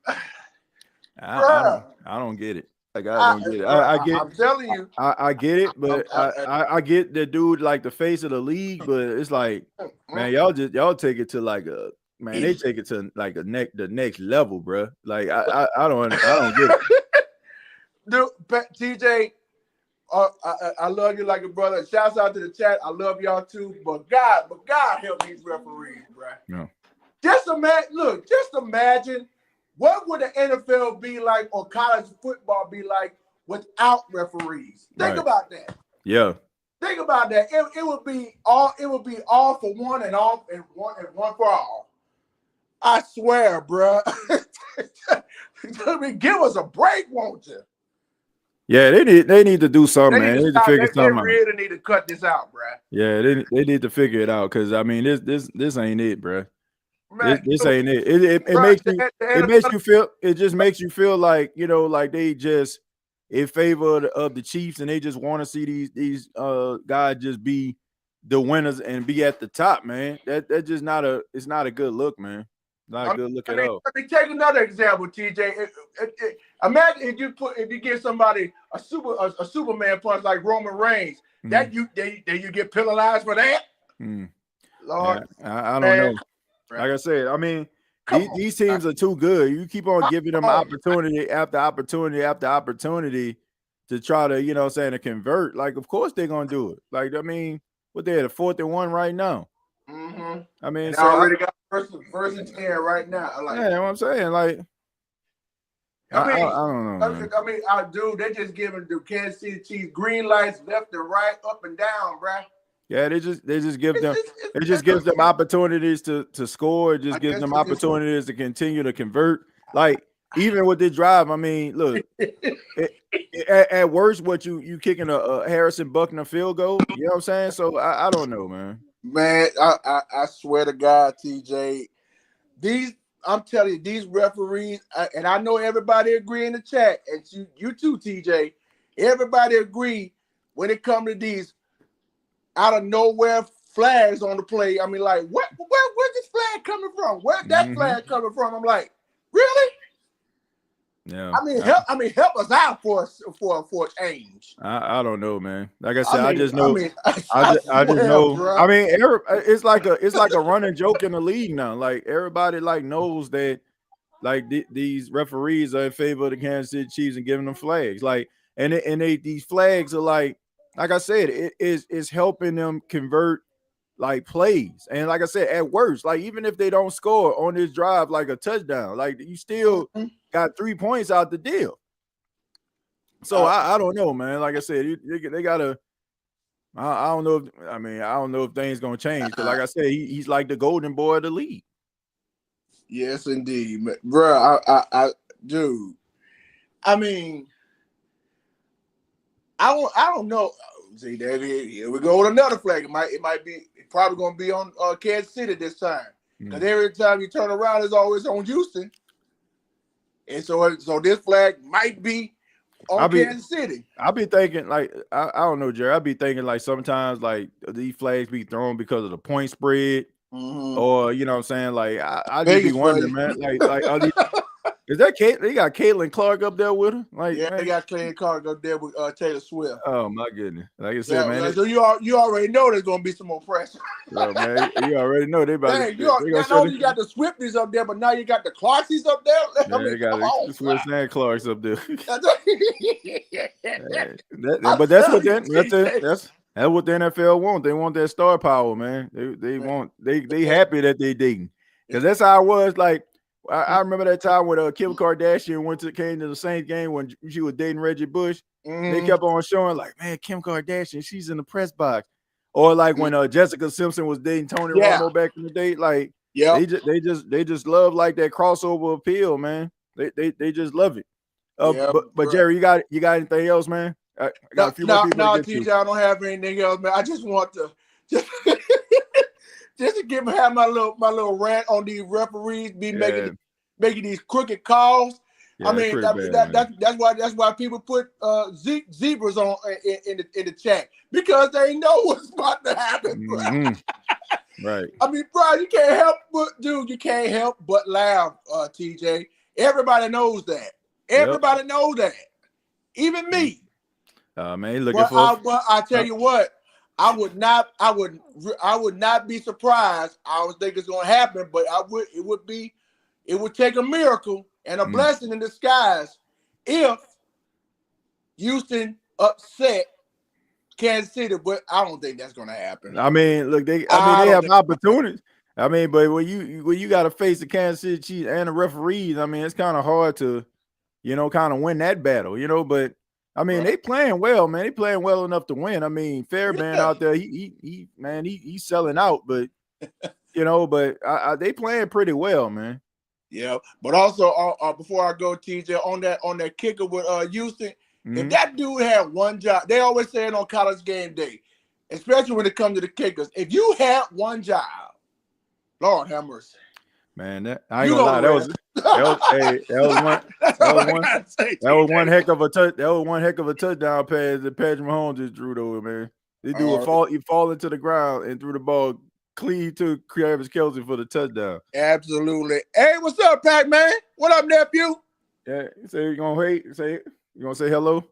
I don't get it. Like, I don't get it. I'm telling you, I get it, but I get the dude like the face of the league, but it's like, man, y'all take it to like they take it to like the next level, bro. Like, I don't get it. Dude, TJ, I love you like a brother. Shouts out to the chat. I love y'all too. But God help these referees, bro. No. Just imagine what would the NFL be like or college football be like without referees. Think about that. Yeah. Think about that. It would be all. It would be all for one and all and one for all. I swear, bro. I mean, give us a break, won't you? Yeah, they need to do something, man. They need to figure They something out. really need to cut this out, bro. Yeah, they need to figure it out because I mean this ain't it, bro. Man, This ain't it. It bro, makes you it just makes you feel like like they just in favor of the Chiefs and they just want to see these guys just be the winners and be at the top, man. That's just not a good look, man. Not a good look at all. Let me take another example, TJ. Imagine if you give somebody a Superman punch like Roman Reigns, that you get penalized for that. Lord, yeah, I don't know. Like I said, I mean, these teams are too good. You keep on giving them opportunity after opportunity after opportunity to try to, to convert. Like, of course they're gonna do it. Like, I mean, what they at a 4th and 1 right now. I mean, and so I already got first and 10 right now. Yeah, what I'm saying, like, I don't know. Dude, they're just giving the Kansas City Chiefs green lights left and right, up and down, bruh. Yeah, they just give them gives them opportunities to score. It just gives them opportunities to continue to convert. Like even with this drive, I mean, look, at worst, what you kicking a Harrison Buckner field goal? You know what I'm saying? So I don't know, man. Man, I swear to God, TJ, I'm telling you, these referees, and I know everybody agree in the chat, and you too, TJ. Everybody agree when it comes to these out of nowhere flags on the play. I mean, like, where's this flag coming from? Where's that flag coming from? I'm like, really? Yeah. I mean, help us out for a change. I don't know, man. Like I said, I just know. I just know. Bro. I mean, it's like a running joke in the league now. Like everybody knows that these referees are in favor of the Kansas City Chiefs and giving them flags. Like, and these flags are like I said, it's helping them convert like plays. And like I said, at worst, like even if they don't score on this drive, like a touchdown, like you still got 3 points out the deal. So I don't know, man. Like I said, they gotta. I don't know. I don't know if things gonna change. Because like I said, he's like the golden boy of the league. Yes, indeed, bro. Dude. I mean, I don't know. See, David, here we go with another flag. It's probably gonna be on Kansas City this time. Because every time you turn around, it's always on Houston. And so this flag might be on Kansas City. I'll be thinking like I don't know, Jerry. I'll be thinking like sometimes like these flags be thrown because of the point spread, or you know what I'm saying. Like I just be wondering, man. Like are these, is that Kate? They got Caitlin Clark up there with her. Like yeah, man. they got Caitlin Clark up there with Taylor Swift. Oh my goodness! Like I said, man. So you already know there's gonna be some more pressure. Oh, man, you already know they about. Dang, not only you got the Swifties up there, but now you got the Clarksies up there. Yeah, they got the Swifts and Clarks up there. But that's what the NFL want. They want that star power, man. They happy that they dating because that's how it was. Like I remember that time when Kim Kardashian came to the Saints game when she was dating Reggie Bush. They kept on showing like, man, Kim Kardashian, she's in the press box. Or like when Jessica Simpson was dating Tony Romo back in the day, like they just love like that crossover appeal, man. They just love it. But Jerry, you got anything else, man? I got a few more people. No, TJ, I don't have anything else, man. I just want to just to have my little rant on these referees making these crooked calls. Yeah, I mean, that's why people put zebras on in the chat because they know what's about to happen. Right. I mean, bro, you can't help but laugh, TJ. Everybody knows that. Everybody knows that. Even me. Man, I tell you what, I would not be surprised. I don't think it's gonna happen, but it would take a miracle and a blessing in disguise if Houston upset Kansas City, but I don't think that's gonna happen. I mean, look, they have opportunities. I mean, but when you got to face the Kansas City Chiefs and the referees, I mean, it's kind of hard to, kind of win that battle, but I mean, they playing well, man. They playing well enough to win. I mean, Fairbairn out there, he's selling out, but but they playing pretty well, man. Yeah, but also before I go, TJ, on that kicker with Houston, if that dude had one job, they always say it on College Game Day, especially when it comes to the kickers. If you had one job, Lord have mercy. Man, I ain't gonna lie, that was one heck of a touchdown pass that Patrick Mahomes just drew though, man. They do he fall into the ground and threw the ball clean to Travis Kelce for the touchdown. Absolutely. Hey, what's up, Pac-Man? What up, nephew? Yeah, you gonna say hello?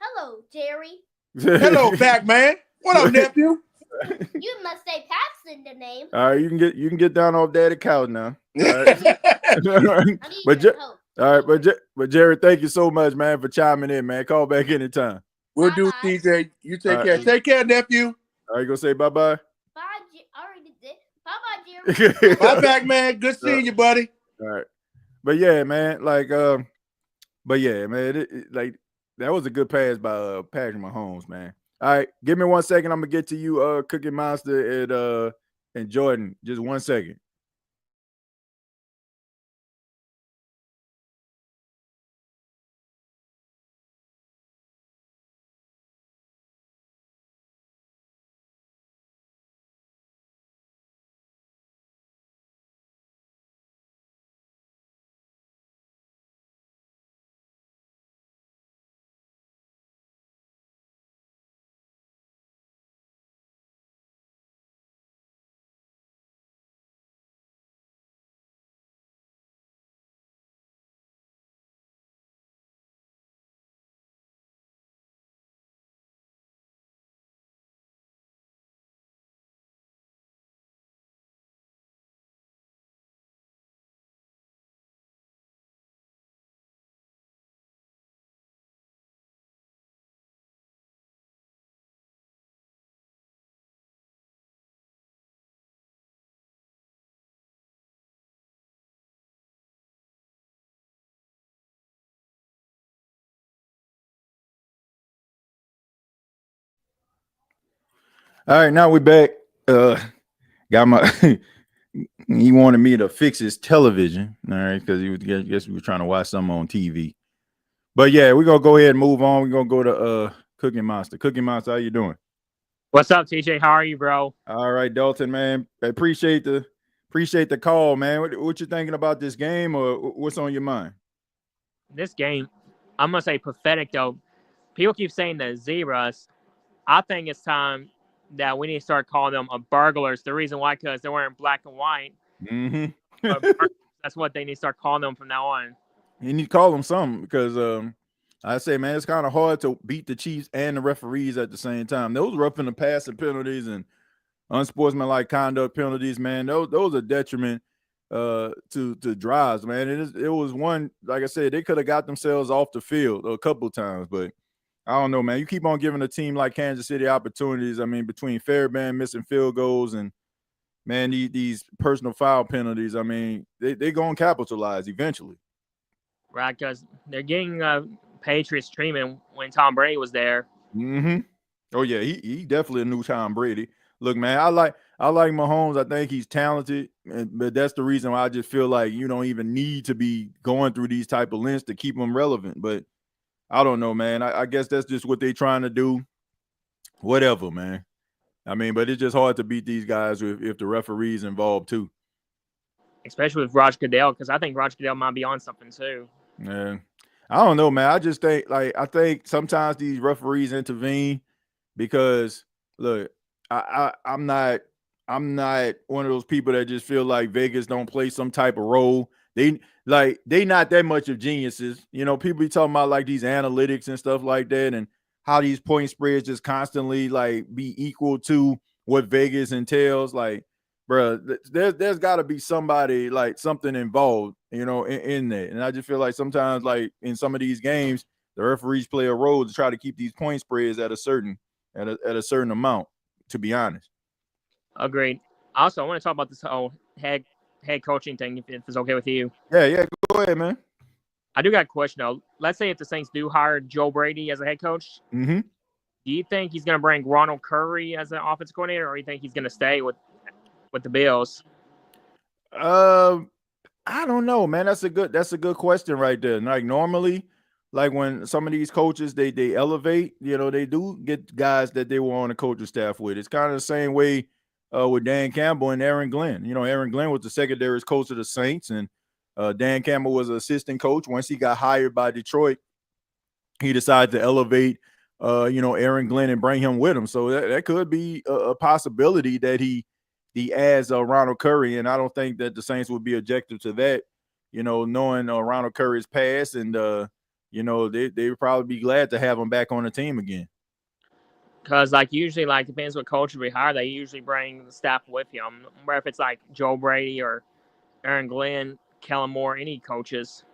Hello, Jerry. Hello, Pac-Man. What up, nephew? You must say Pat's in the name. All right, you can get down off daddy couch now. All right. But Jerry, thank you so much, man, for chiming in, man. Call back anytime. We'll do, TJ. You take care. Take care, nephew. All right, you gonna say bye-bye? Bye, I already did. Bye-bye, Jerry. Bye, Pac-Man. Good seeing you, buddy. All right. But yeah, man, that was a good pass by Patrick Mahomes, man. All right, give me 1 second. I'm gonna get to you, Cookie Monster and Jordan. Just 1 second. All right, now we're back. Got my he wanted me to fix his television, all right, because I guess we were trying to watch something on TV. But yeah, we're gonna go ahead and move on. We're gonna go to Cookie Monster. Cookie Monster, how you doing? What's up, TJ? How are you, bro? All right, Dalton, man. I appreciate the call, man. What you thinking about this game, or what's on your mind? This game, I'm gonna say pathetic though. People keep saying the Zebras. I think it's time that we need to start calling them burglars. The reason why, because they're wearing black and white. That's what they need to start calling them from now on. You need to call them something because I say, man, it's kind of hard to beat the Chiefs and the referees at the same time. Those roughing the passer penalties and unsportsmanlike conduct penalties, man, those are detriment to drives, man. It was one, like I said, they could have got themselves off the field a couple times, but I don't know, man. You keep on giving a team like Kansas City opportunities. I mean, between Fairbairn missing field goals and, man, these personal foul penalties, I mean, they're going to capitalize eventually. Right, because they're getting Patriots treatment when Tom Brady was there. Oh, yeah, he definitely a new Tom Brady. Look, man, I like Mahomes. I think he's talented, but that's the reason why I just feel like you don't even need to be going through these type of lengths to keep him relevant. But I don't know, man. I guess that's just what they're trying to do. Whatever, man. I mean, but it's just hard to beat these guys if the referee's involved too. Especially with Roger Goodell, because I think Roger Goodell might be on something too. Yeah. I don't know, man. I just think, I think sometimes these referees intervene because, look, I'm not one of those people that just feel like Vegas don't play some type of role. They not that much of geniuses. You know, people be talking about like these analytics and stuff like that and how these point spreads just constantly like be equal to what Vegas entails. Like, bro, there's got to be somebody, like something involved, you know, in that. And I just feel like sometimes, like in some of these games, the referees play a role to try to keep these point spreads at a certain amount, to be honest. Agreed. Also, I want to talk about this whole head coaching thing, if it's okay with you. Yeah, go ahead, man. I do got a question though. Let's say if the Saints do hire Joe Brady as a head coach, Mm-hmm. do you think he's going to bring Ronald Curry as an offensive coordinator, or do you think he's going to stay with the Bills? I don't know, man. That's a good question right there. Like normally, like when some of these coaches they elevate, they do get guys that they were on the coaching staff with. It's kind of the same way with Dan Campbell and Aaron Glenn. Aaron Glenn was the secondary coach of the Saints, and Dan Campbell was an assistant coach. Once he got hired by Detroit, he decided to elevate Aaron Glenn and bring him with him. So that could be a possibility that he adds Ronald Curry, and I don't think that the Saints would be objective to that, knowing Ronald Curry's past, and they would probably be glad to have him back on the team again. Because usually depends what coach we hire, they usually bring the staff with him. Where if it's like Joe Brady or Aaron Glenn, Kellen Moore, any coaches.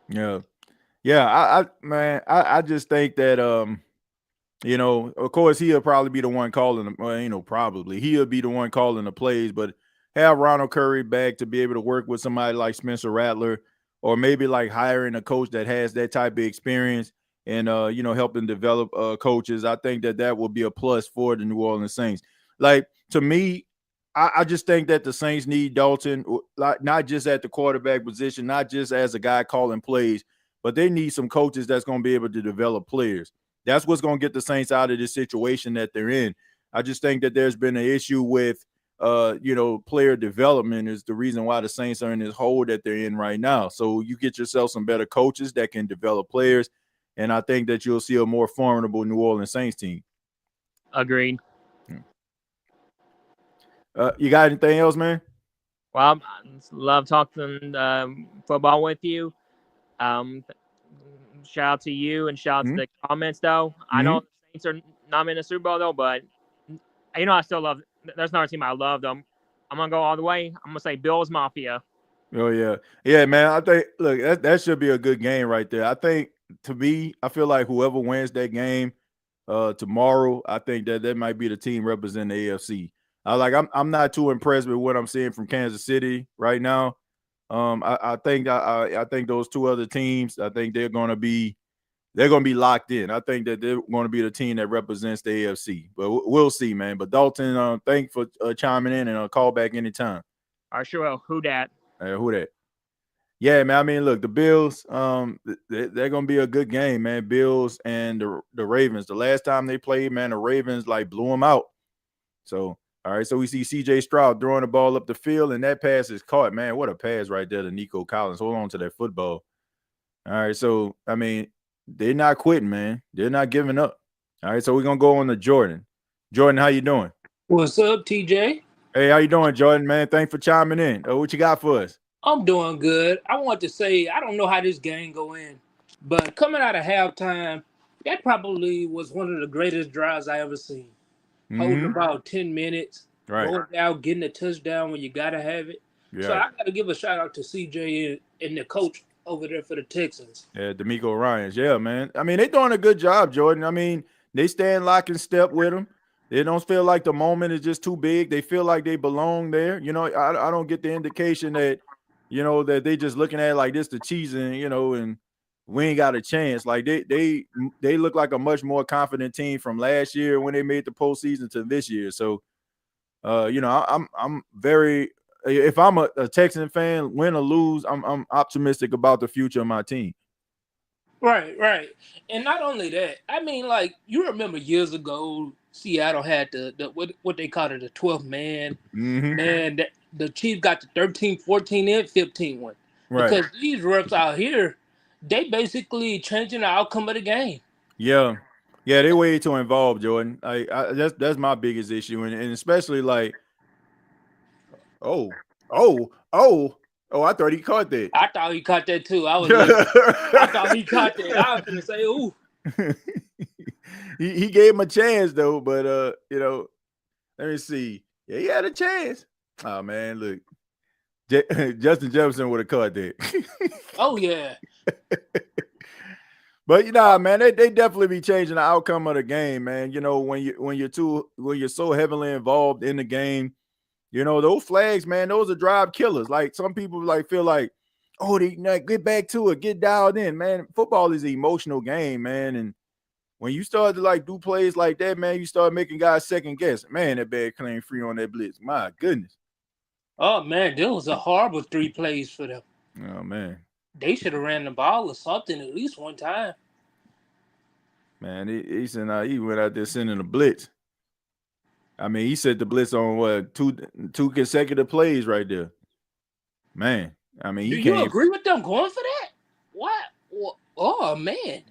Yeah. I just think that of course he'll probably be the one calling them. Well, probably he'll be the one calling the plays, but have Ronald Curry back to be able to work with somebody like Spencer Rattler, or maybe like hiring a coach that has that type of experience and helping develop coaches. I think that will be a plus for the New Orleans Saints. Like, to me, I just think that the Saints need Dalton, not just at the quarterback position, not just as a guy calling plays, but they need some coaches that's going to be able to develop players. That's what's going to get the Saints out of this situation that they're in. I just think that there's been an issue with, player development is the reason why the Saints are in this hole that they're in right now. So you get yourself some better coaches that can develop players, and I think that you'll see a more formidable New Orleans Saints team. Agreed. You got anything else, man? Well, I love talking football with you. Shout out to you and shout out to the comments, though. I know the Saints are not in the Super Bowl, though, but, I still love – there's another team I love, though. I'm going to go all the way. I'm going to say Bills Mafia. Oh, yeah. Yeah, man, I think – look, that should be a good game right there. I think, to me, I feel like whoever wins that game tomorrow, I think that might be the team representing the AFC. I'm not too impressed with what I'm seeing from Kansas City right now. I think those two other teams, I think they're going to be locked in. I think that they're going to be the team that represents the AFC. But we'll see, man. But Dalton, thank you for chiming in, and call back anytime. All right, sure will. Who dat? Who dat? Yeah, man. I mean, look, the Bills, they're going to be a good game, man. Bills and the Ravens. The last time they played, man, the Ravens blew them out. So. All right, so we see C.J. Stroud throwing the ball up the field, and that pass is caught. Man, what a pass right there to Nico Collins. Hold on to that football. All right, so, I mean, they're not quitting, man. They're not giving up. All right, so we're going to go on to Jordan. Jordan, how you doing? What's up, TJ? Hey, how you doing, Jordan, man? Thanks for chiming in. What you got for us? I'm doing good. I want to say, I don't know how this game go in, but coming out of halftime, that probably was one of the greatest drives I ever seen. Holding about 10 minutes, going down, getting a touchdown when you got to have it. Yeah. So I got to give a shout out to CJ and the coach over there for the Texans. Yeah, D'Amico Ryans. Yeah, man. I mean, they're doing a good job, Jordan. I mean, they stand lock and step with them. They don't feel like the moment is just too big. They feel like they belong there. I don't get the indication that, that they just looking at it like this, the cheesing, and we ain't got a chance. Like they look like a much more confident team from last year when they made the postseason to this year. So, I'm very. If I'm a Texan fan, win or lose, I'm optimistic about the future of my team. Right, and not only that, I mean, you remember years ago, Seattle had the what they called it, the 12th man. Man, the Chiefs got the 13, 14, and 15 one. Right. Because these refs out here, they basically changing the outcome of the game. Yeah, they way too involved, Jordan. That's my biggest issue, and especially oh, I thought he caught that. I thought he caught that too. I thought he caught that. I was gonna say, ooh. he gave him a chance though, but let me see. Yeah, he had a chance. Oh man, look, Justin Jefferson would have caught that. Oh yeah. But man, they definitely be changing the outcome of the game, man. When you're so heavily involved in the game, those flags, man, those are drive killers. Like some people feel like oh, they get back to it, get dialed in, man. Football is an emotional game, man. And when you start to like do plays like that, man, you start making guys second guess. Man, that bad claim free on that blitz. My goodness. Oh man, this was a horrible 3 plays for them. Oh man. They should have ran the ball or something at least one time. Man, he went out there sending a blitz. I mean, he set the blitz on what two consecutive plays right there. Man, I mean, do you agree with them going for that? What? Oh man.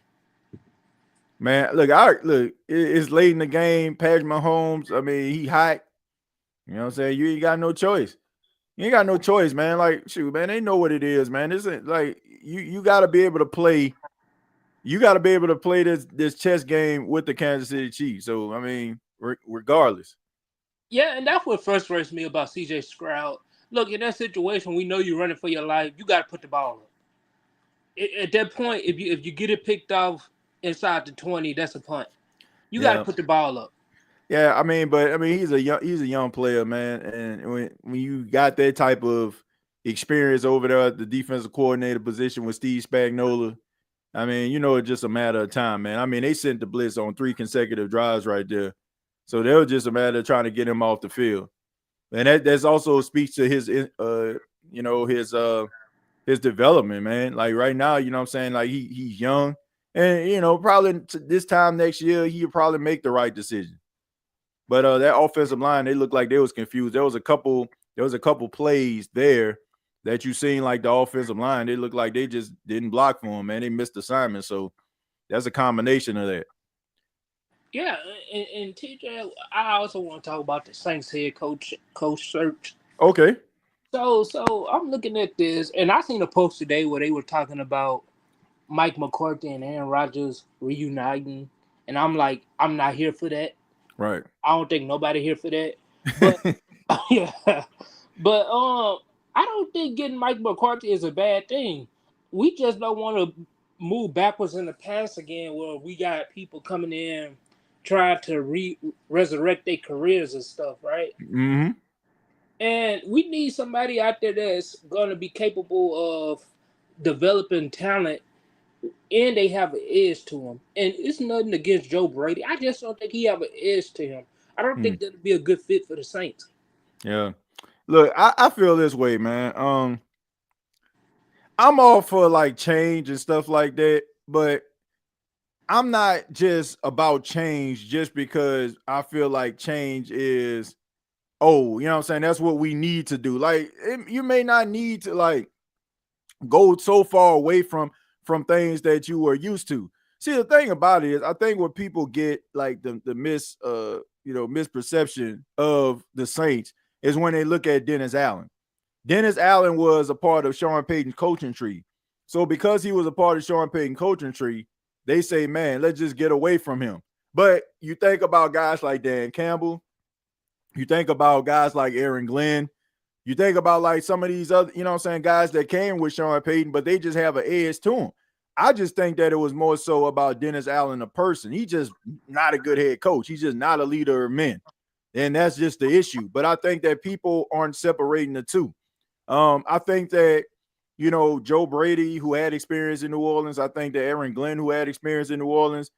Man, look, it's late in the game. Patrick Mahomes, I mean, he hot. You know what I'm saying? You ain't got no choice. You ain't got no choice, man. Like, shoot, man, they know what it is, man. This isn't like you gotta be able to play. You got to be able to play this chess game with the Kansas City Chiefs. So, I mean, regardless. Yeah, and that's what frustrates me about C.J. Stroud. Look, in that situation, we know you're running for your life. You got to put the ball up. At that point, if you get it picked off inside the 20, that's a punt. You got to put the ball up. Yeah, I mean, he's a young player, man. And when you got that type of experience over there at the defensive coordinator position with Steve Spagnuolo, I mean, you know, it's just a matter of time, man. I mean, they sent the blitz on 3 consecutive drives right there. So they were just a matter of trying to get him off the field. And that's also speaks to his his development, man. Like right now, you know what I'm saying? Like he's young. And, you know, probably this time next year, he'll probably make the right decision. But that offensive line, they looked like they was confused. There was a couple plays there that you seen like the offensive line, they look like they just didn't block for him, man. They missed assignment. So that's a combination of that. Yeah, and TJ, I also want to talk about the Saints head coach search. Okay. So I'm looking at this, and I seen a post today where they were talking about Mike McCarthy and Aaron Rodgers reuniting, and I'm like, I'm not here for that. Right. I don't think nobody here for that. But yeah, but I don't think getting Mike McCarthy is a bad thing. We just don't want to move backwards in the past again, where we got people coming in trying to resurrect their careers and stuff, right? Mm-hmm. And we need somebody out there that's going to be capable of developing talent, and they have an edge to them. And it's nothing against Joe Brady. I just don't think he have an edge to him. I don't think that'd be a good fit for the Saints. Yeah. Look, I feel this way, man. I'm all for like change and stuff like that, but I'm not just about change just because I feel like change is, you know what I'm saying? That's what we need to do. Like you may not need to like go so far away from things that you were used to. See, the thing about it is, I think what people get like the misperception of the Saints is when they look at Dennis Allen. Dennis Allen was a part of Sean Payton's coaching tree. So because he was a part of Sean Payton's coaching tree, they say, man, let's just get away from him. But you think about guys like Dan Campbell, you think about guys like Aaron Glenn, you think about like some of these other, you know what I'm saying, guys that came with Sean Payton, but they just have an edge to them. I just think that it was more so about Dennis Allen, the person. He's just not a good head coach. He's just not a leader of men. And that's just the issue. But I think that people aren't separating the two. I think that, you know, Joe Brady, who had experience in New Orleans, I think that Aaron Glenn, who had experience in New Orleans,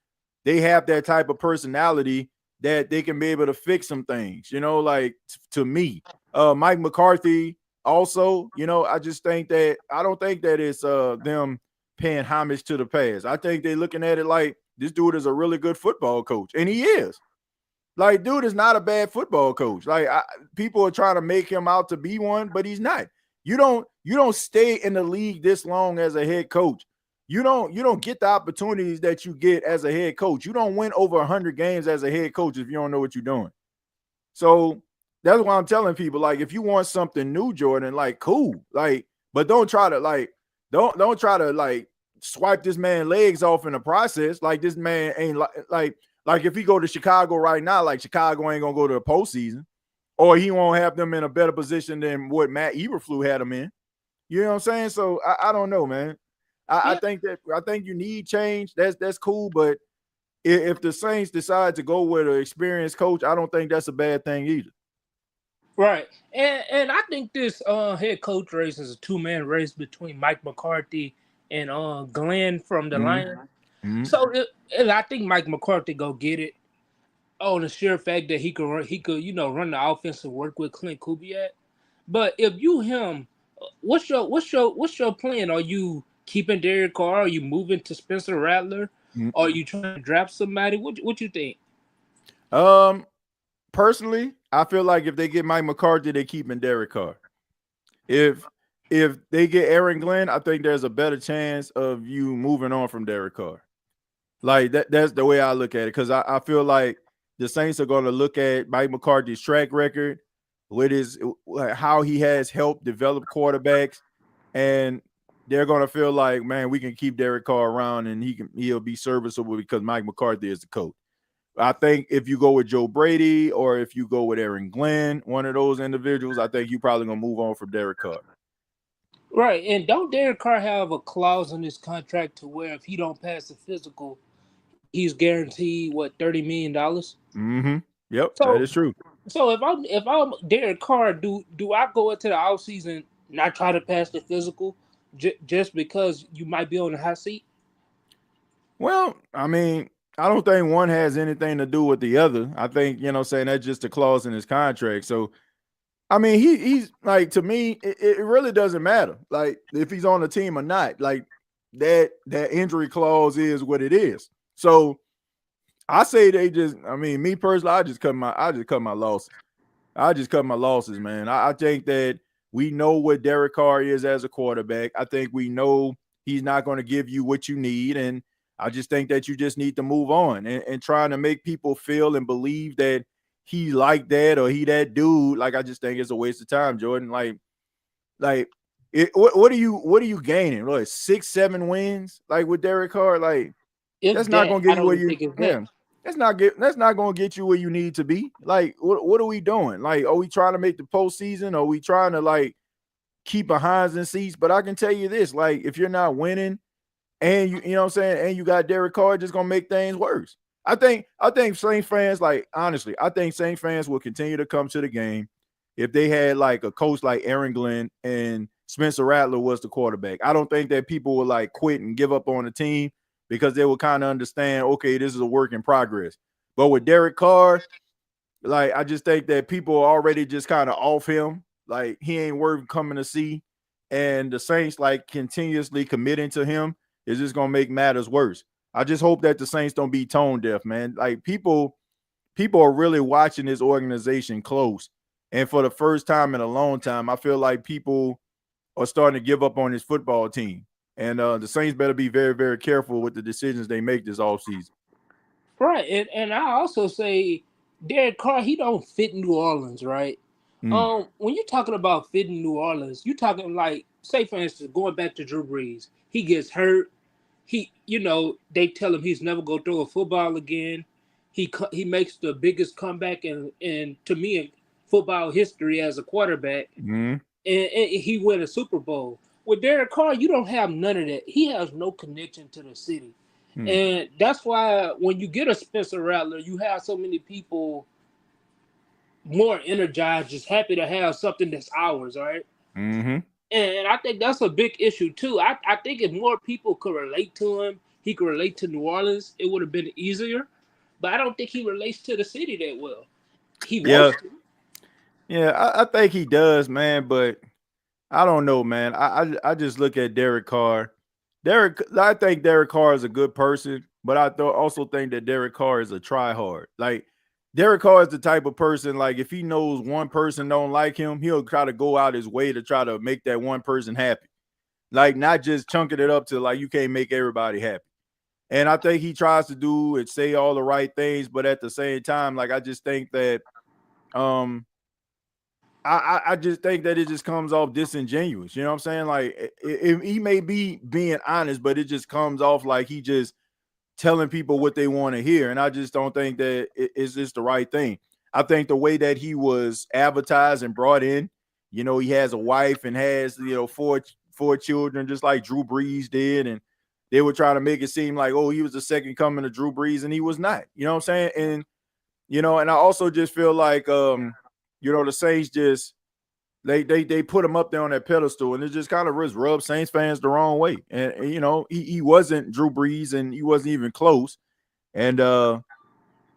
they have that type of personality that they can be able to fix some things, you know, like to me. Mike McCarthy also, you know, I just think that I don't think that it's them paying homage to the past. I think they're looking at it like this dude is a really good football coach, and he is. Like, dude is not a bad football coach. Like, people are trying to make him out to be one, but he's not. You don't stay in the league this long as a head coach. You don't get the opportunities that you get as a head coach. You don't win over 100 games as a head coach if you don't know what you're doing. So that's why I'm telling people, like, if you want something new, Jordan, like, cool, like, but don't try to don't try to like swipe this man's legs off in the process. Like, this man ain't like if he go to Chicago right now, like Chicago ain't gonna go to the postseason, or he won't have them in a better position than what Matt Eberflus had them in. You know what I'm saying? So I don't know, man. I think you need change. That's cool, but if the Saints decide to go with an experienced coach, I don't think that's a bad thing either. Right. And I think this head coach race is a two-man race between Mike McCarthy and Glenn from the Mhm. Lions. Mhm. So and I think Mike McCarthy go get it on the sheer fact that he could run the offense and work with Clint Kubiak. But if you him, what's your plan? Are you keeping Derek Carr? Are you moving to Spencer Rattler? Mhm. Are you trying to draft somebody? What you think? Personally, I feel like if they get Mike McCarthy, they're keeping Derek Carr. If they get Aaron Glenn, I think there's a better chance of you moving on from Derek Carr. Like that's the way I look at it, because I feel like the Saints are going to look at Mike McCarthy's track record with his how he has helped develop quarterbacks, and they're going to feel like, man, we can keep Derek Carr around and he'll be serviceable because Mike McCarthy is the coach. I think if you go with Joe Brady or if you go with Aaron Glenn, one of those individuals, I think you're probably going to move on from Derek Carr. Right, and don't Derek Carr have a clause in his contract to where if he don't pass the physical, he's guaranteed what $30 million? Mm-hmm. Yep, that So is true. so if I'm Derek Carr, do I go into the offseason not try to pass the physical just because you might be on the hot seat? Well, I mean, I don't think one has anything to do with the other. I think, saying that's just a clause in his contract. So, I mean, he's like, to me, it really doesn't matter. Like, if he's on the team or not, like that injury clause is what it is. So I say me personally, I just cut my losses. I just cut my losses, man. I think that we know what Derek Carr is as a quarterback. I think we know he's not going to give you what you need. And I just think that you just need to move on and trying to make people feel and believe that he like that or he that dude. Like, I just think it's a waste of time, Jordan. What are you gaining? Like 6-7 wins, like with Derek Carr? Like, If that's not that, gonna I get you don't where even you think it's that. yeah. That's not gonna get you where you need to be. Like, what are we doing? Like, are we trying to make the postseason? Are we trying to like keep behinds in seats? But I can tell you this: like, if you're not winning and you know what I'm saying, and you got Derek Carr, just gonna make things worse. I think Saints fans, like, honestly, I think Saints fans will continue to come to the game if they had like a coach like Aaron Glenn and Spencer Rattler was the quarterback. I don't think that people would like quit and give up on the team because they will kind of understand, okay, this is a work in progress. But with Derek Carr, like, I just think that people are already just kind of off him. Like, he ain't worth coming to see. And the Saints, like, continuously committing to him is just going to make matters worse. I just hope that the Saints don't be tone deaf, man. Like, people are really watching this organization close. And for the first time in a long time, I feel like people are starting to give up on this football team. And the Saints better be very, very careful with the decisions they make this offseason. Right, and I also say Derek Carr, he don't fit New Orleans, right? Mm. When you're talking about fitting New Orleans, you're talking like, say for instance, going back to Drew Brees, he gets hurt. They tell him he's never going to throw a football again. He makes the biggest comeback in to me in football history as a quarterback, Mm. and he win a Super Bowl. With Derek Carr, you don't have none of that. He has no connection to the city. Mm. And that's why when you get a Spencer Rattler, you have so many people more energized, just happy to have something that's ours, right? Mm-hmm. And I think that's a big issue too. I think if more people could relate to him, he could relate to New Orleans, it would have been easier. But I don't think he relates to the city that well. He Yeah. wants to. Yeah, I think he does, man, but I don't know, man. I just look at Derek Carr. I think Derek Carr is a good person, but I also think that Derek Carr is a try-hard. Like, Derek Carr is the type of person, like, if he knows one person don't like him, he'll try to go out his way to try to make that one person happy. Like, not just chunking it up to like you can't make everybody happy. And I think he tries to do and say all the right things, but at the same time, like, I just think that um I just think that it just comes off disingenuous. You know what I'm saying? Like, he may be being honest, but it just comes off like he just telling people what they want to hear. And I just don't think that it's just the right thing. I think the way that he was advertised and brought in, he has a wife and has, four children, just like Drew Brees did. And they were trying to make it seem like, oh, he was the second coming of Drew Brees, and he was not. You know what I'm saying? And, and I also just feel like, the Saints just they put him up there on that pedestal, and it just kind of rubbed Saints fans the wrong way. And he wasn't Drew Brees, and he wasn't even close. And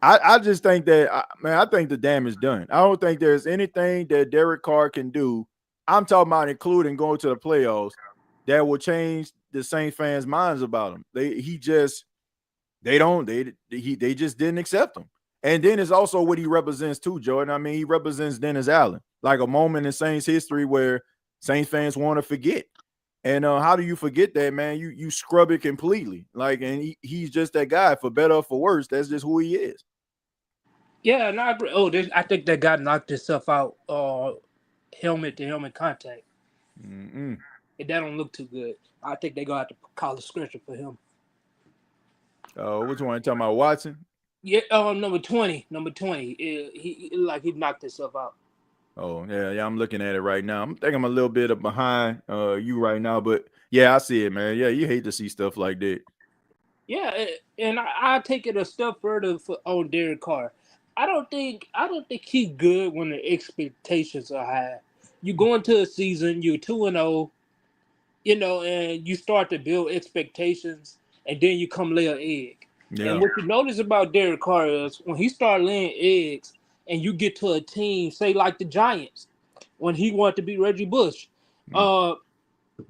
I just think that I think the damage is done. I don't think there's anything that Derek Carr can do. I'm talking about including going to the playoffs that will change the Saints fans' minds about him. They just didn't accept him. And then it's also what he represents too, Jordan. I mean, he represents Dennis Allen, like a moment in Saints history where Saints fans want to forget. And how do you forget that, man? You scrub it completely. Like, and he's just that guy, for better or for worse. That's just who he is. Yeah, and I agree. I think that guy knocked himself out. Helmet to helmet contact. Mm-mm. And that don't look too good. I think they're gonna have to call a stretcher for him. Which one? You talking about Watson? Yeah, number 20. He knocked himself out. Oh, yeah, I'm looking at it right now. I'm thinking I'm a little bit behind you right now, but yeah, I see it, man. Yeah, you hate to see stuff like that. Yeah, and I take it a step further on Derek Carr. I don't think he's good when the expectations are high. You go into a season, you're 2-0, and you start to build expectations, and then you come lay an egg. Yeah. And what you notice about Derek Carr is when he starts laying eggs, and you get to a team, say like the Giants, when he wanted to be Reggie Bush,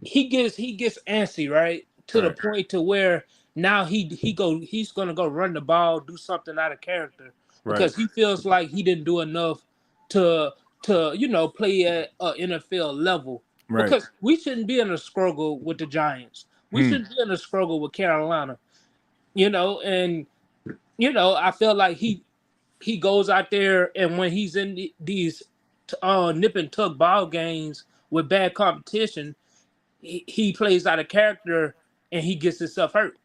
he gets antsy, right? To the point to where now he's gonna go run the ball, do something out of character, because he feels like he didn't do enough to play at an NFL level. Right. Because we shouldn't be in a struggle with the Giants. We shouldn't be in a struggle with Carolina. I feel like he goes out there, and when he's in these nip and tuck ball games with bad competition, he plays out of character and he gets himself hurt.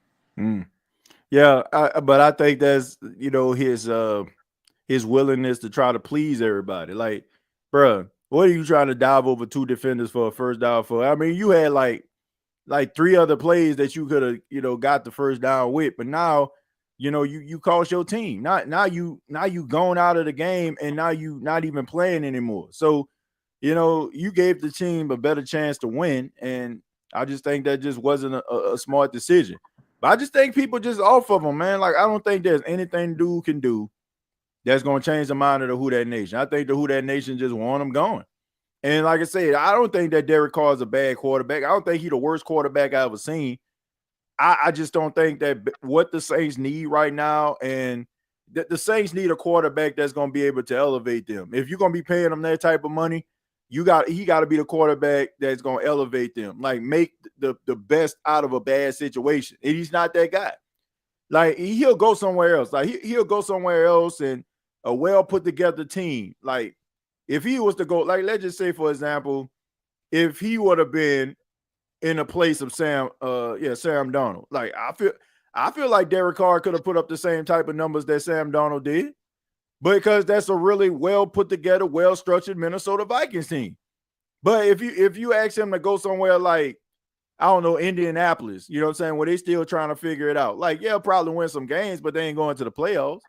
Yeah, but I think that's his willingness to try to please everybody. Like, bruh, what are you trying to dive over two defenders for a first down for? I mean, you had like three other plays that you could have got the first down with, but now you cost your team. Now you going out of the game, and now you not even playing anymore. So you gave the team a better chance to win, and I just think that just wasn't a smart decision. But I just think people just off of them, man. Like, I don't think there's anything dude can do that's going to change the mind of the Who Dat Nation. I think the Who Dat Nation just want him going. And like I said, I don't think that Derek Carr is a bad quarterback. I don't think he's the worst quarterback I've ever seen. I just don't think that what the Saints need right now, and the Saints need a quarterback that's going to be able to elevate them. If you're going to be paying them that type of money, he got to be the quarterback that's going to elevate them, like make the best out of a bad situation. And he's not that guy. Like, he'll go somewhere else. Like, he'll go somewhere else and a well put together team. Like, if he was to go, like, let's just say, for example, if he would have been in a place of Sam Darnold, like, I feel like Derek Carr could have put up the same type of numbers that Sam Darnold did, because that's a really well put together, well structured Minnesota Vikings team. But if you ask him to go somewhere like, I don't know, Indianapolis, you know what I'm saying, where they still trying to figure it out, like, yeah, probably win some games, but they ain't going to the playoffs.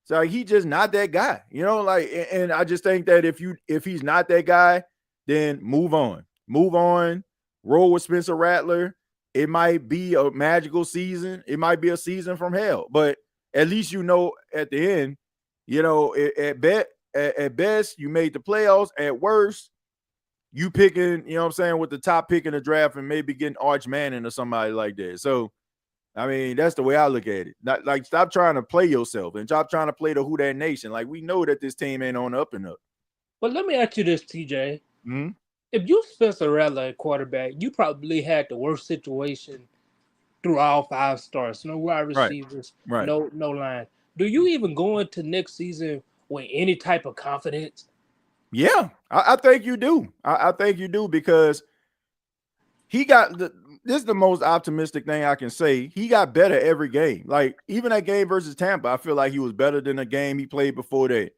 So he just not that guy, like, and I just think that if he's not that guy, then move on, roll with Spencer Rattler. It might be a magical season. It might be a season from hell, but at least at the end, at best you made the playoffs. At worst, you picking, with the top pick in the draft and maybe getting Arch Manning or somebody like that. So, I mean, that's the way I look at it. Not, like, stop trying to play yourself and stop trying to play the Who Dat Nation. Like, we know that this team ain't on the up and up. But let me ask you this, TJ. Mm-hmm. If you Spencer Rattler at quarterback, you probably had the worst situation through all 5 starts. No wide receivers, right. No line. Do you even go into next season with any type of confidence? Yeah, I think you do. I think you do, because he got this is the most optimistic thing I can say. He got better every game. Like, even that game versus Tampa, I feel like he was better than the game he played before that.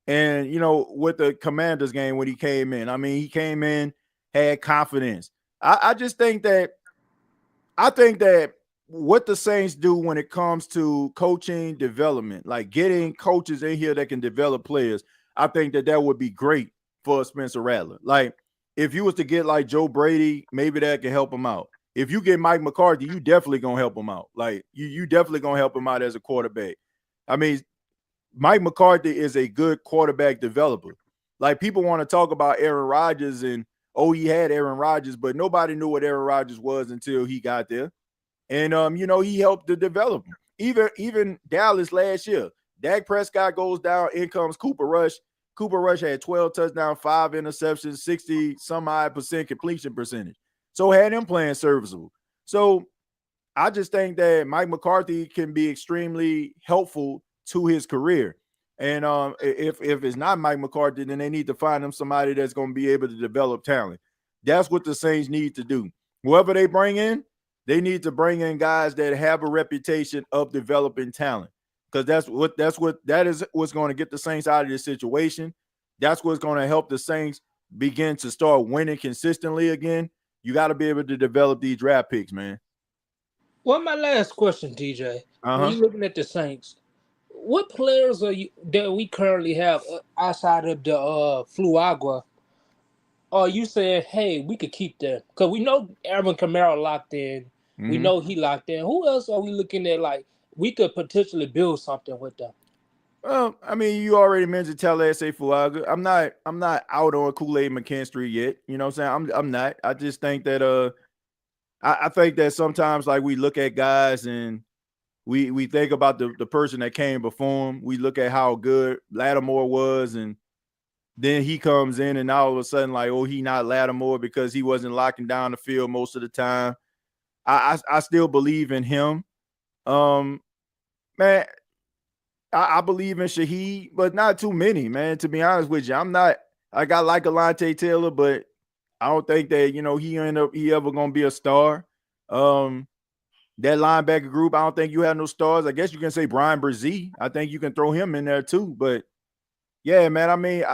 And, with the Commanders game when he came in, I mean, he came in, had confidence. I just think that what the Saints do when it comes to coaching development, like getting coaches in here that can develop players, I think that would be great for Spencer Rattler. Like, if you was to get like Joe Brady, maybe that can help him out. If you get Mike McCarthy, you definitely gonna help him out. Like, you definitely gonna help him out as a quarterback. I mean, Mike McCarthy is a good quarterback developer. Like, people want to talk about Aaron Rodgers and, oh, he had Aaron Rodgers, but nobody knew what Aaron Rodgers was until he got there. And he helped to develop him. Even Dallas last year, Dak Prescott goes down, in comes Cooper Rush. Cooper Rush had 12 touchdowns, 5 interceptions, 60-some-odd% completion percentage. So had him playing serviceable. So I just think that Mike McCarthy can be extremely helpful to his career. And if it's not Mike McCarthy, then they need to find him somebody that's going to be able to develop talent. That's what the Saints need to do. Whoever they bring in, they need to bring in guys that have a reputation of developing talent, because that is what's going to get the Saints out of this situation. That's what's going to help the Saints begin to start winning consistently again. You got to be able to develop these draft picks, man. Well, my last question, TJ. When you're looking at the Saints, what players that we currently have outside of the Fluagua are you saying, hey, we could keep them? Because we know Alvin Kamara locked in. We know he locked in. Who else are we looking at? Like, we could potentially build something with them. Well, I mean, you already mentioned Talese Fuaga. I'm not out on Kool-Aid McKinstry yet. You know what I'm saying? I'm not. I just think that I think that sometimes, like, we look at guys and we think about the person that came before him. We look at how good Lattimore was, and then he comes in and all of a sudden, like, oh, he not Lattimore because he wasn't locking down the field most of the time. I still believe in him. Man, I believe in Shaheed, but not too many, man. To be honest with you, I like Alontae Taylor, but I don't think that, he ever gonna be a star. That linebacker group, I don't think you have no stars. I guess you can say Brian Brzee. I think you can throw him in there too. But yeah, man, I mean,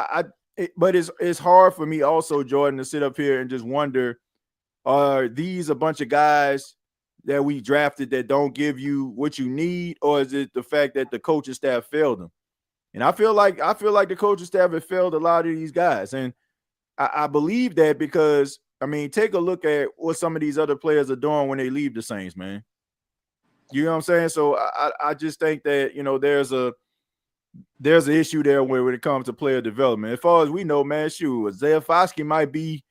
but it's hard for me also, Jordan, to sit up here and just wonder, are these a bunch of guys that we drafted that don't give you what you need, or is it the fact that the coaching staff failed them? And I feel like the coaching staff have failed a lot of these guys. And I believe that because, I mean, take a look at what some of these other players are doing when they leave the Saints, man. You know what I'm saying? So I just think that, there's an issue there when it comes to player development. As far as we know, man, Isaiah Foskey might be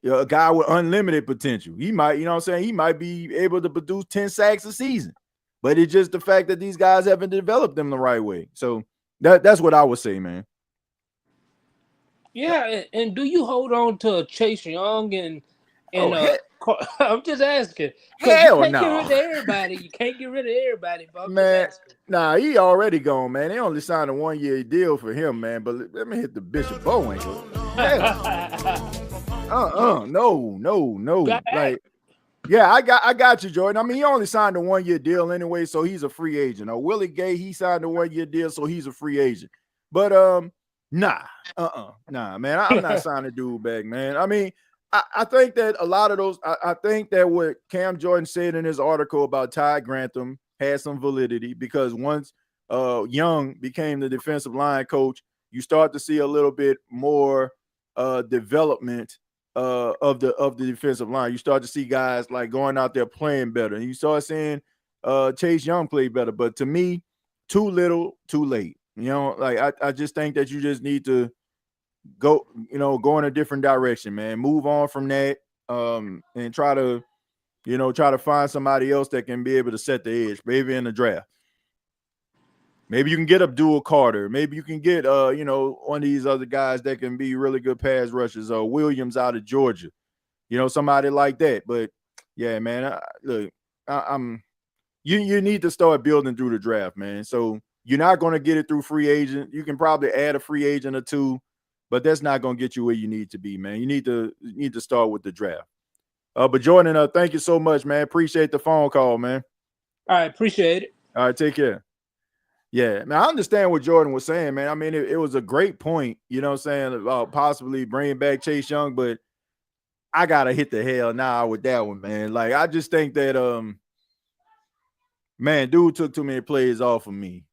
a guy with unlimited potential. He might, he might be able to produce 10 sacks a season. But it's just the fact that these guys haven't developed them the right way. So that's what I would say, man. Yeah, and do you hold on to Chase Young and I'm just asking. Hell you can't no. get rid of everybody. You can't get rid of everybody, but I'm man. just asking. Nah, he already gone, man. They only signed a 1-year deal for him, man. But let me hit the Bishop Bowen. No. Like, yeah, I got you, Jordan. I mean, he only signed a 1-year deal anyway, so he's a free agent. Willie Gay, he signed a 1-year deal, so he's a free agent. But nah, man, I'm not signing dude back, man. I mean, I think that a lot of those, I think that what Cam Jordan said in his article about Ty Grantham had some validity, because once Young became the defensive line coach, you start to see a little bit more development of the defensive line. You start to see guys like going out there playing better, and you start seeing Chase Young play better. But to me, too little, too late. Like, I just think that you just need to go in a different direction, man. Move on from that, and try to find somebody else that can be able to set the edge, maybe in the draft. Maybe you can get Abdul Carter. Maybe you can get one of these other guys that can be really good pass rushers, Williams out of Georgia, somebody like that. But yeah, man, you need to start building through the draft, man. So you're not going to get it through free agent. You can probably add a free agent or two, but that's not going to get you where you need to be, man. You need to start with the draft. But Jordan, thank you so much, man. Appreciate the phone call, man. All right, appreciate it. All right, take care. Yeah, man, I understand what Jordan was saying, man. I mean, it was a great point, about possibly bringing back Chase Young, but I gotta hit the hell now with that one, man. Like, I just think that man, dude took too many plays off of me.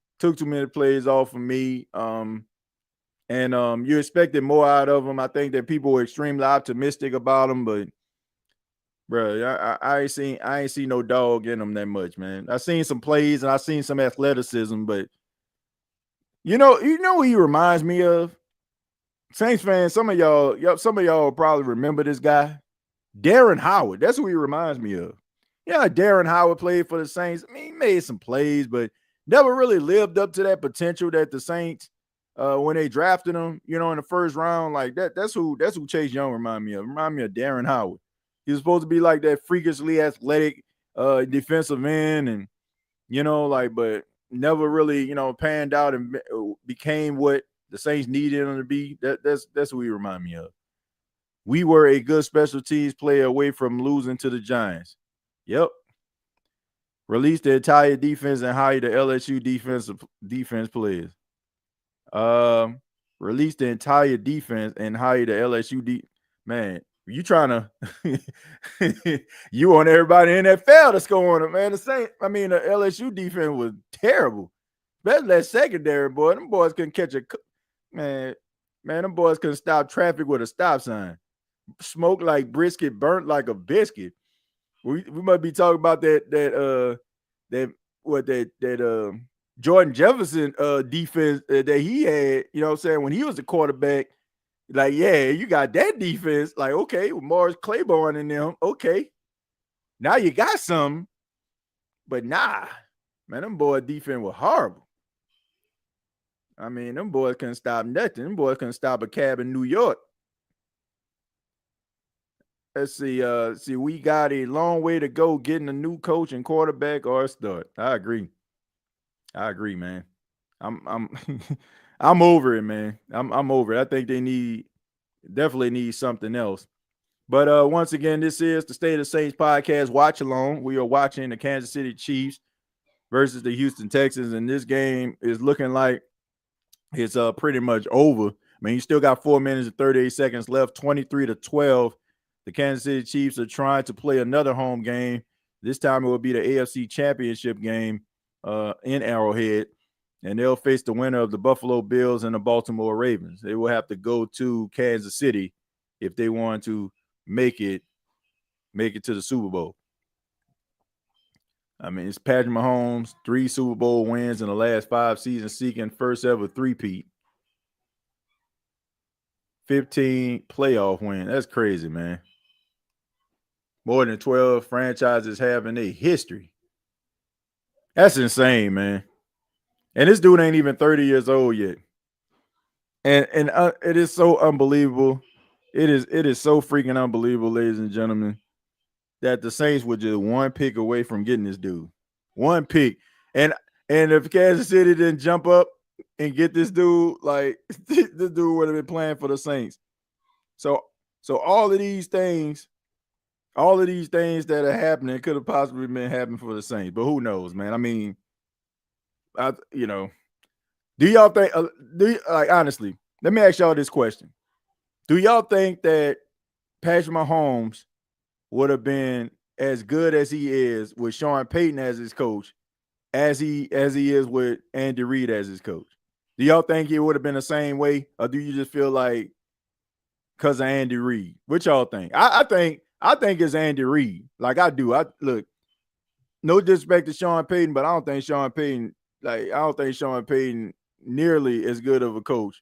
And you expected more out of him. I think that people were extremely optimistic about him, but bro, I ain't seen no dog in him that much, man. I seen some plays and I seen some athleticism, but you know who he reminds me of? Saints fans, some of y'all probably remember this guy. Darren Howard. That's who he reminds me of. Yeah, Darren Howard played for the Saints. I mean, he made some plays, but never really lived up to that potential that the Saints, when they drafted him, in the first round, like that. That's who Chase Young remind me of. Remind me of Darren Howard. He was supposed to be like that freakishly athletic defensive end, and but never really, panned out and became what the Saints needed him to be. That's who he remind me of. We were a good special teams player away from losing to the Giants. Yep. Released the entire defense and hired the LSU defense players. Released the entire defense and hired the LSU man. You trying to you want everybody in that NFL to score on it, man. The LSU defense was terrible. Especially that secondary, boy. Them boys couldn't catch man. Them boys couldn't stop traffic with a stop sign. Smoked like brisket, burnt like a biscuit. We must be talking about that Jordan Jefferson defense that he had, when he was the quarterback. Like, yeah, you got that defense. Like, okay, with Morris Claiborne in them, okay. Now you got some, but nah, man, them boys' defense was horrible. I mean, them boys couldn't stop nothing. Them boys couldn't stop a cab in New York. Let's see. We got a long way to go getting a new coach and quarterback or a start. I agree, man. I'm I'm over it, man. I'm over it. I think they definitely need something else. But once again, this is the State of the Saints podcast watch along. We are watching the Kansas City Chiefs versus the Houston Texans, and this game is looking like it's pretty much over. I mean, you still got 4 minutes and 38 seconds left, 23-12. The Kansas City Chiefs are trying to play another home game. This time it will be the AFC Championship game in Arrowhead, and they'll face the winner of the Buffalo Bills and the Baltimore Ravens. They will have to go to Kansas City if they want to make it to the Super Bowl. I mean, it's Patrick Mahomes, 3 Super Bowl wins in the last 5 seasons, seeking first ever three-peat. 15 playoff wins. That's crazy, man. More than 12 franchises have in their history. That's insane, man. And this dude ain't even 30 years old yet. And it is so unbelievable. It is so freaking unbelievable, ladies and gentlemen, that the Saints were just one pick away from getting this dude. One pick. And if Kansas City didn't jump up and get this dude, like this dude would have been playing for the Saints. So all of these things that are happening could have possibly been happening for the Saints, but who knows, man? I mean, do y'all think? Honestly? Let me ask y'all this question: do y'all think that Patrick Mahomes would have been as good as he is with Sean Payton as his coach, as he is with Andy Reid as his coach? Do y'all think it would have been the same way, or do you just feel like because of Andy Reid? What y'all think? I think it's Andy Reid. Like I do. Look, no disrespect to Sean Payton, but I don't think Sean Payton nearly as good of a coach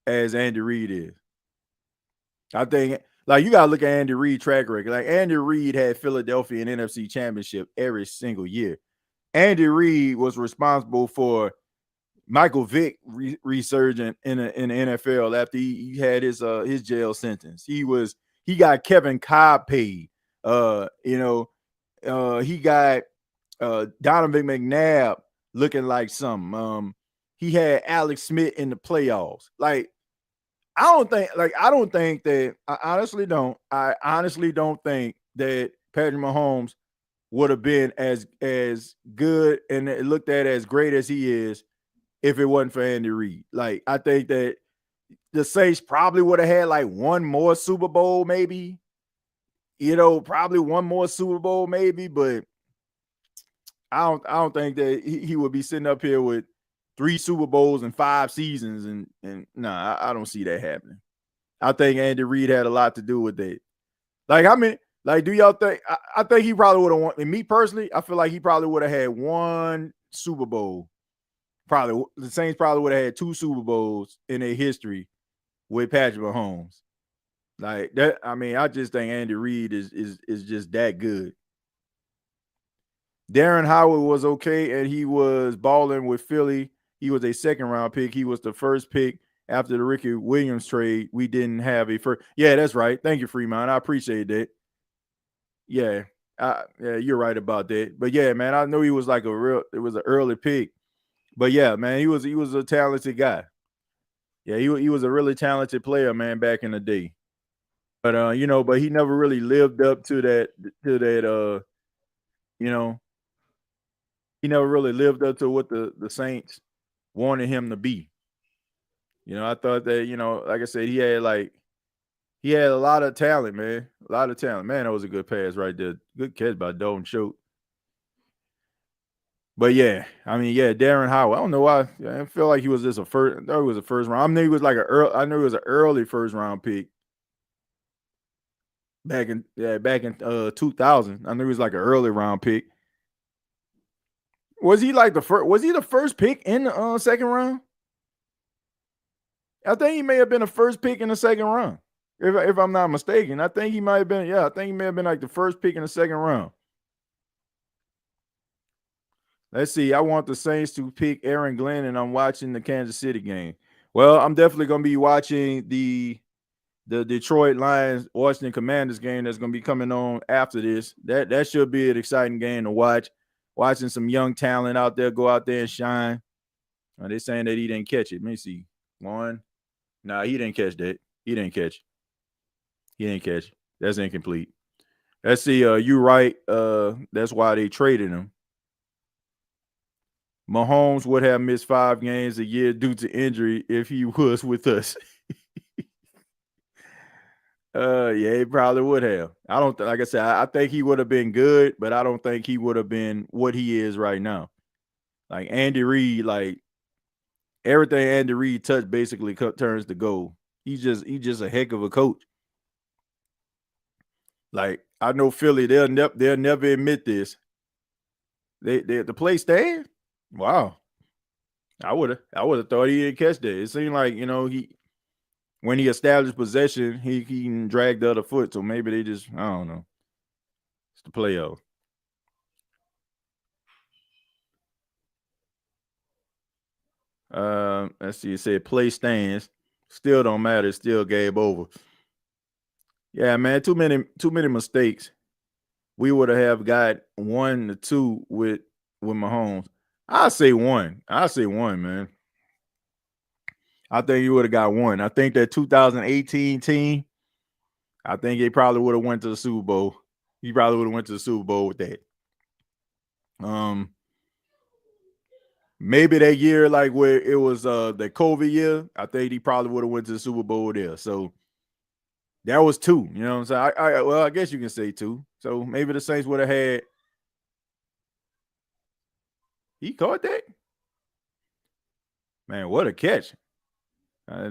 as Andy Reid is. I think you gotta look at Andy Reid's track record. Like Andy Reid had Philadelphia in NFC Championship every single year. Andy Reid was responsible for Michael Vick resurgent in the NFL after he had his jail sentence. He got Kevin Cobb paid. He got Donovan McNabb looking like something. He had Alex Smith in the playoffs. I honestly don't think that Patrick Mahomes would have been as good and looked at as great as he is if it wasn't for Andy Reid. Like, I think that the Saints probably would have had like one more Super Bowl, maybe. Probably one more Super Bowl, maybe, but I don't think that he would be sitting up here with 3 Super Bowls in 5 seasons, and nah, I don't see that happening. I think Andy Reid had a lot to do with that. Like, I mean, like, do y'all think? I think he probably would have won. And me personally, I feel like he probably would have had 1 Super Bowl. Probably the Saints probably would have had 2 Super Bowls in their history with Patrick Mahomes. Like that. I mean, I just think Andy Reid is just that good. Darren Howard was okay, and he was balling with Philly. He was a 2nd round pick. He was the first pick after the Ricky Williams trade. We didn't have a first. Yeah, that's right. Thank you, Fremont. I appreciate that. Yeah, yeah, you're right about that. But yeah, man, I know he was like it was an early pick. But yeah, man, he was a talented guy. Yeah, he was a really talented player, man, back in the day. But but he never really lived up to that he never really lived up to what the Saints wanted him to be. I thought that, like I said, he had a lot of talent, man. A lot of talent. Man, that was a good pass right there. Good catch by Dalton Schultz. But yeah, I mean, yeah, Darren Howard. I don't know why. I feel like he was just a first. I thought he was a first round. I knew he was I knew he was an early first round pick. Back in 2000. I knew he was like an early round pick. Was he like the first? Was he the first pick in the 2nd round? I think he may have been the first pick in the 2nd round. If I'm not mistaken, I think he might have been. Yeah, I think he may have been like the first pick in the 2nd round. Let's see. I want the Saints to pick Aaron Glenn, and I'm watching the Kansas City game. Well, I'm definitely going to be watching the Detroit Lions Washington Commanders game that's going to be coming on after this. That should be an exciting game to watch. Watching some young talent out there go out there and shine. They're saying that he didn't catch it. Let me see. 1. Nah, he didn't catch that. He didn't catch. He didn't catch. That's incomplete. Let's see. You right. That's why they traded him. Mahomes would have missed 5 games a year due to injury if he was with us. Yeah, he probably would have. I don't like I said, I think he would have been good, but I don't think he would have been what he is right now. Like Andy Reid, like everything Andy Reid touched basically turns to gold. He's just a heck of a coach. Like I know Philly, they'll never admit this. They the play stand. Wow, I would have thought he didn't catch that. It seemed like when he established possession, he dragged the other foot. So maybe they just, I don't know. It's the playoff. Let's see. It said play stands. Still don't matter. It's still game over. Yeah, man. Too many mistakes. We would have got 1 to 2 with Mahomes. I say 1. Man. I think he would have got 1. I think that 2018 team, I think he probably would have went to the Super Bowl. He probably would have went to the Super Bowl with that. Maybe that year, like where it was the COVID year, I think he probably would have went to the Super Bowl there. So that was 2. You know what I'm saying? Well, I guess you can say 2. So maybe the Saints would have had. He caught that. Man, what a catch!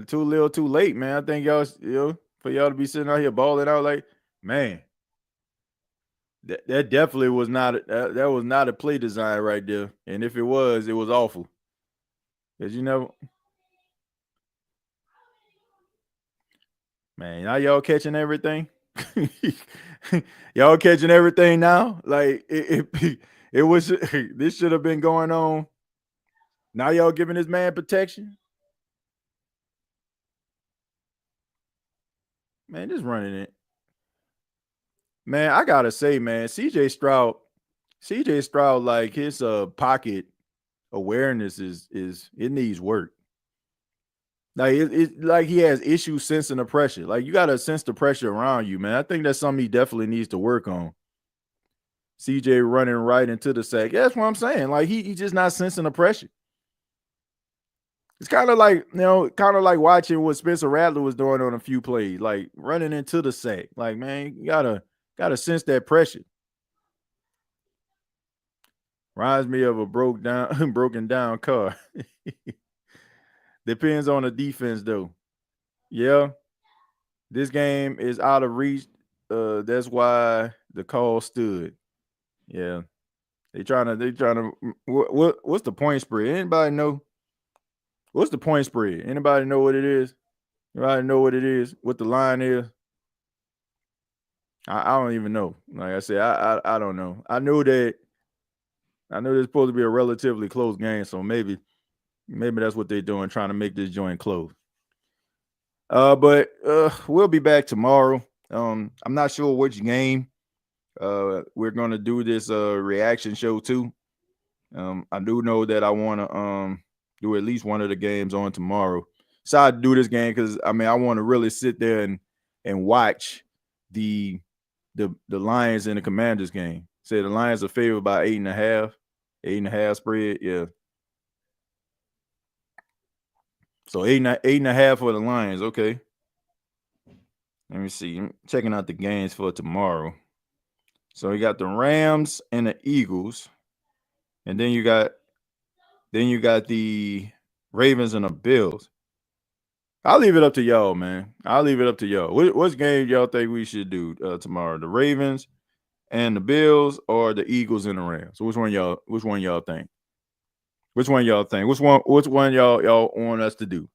Too little, too late, man. I think y'all, for y'all to be sitting out here balling out like, man, that definitely was not that was not a play design right there. And if it was awful. Cause man, now y'all catching everything. Y'all catching everything now. Like it was. This should have been going on. Now y'all giving this man protection. Man, just running it. Man, I gotta say, man, CJ Stroud, like his pocket awareness is it needs work. Like it's like he has issues sensing the pressure. Like you gotta sense the pressure around you, man. I think that's something he definitely needs to work on. CJ running right into the sack. Yeah, that's what I'm saying. Like he just not sensing the pressure. It's kind of like, watching what Spencer Rattler was doing on a few plays, like running into the sack. Like, man, you gotta sense that pressure. Reminds me of a broken down car. Depends on the defense, though. Yeah, this game is out of reach. That's why the call stood. Yeah, they trying to. What's the point spread? Anybody know? What's the point spread? Anybody know what it is? Anybody know what it is? What the line is? I don't even know. Like I said, I don't know. I know there's supposed to be a relatively close game, so maybe that's what they're doing, trying to make this joint close. But we'll be back tomorrow. I'm not sure which game we're gonna do this reaction show to. I do know that I want to do at least one of the games on tomorrow. So I do this game because I want to really sit there and watch the Lions and the Commanders game. Say the Lions are favored by 8.5 spread. Yeah. So 8.5 for the Lions. Okay. Let me see. I'm checking out the games for tomorrow. So you got the Rams and the Eagles, and then you got the Ravens and the Bills. I'll leave it up to y'all, man. I'll leave it up to y'all. What game y'all think we should do tomorrow? The Ravens and the Bills, or the Eagles and the Rams? So which one y'all think? Which one y'all think? Which one y'all want us to do?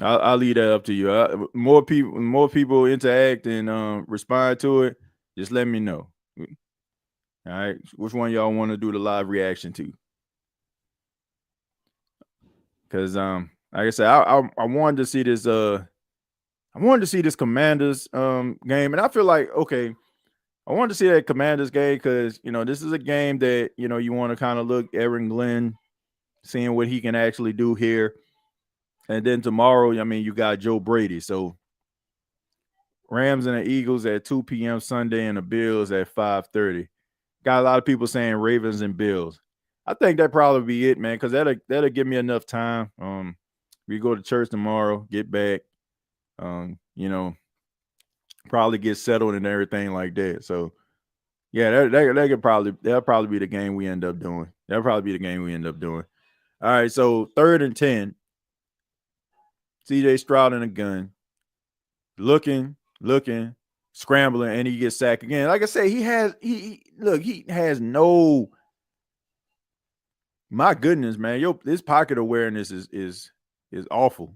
I'll leave that up to you. More people interact and respond to it. Just let me know. All right, which one y'all want to do the live reaction to? Because like I said, I wanted to see this. I wanted to see this Commanders game, and I feel like okay. I wanted to see that Commanders game because this is a game that you want to kind of look Aaron Glenn, seeing what he can actually do here. And then tomorrow, you got Joe Brady. So Rams and the Eagles at 2 p.m. Sunday, and the Bills at 5:30. Got a lot of people saying Ravens and Bills. I think that probably be it, man, because that'll give me enough time. We go to church tomorrow, get back, probably get settled and everything like that. So yeah, that'll probably be the game we end up doing. That'll probably be the game we end up doing. All right, so 3rd and 10. CJ Stroud in a gun, looking, scrambling, and he gets sacked again. Like I say, he has no. My goodness, man, this pocket awareness is awful.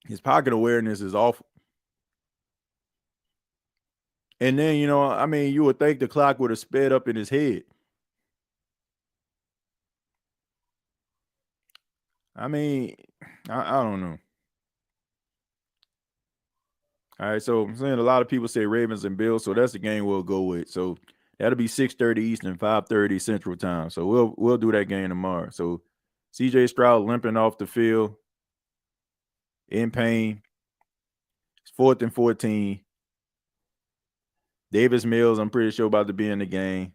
His pocket awareness is awful. And then you would think the clock would have sped up in his head. I don't know. All right, so I'm saying a lot of people say Ravens and Bills, so that's the game we'll go with. So that'll be 6:30 Eastern, 5:30 Central Time. So we'll do that game tomorrow. So CJ Stroud limping off the field, in pain. It's 4th and 14. Davis Mills, I'm pretty sure about to be in the game.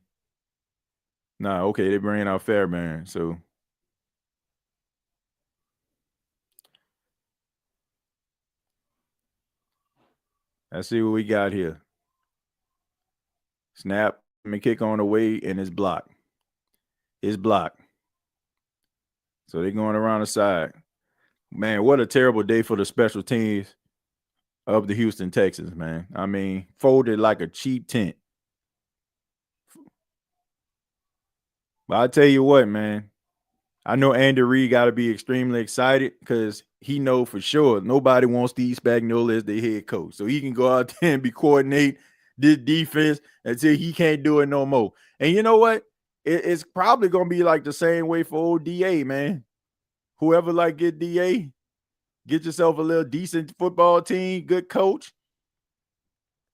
Nah, okay, they bring out Fairbairn. So let's see what we got here. Snap, kick on the way, and it's blocked. It's blocked. So they're going around the side. Man, what a terrible day for the special teams of the Houston Texans, man. Folded like a cheap tent. But I tell you what, man. I know Andy Reid got to be extremely excited because he know for sure nobody wants Steve Spagnuolo as their head coach. So he can go out there and coordinate this defense until he can't do it no more. And you know what? It's probably going to be like the same way for old DA, man. Whoever get DA, get yourself a little decent football team, good coach.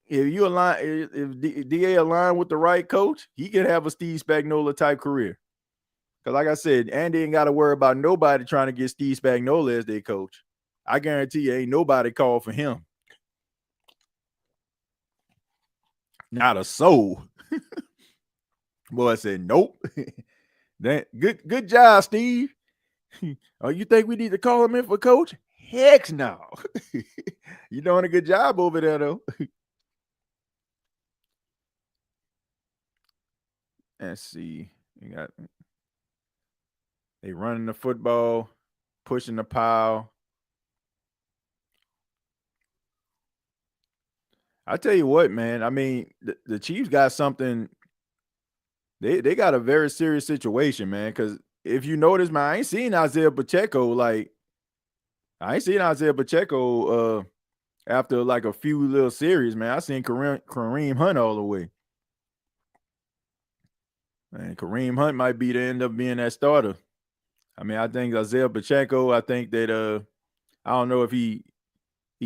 If DA align with the right coach, he can have a Steve Spagnuolo type career. Because like I said, Andy ain't got to worry about nobody trying to get Steve Spagnuolo as their coach. I guarantee you ain't nobody called for him. Not a soul. Boy said, nope. Good job, Steve. Oh, you think we need to call him in for coach? Heck no. You're doing a good job over there, though. Let's see. They running the football, pushing the pile. I tell you what, man. I mean, the Chiefs got something. They got a very serious situation, man. Because if you notice, man, I ain't seen Isaiah Pacheco after like a few little series, man. I seen Kareem Hunt all the way. Man, Kareem Hunt might end up being that starter. I mean, I think Isaiah Pacheco. I think that I don't know if he's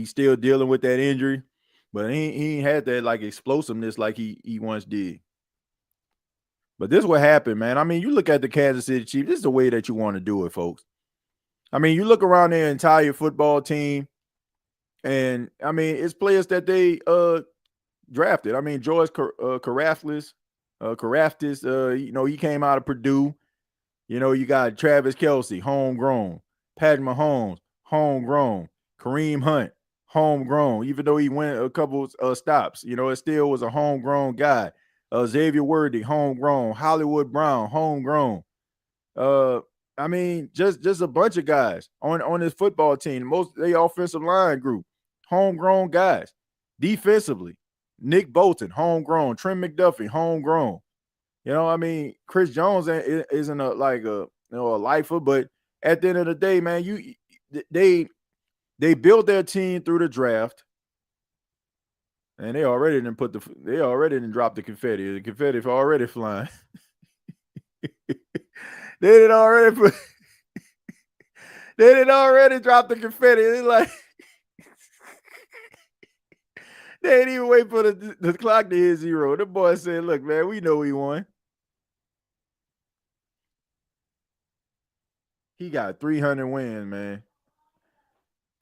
still dealing with that injury, but he ain't had that like explosiveness like he once did. But this is what happened, man. I mean, you look at the Kansas City Chiefs. This is the way that you want to do it, folks. I mean, you look around their entire football team, and I mean, it's players that they drafted. I mean, George Karaftis, he came out of Purdue. You got Travis Kelce, homegrown. Patrick Mahomes, homegrown. Kareem Hunt, homegrown. Even though he went a couple stops, it still was a homegrown guy. Xavier Worthy, homegrown. Hollywood Brown, homegrown. I mean, just a bunch of guys on this football team. Most of the offensive line group, homegrown guys. Defensively, Nick Bolton, homegrown. Trent McDuffie, homegrown. I mean, Chris Jones isn't a lifer, but at the end of the day, man, they built their team through the draft, and they already didn't drop the confetti. The confetti already flying. They didn't already drop the confetti. They like they didn't even wait for the clock to hit zero. The boy said, "Look, man, we know we won." He got 300 wins, man.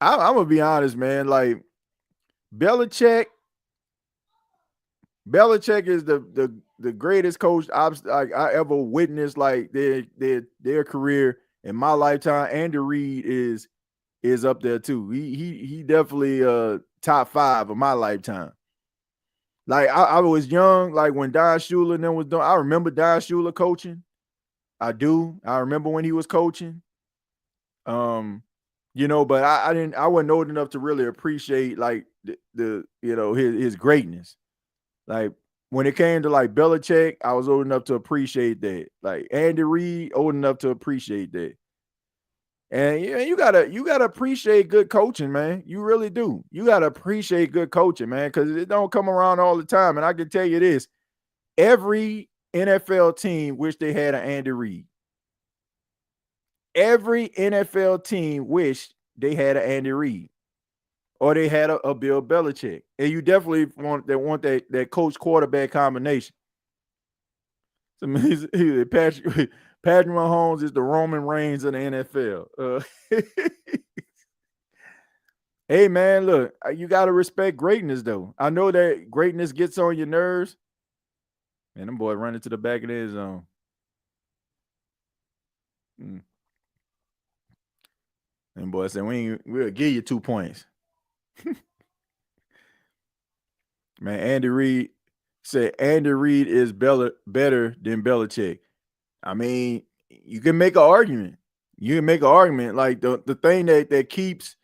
I'm gonna be honest, man. Like Belichick is the greatest coach I ever witnessed. Like their career in my lifetime. Andy Reid is up there too. He definitely top 5 of my lifetime. Like I was young, like when Don Shula and them was doing. I remember Don Shula coaching. I do. I remember when he was coaching. But I wasn't old enough to really appreciate like his greatness. Like when it came to like Belichick, I was old enough to appreciate that. Like Andy Reid, old enough to appreciate that. And you gotta appreciate good coaching, man. You really do. You gotta appreciate good coaching, man, because it don't come around all the time. And I can tell you this: every NFL team wish they had an Andy Reid. Every NFL team wished they had an Andy Reid or they had a Bill Belichick. And you definitely want that coach quarterback combination. So, Patrick Mahomes is the Roman Reigns of the NFL. Hey, man, look, you got to respect greatness, though. I know that greatness gets on your nerves. Man, them boy running to the back of the end zone. And boy said, we'll give you 2 points. Man, Andy Reid said Andy Reid is better than Belichick. I mean, you can make an argument. Like the thing that keeps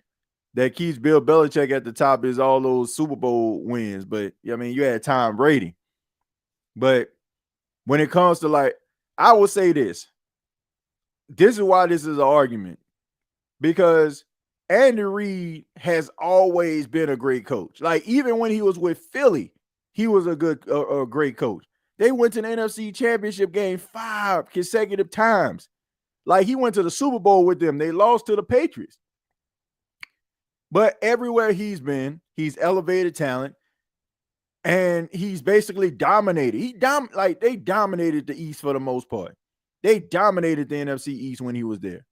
Bill Belichick at the top is all those Super Bowl wins. But I mean, you had Tom Brady. But when it comes to like, I will say this. This is why this is an argument. Because Andy Reid has always been a great coach. Like even when he was with Philly, he was a great coach. They went to the NFC Championship game 5 consecutive times. Like he went to the Super Bowl with them. They lost to the Patriots. But everywhere he's been, he's elevated talent, and he's basically dominated. They dominated the East for the most part. They dominated the NFC East when he was there.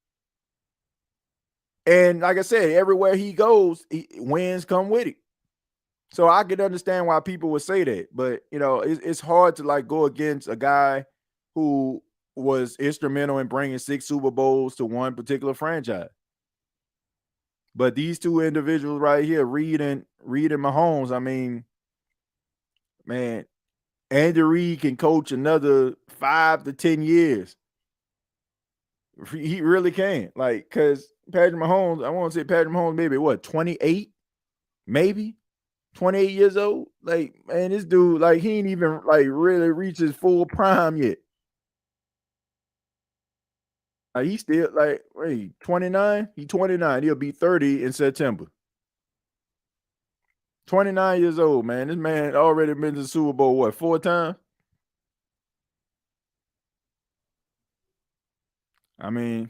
And like I said, everywhere he goes, wins come with it. So I could understand why people would say that. But, it's hard to like go against a guy who was instrumental in bringing 6 Super Bowls to one particular franchise. But these two individuals right here, Reid and Mahomes, I mean, man, Andy Reid can coach another 5 to 10 years. He really can. Like, because Patrick Mahomes, I want to say Patrick Mahomes, maybe what, 28? Maybe 28 years old. Like, man, this dude, like, he ain't even like really reached his full prime yet. He still like, wait, 29? He 29. He'll be 30 in September. 29 years old, man. This man already been to the Super Bowl, what, 4 times? I mean,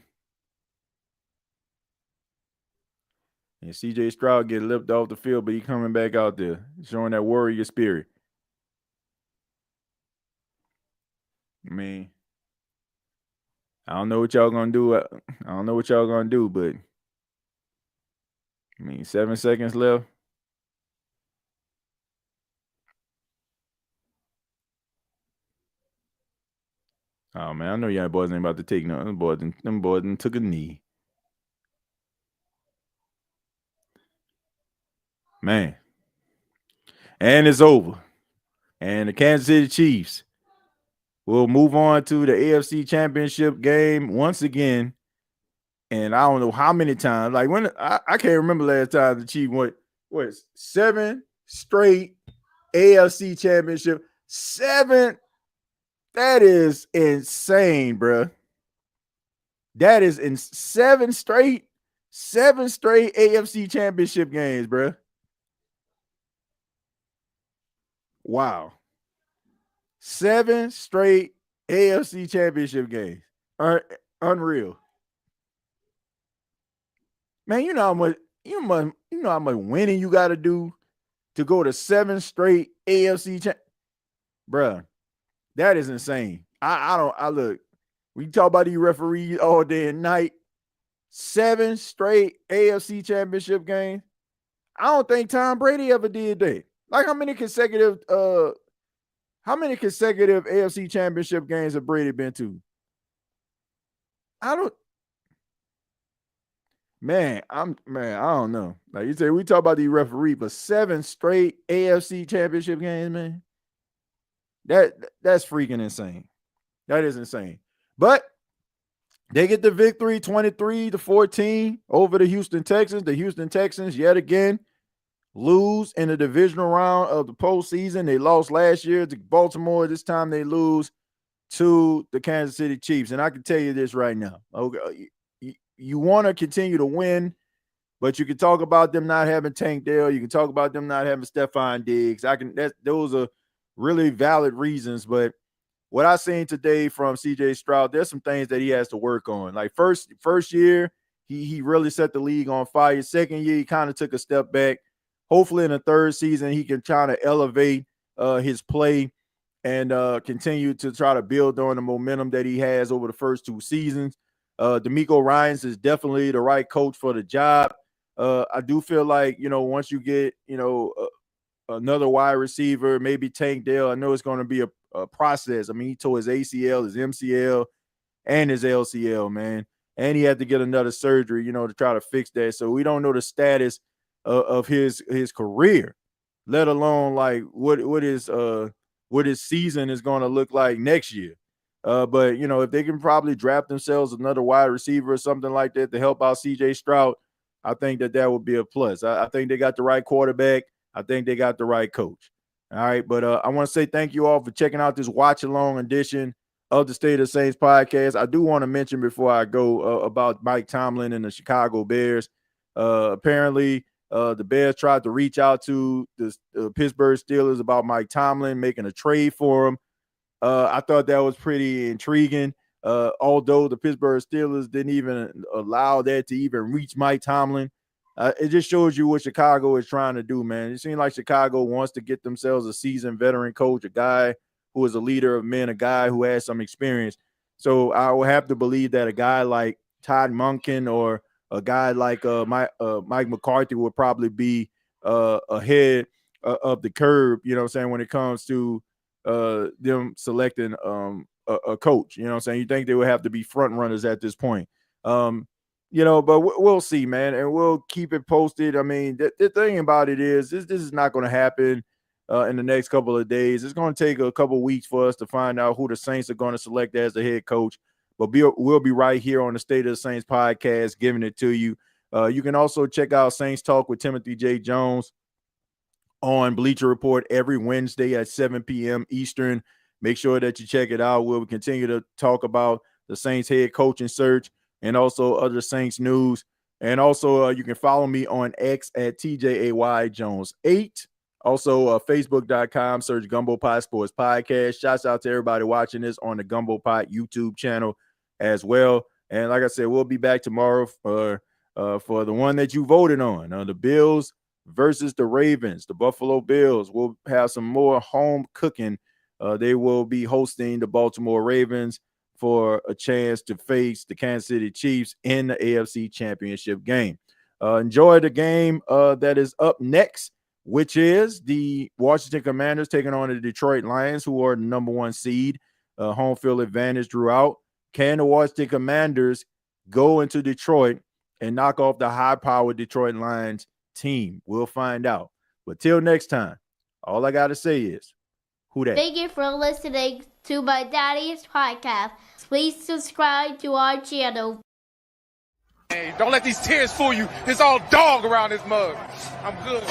and CJ Stroud get lifted off the field, but he coming back out there, showing that warrior spirit. I mean, I don't know what y'all gonna do. I don't know what y'all gonna do, but I mean, 7 seconds left. Oh man, I know y'all boys ain't about to take no. Them boys done took a knee. Man. And it's over. And the Kansas City Chiefs will move on to the AFC Championship game once again. And I don't know how many times. Like when I can't remember last time the Chiefs went 7 straight AFC Championship. 7. That is insane, bro. That is in 7 straight AFC Championship games, bro. Wow. 7 straight AFC Championship games. Unreal. Man, you know how much winning you got to do to go to 7 straight AFC bruh. That is insane. I look. We talk about these referees all day and night. 7 straight AFC Championship games. I don't think Tom Brady ever did that. Like how many consecutive AFC Championship games have Brady been to? I don't know. Like you say, we talk about these referees, but 7 straight AFC Championship games, man. That's freaking insane. That is insane. But they get the victory 23-14 over the Houston Texans. The Houston Texans yet again lose in the divisional round of the postseason. They lost last year to Baltimore. This time they lose to the Kansas City Chiefs. And I can tell you this right now. Okay, you want to continue to win, but you can talk about them not having Tank Dell. You can talk about them not having Stephon Diggs. Those are really valid reasons. But what I seen today from CJ Stroud, there's some things that he has to work on. Like first year, he really set the league on fire. Second year, he kind of took a step back. Hopefully in the third season, he can try to elevate his play and continue to try to build on the momentum that he has over the first 2 seasons. D'Amico Ryans is definitely the right coach for the job. I do feel like, once you get, another wide receiver, maybe Tank Dell, I know it's going to be a process. I mean, he tore his ACL, his MCL, and his LCL, man. And he had to get another surgery, to try to fix that. So we don't know the status of his career, let alone like what his season is going to look like next year. But if they can probably draft themselves another wide receiver or something like that to help out CJ Stroud, I think that would be a plus. I think they got the right quarterback. I think they got the right coach. All right. But I want to say thank you all for checking out this watch along edition of the State of the Saints podcast. I do want to mention before I go about Mike Tomlin and the Chicago Bears. Apparently, the Bears tried to reach out to the Pittsburgh Steelers about Mike Tomlin making a trade for him. I thought that was pretty intriguing. Although the Pittsburgh Steelers didn't even allow that to even reach Mike Tomlin. It just shows you what Chicago is trying to do, man. It seems like Chicago wants to get themselves a seasoned veteran coach, a guy who is a leader of men, a guy who has some experience. So I will have to believe that a guy like Todd Monken or a guy like Mike McCarthy would probably be ahead of the curve, when it comes to them selecting a coach. You think they would have to be front runners at this point. But we'll see, man, and we'll keep it posted. I mean, the thing about it is this is not going to happen in the next couple of days. It's going to take a couple of weeks for us to find out who the Saints are going to select as the head coach. But we'll be right here on the State of the Saints podcast giving it to you. You can also check out Saints Talk with Timothy J. Jones on Bleacher Report every Wednesday at 7 p.m. Eastern. Make sure that you check it out. We'll continue to talk about the Saints head coaching search and also other Saints news. And also, you can follow me on X at TJAYJones8. Also, Facebook.com, search Gumbo Pot Sports Podcast. Shouts out to everybody watching this on the Gumbo Pot YouTube channel as well. And like I said, we'll be back tomorrow for the one that you voted on, the Bills versus the Ravens, the Buffalo Bills. We'll have some more home cooking. They will be hosting the Baltimore Ravens for a chance to face the Kansas City Chiefs in the AFC Championship game. Enjoy the game that is up next, which is the Washington Commanders taking on the Detroit Lions, who are the number 1 seed. Home field advantage drew out. Can the Washington Commanders go into Detroit and knock off the high-powered Detroit Lions team? We'll find out. But till next time, all I got to say is, who dat? Thank you for listening to my daddy's podcast. Please subscribe to our channel. Hey, don't let these tears fool you. It's all dog around this mug. I'm good.